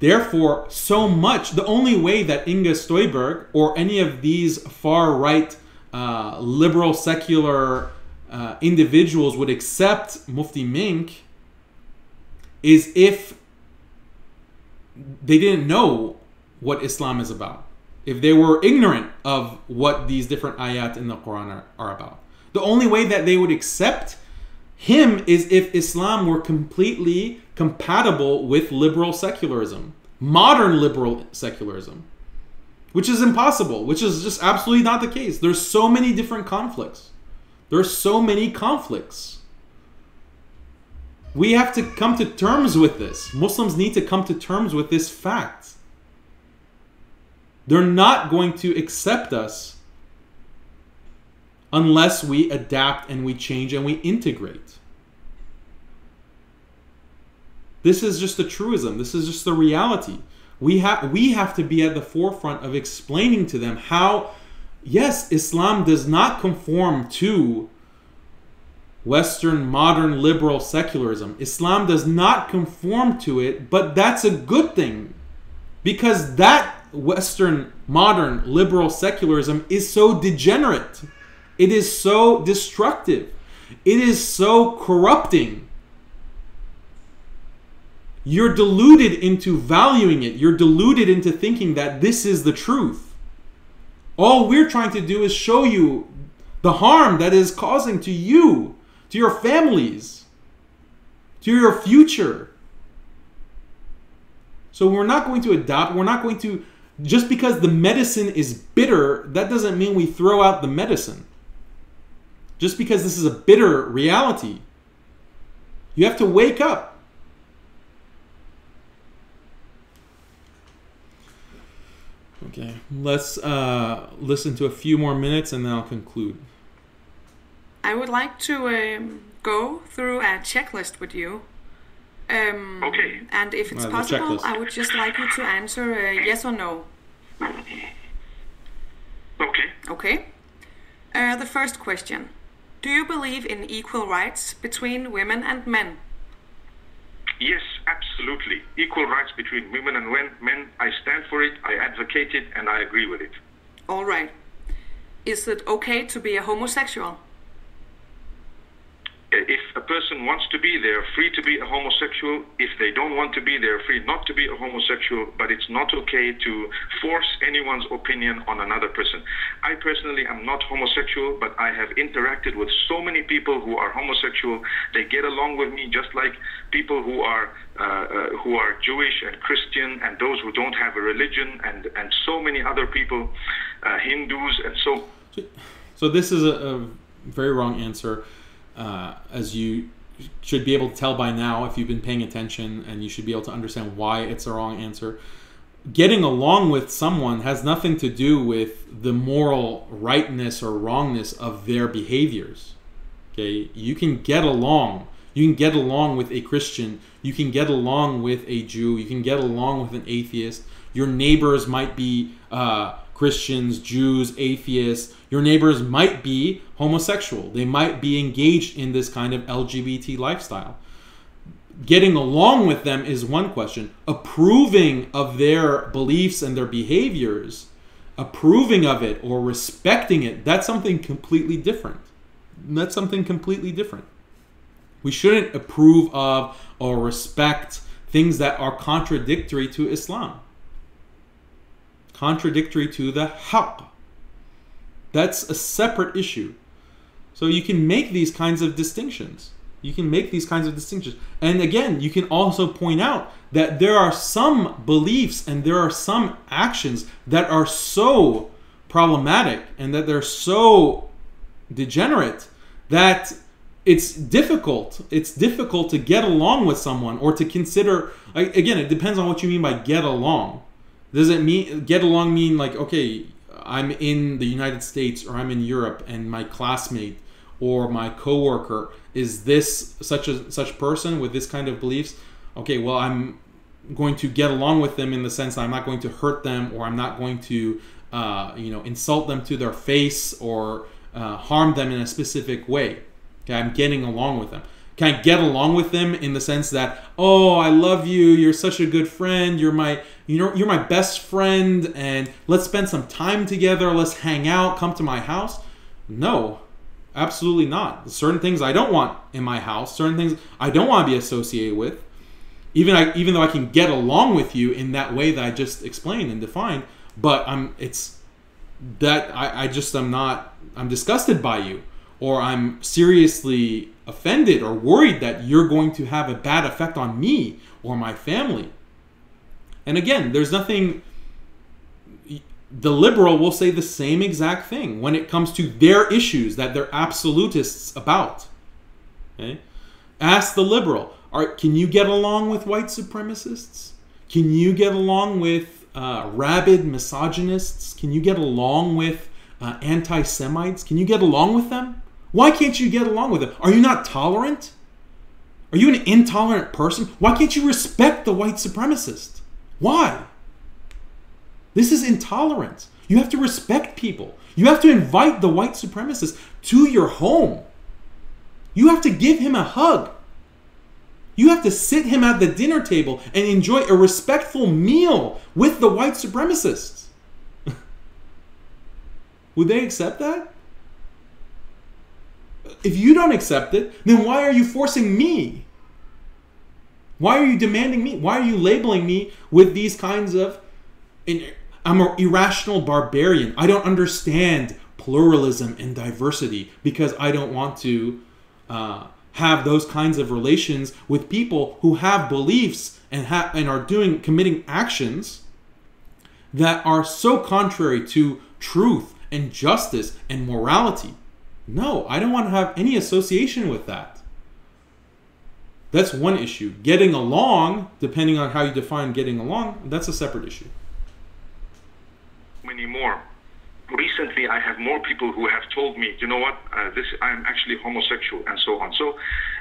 Speaker 1: Therefore, so much, the only way that Inge Støjberg or any of these far-right liberal secular individuals would accept Mufti Menk is if they didn't know what Islam is about. If they were ignorant of what these different ayat in the Quran are about. The only way that they would accept him is if Islam were completely compatible with liberal secularism, modern liberal secularism, which is impossible, which is just absolutely not the case. There's so many different conflicts. There are so many conflicts. We have to come to terms with this. Muslims need to come to terms with this fact. They're not going to accept us unless we adapt and we change and we integrate. This is just a truism. This is just the reality. We have to be at the forefront of explaining to them how, yes, Islam does not conform to Western modern liberal secularism. Islam does not conform to it, but that's a good thing, because that Western modern liberal secularism is so degenerate. It is so destructive. It is so corrupting. You're deluded into valuing it. You're deluded into thinking that this is the truth. All we're trying to do is show you the harm that is causing to you, to your families, to your future. So we're not going to adopt, we're not going to, just because the medicine is bitter, that doesn't mean we throw out the medicine. Just because this is a bitter reality, you have to wake up. Okay, let's listen to a few more minutes and then I'll conclude.
Speaker 4: I would like to go through a checklist with you.
Speaker 6: Okay.
Speaker 4: And if it's possible, I would just like you to answer yes or no.
Speaker 6: Okay.
Speaker 4: Okay. The first question. Do you believe in equal rights between women and men?
Speaker 6: Yes, absolutely. Equal rights between women and men. I stand for it, I advocate it, and I agree with it.
Speaker 4: All right. Is it okay to be a homosexual?
Speaker 6: If a person wants to be, they're free to be a homosexual. If they don't want to be, they're free not to be a homosexual. But it's not okay to force anyone's opinion on another person. I personally am not homosexual, but I have interacted with so many people who are homosexual. They get along with me just like people who are Jewish and Christian and those who don't have a religion and so many other people, Hindus and so.
Speaker 1: So this is a very wrong answer. As you should be able to tell by now if you've been paying attention, and you should be able to understand why it's a wrong answer. Getting along with someone has nothing to do with the moral rightness or wrongness of their behaviors. Okay, you can get along. You can get along with a Christian. You can get along with a Jew. You can get along with an atheist. Your neighbors might be Christians, Jews, atheists. Your neighbors might be homosexual. They might be engaged in this kind of LGBT lifestyle. Getting along with them is one question. Approving of their beliefs and their behaviors, approving of it or respecting it, that's something completely different. That's something completely different. We shouldn't approve of or respect things that are contradictory to Islam. Contradictory to the haqq. That's a separate issue. So you can make these kinds of distinctions. You can make these kinds of distinctions. And again, you can also point out that there are some beliefs and there are some actions that are so problematic and that they're so degenerate that it's difficult. It's difficult to get along with someone or to consider. Again, it depends on what you mean by get along. Does it mean get along mean like, okay, I'm in the United States or I'm in Europe and my classmate or my coworker is this such person with this kind of beliefs? Okay, well, I'm going to get along with them in the sense that I'm not going to hurt them or I'm not going to insult them to their face or harm them in a specific way. Okay, I'm getting along with them. Can I get along with them in the sense that, oh, I love you, you're such a good friend, you're my best friend, and let's spend some time together, let's hang out, come to my house? No, absolutely not. Certain things I don't want in my house, certain things I don't want to be associated with, even though I can get along with you in that way that I just explained and defined, but I'm disgusted by you, or I'm seriously offended or worried that you're going to have a bad effect on me or my family. And again, there's nothing, the liberal will say the same exact thing when it comes to their issues that they're absolutists about. Okay? Ask the liberal, can you get along with white supremacists? Can you get along with rabid misogynists? Can you get along with anti-Semites? Can you get along with them? Why can't you get along with them? Are you not tolerant? Are you an intolerant person? Why can't you respect the white supremacist? Why? This is intolerance. You have to respect people. You have to invite the white supremacist to your home. You have to give him a hug. You have to sit him at the dinner table and enjoy a respectful meal with the white supremacists. Would they accept that? If you don't accept it, then why are you forcing me? Why are you demanding me? Why are you labeling me with these kinds of... I'm an irrational barbarian. I don't understand pluralism and diversity because I don't want to have those kinds of relations with people who have beliefs and are committing actions that are so contrary to truth and justice and morality. No, I don't want to have any association with that. That's one issue. Getting along, depending on how you define getting along, that's a separate issue.
Speaker 6: Many more. Recently, I have more people who have told me, you know what, I'm actually homosexual and so on. So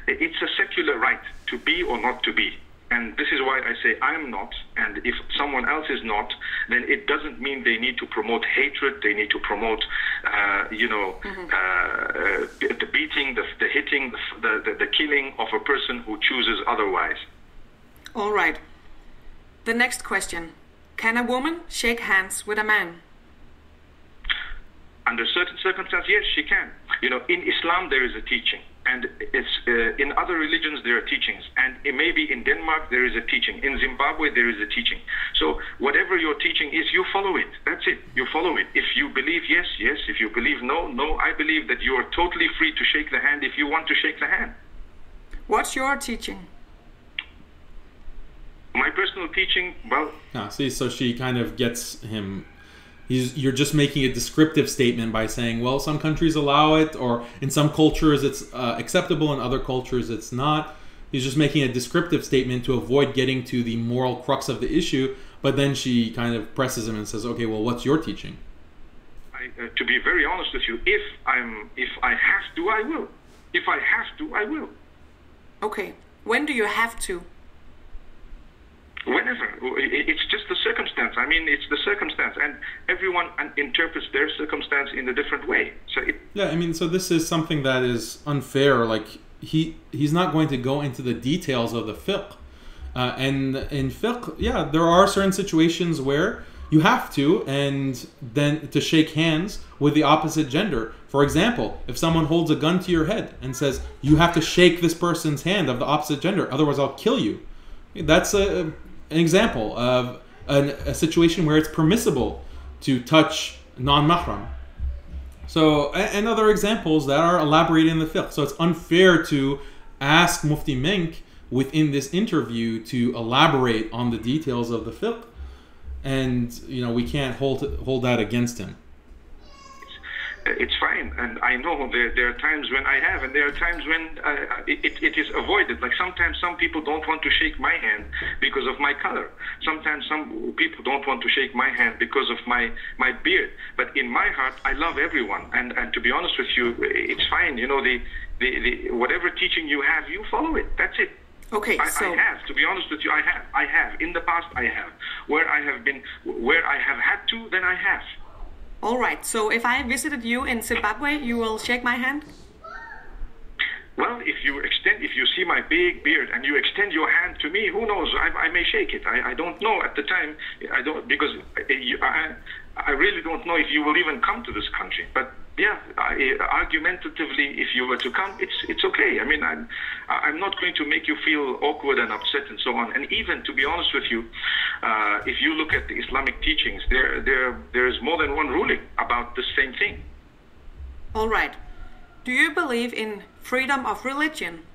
Speaker 6: it's a secular right to be or not to be. And this is why I say I'm not, and if someone else is not, then it doesn't mean they need to promote hatred, they need to promote, the beating, the hitting, the killing of a person who chooses otherwise.
Speaker 4: All right. The next question. Can a woman shake hands with a man?
Speaker 6: Under certain circumstances, yes, she can. You know, in Islam there is a teaching, and it's in other religions there are teachings, and maybe in Denmark there is a teaching. In Zimbabwe there is a teaching. So whatever your teaching is, you follow it. That's it. You follow it. If you believe yes, yes. If you believe no, no. I believe that you are totally free to shake the hand if you want to shake the hand.
Speaker 4: What's your teaching?
Speaker 6: My personal teaching, well...
Speaker 1: See, so she kind of gets him... You're just making a descriptive statement by saying, well, some countries allow it, or in some cultures it's acceptable, in other cultures it's not. He's just making a descriptive statement to avoid getting to the moral crux of the issue, but then she kind of presses him and says, okay, well, what's your teaching?
Speaker 6: To be very honest with you, if I have to, I will. If I have to, I will.
Speaker 4: Okay. When do you have to?
Speaker 6: Whenever. It's just the circumstance. I mean, it's the circumstance, and everyone interprets their circumstance in a different way.
Speaker 1: Yeah, I mean, so this is something that is unfair. Like, he's not going to go into the details of the fiqh. And in fiqh, yeah, there are certain situations where you have to, and then to shake hands with the opposite gender. For example, if someone holds a gun to your head and says, you have to shake this person's hand of the opposite gender, otherwise I'll kill you. That's an example of a situation where it's permissible to touch non-mahram. So, and other examples that are elaborated in the fiqh. So it's unfair to ask Mufti Menk within this interview to elaborate on the details of the fiqh, and we can't hold that against him.
Speaker 6: It's fine, and I know there are times when I have, and there are times when it is avoided. Like sometimes some people don't want to shake my hand because of my color. Sometimes some people don't want to shake my hand because of my beard. But in my heart, I love everyone, and to be honest with you, it's fine. The whatever teaching you have, you follow it. That's it.
Speaker 4: Okay,
Speaker 6: I have, to be honest with you, I have. In the past, I have. Where I have had to, then I have.
Speaker 4: All right, so if I visited you in Zimbabwe, you will shake my hand?
Speaker 6: Well, if you see my big beard and you extend your hand to me, who knows? I may shake it. I don't know at the time. I don't, because I really don't know if you will even come to this country. But yeah, argumentatively, if you were to come, it's okay. I mean, I'm not going to make you feel awkward and upset and so on. And even, to be honest with you, if you look at the Islamic teachings, there is more than one ruling about the same thing.
Speaker 4: All right. Do you believe in freedom of religion?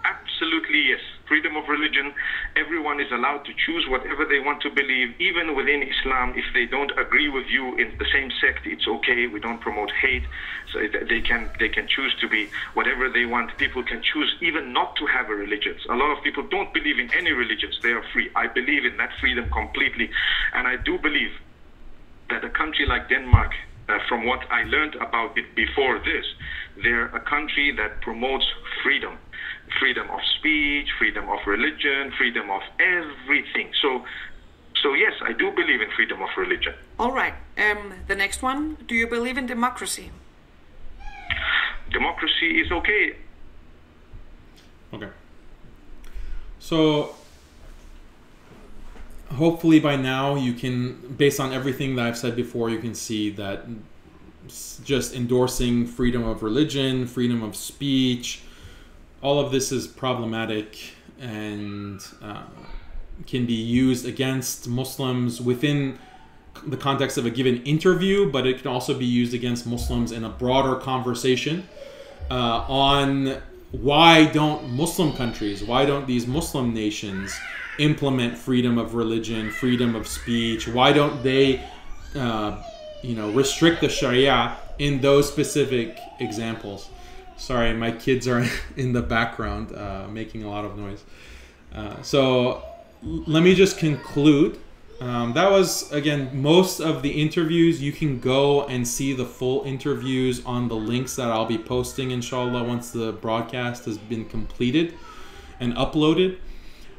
Speaker 6: Absolutely, yes. Freedom of religion. Everyone is allowed to choose whatever they want to believe, even within Islam. If they don't agree with you in the same sect, it's okay. We don't promote hate. So they can choose to be whatever they want. People can choose even not to have a religion. A lot of people don't believe in any religions. They are free. I believe in that freedom completely. And I do believe that a country like Denmark, from what I learned about it before this, they're a country that promotes freedom. Freedom of speech, freedom of religion, freedom of everything. So yes, I do believe in freedom of religion.
Speaker 4: All right. The next one. Do you believe in democracy?
Speaker 6: Democracy is okay.
Speaker 1: Okay. So hopefully by now you can, based on everything that I've said before, you can see that just endorsing freedom of religion, freedom of speech, all of this is problematic, and can be used against Muslims within the context of a given interview, but it can also be used against Muslims in a broader conversation on why don't Muslim countries, why don't these Muslim nations implement freedom of religion, freedom of speech? Why don't they, restrict the Sharia in those specific examples? Sorry, my kids are in the background making a lot of noise. So let me just conclude. That was, again, most of the interviews. You can go and see the full interviews on the links that I'll be posting, inshallah, once the broadcast has been completed and uploaded.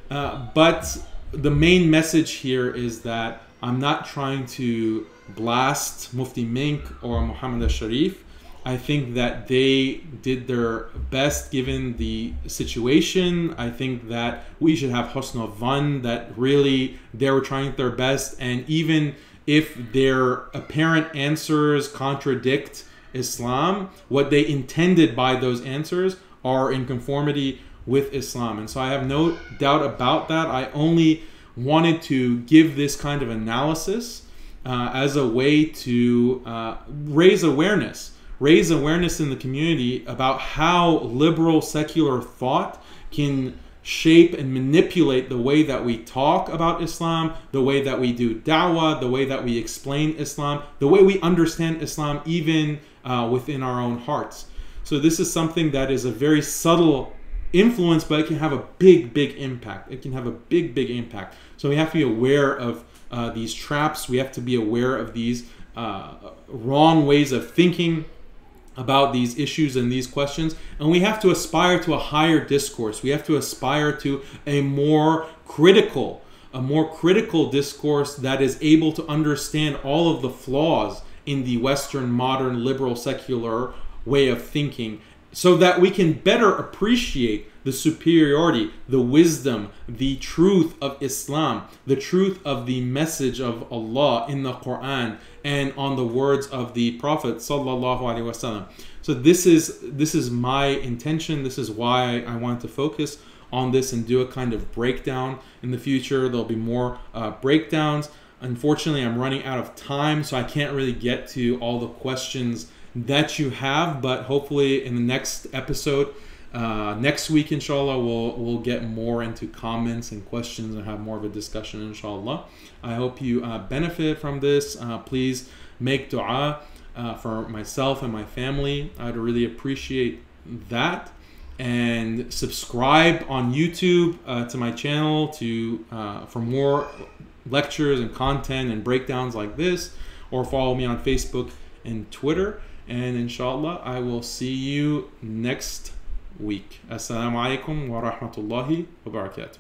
Speaker 1: But the main message here is that I'm not trying to blast Mufti Menk or Muhammad al-Sharif. I think that they did their best given the situation. I think that we should have husn al-dhann, that really they were trying their best, and even if their apparent answers contradict Islam, what they intended by those answers are in conformity with Islam. And so I have no doubt about that. I only wanted to give this kind of analysis as a way to raise awareness in the community about how liberal secular thought can shape and manipulate the way that we talk about Islam, the way that we do da'wah, the way that we explain Islam, the way we understand Islam even within our own hearts. So this is something that is a very subtle influence, but it can have a big impact. It can have a big impact. So we have to be aware of these traps. We have to be aware of these wrong ways of thinking about these issues and these questions, and we have to aspire to a higher discourse. We have to aspire to a more critical discourse that is able to understand all of the flaws in the Western modern liberal secular way of thinking, so that we can better appreciate the superiority, the wisdom, the truth of Islam, the truth of the message of Allah in the Quran and on the words of the Prophet sallallahu alaihi wasallam. So this is my intention. This is why I want to focus on this and do a kind of breakdown in the future. There'll be more breakdowns. Unfortunately, I'm running out of time, so I can't really get to all the questions that you have, but hopefully in the next episode, next week, inshallah, we'll get more into comments and questions and have more of a discussion, inshallah. I hope you benefit from this. Please make dua for myself and my family. I'd really appreciate that. And subscribe on YouTube to my channel for more lectures and content and breakdowns like this, or follow me on Facebook and Twitter. And inshallah, I will see you next week. Assalamu alaikum wa rahmatullahi wa barakatuh.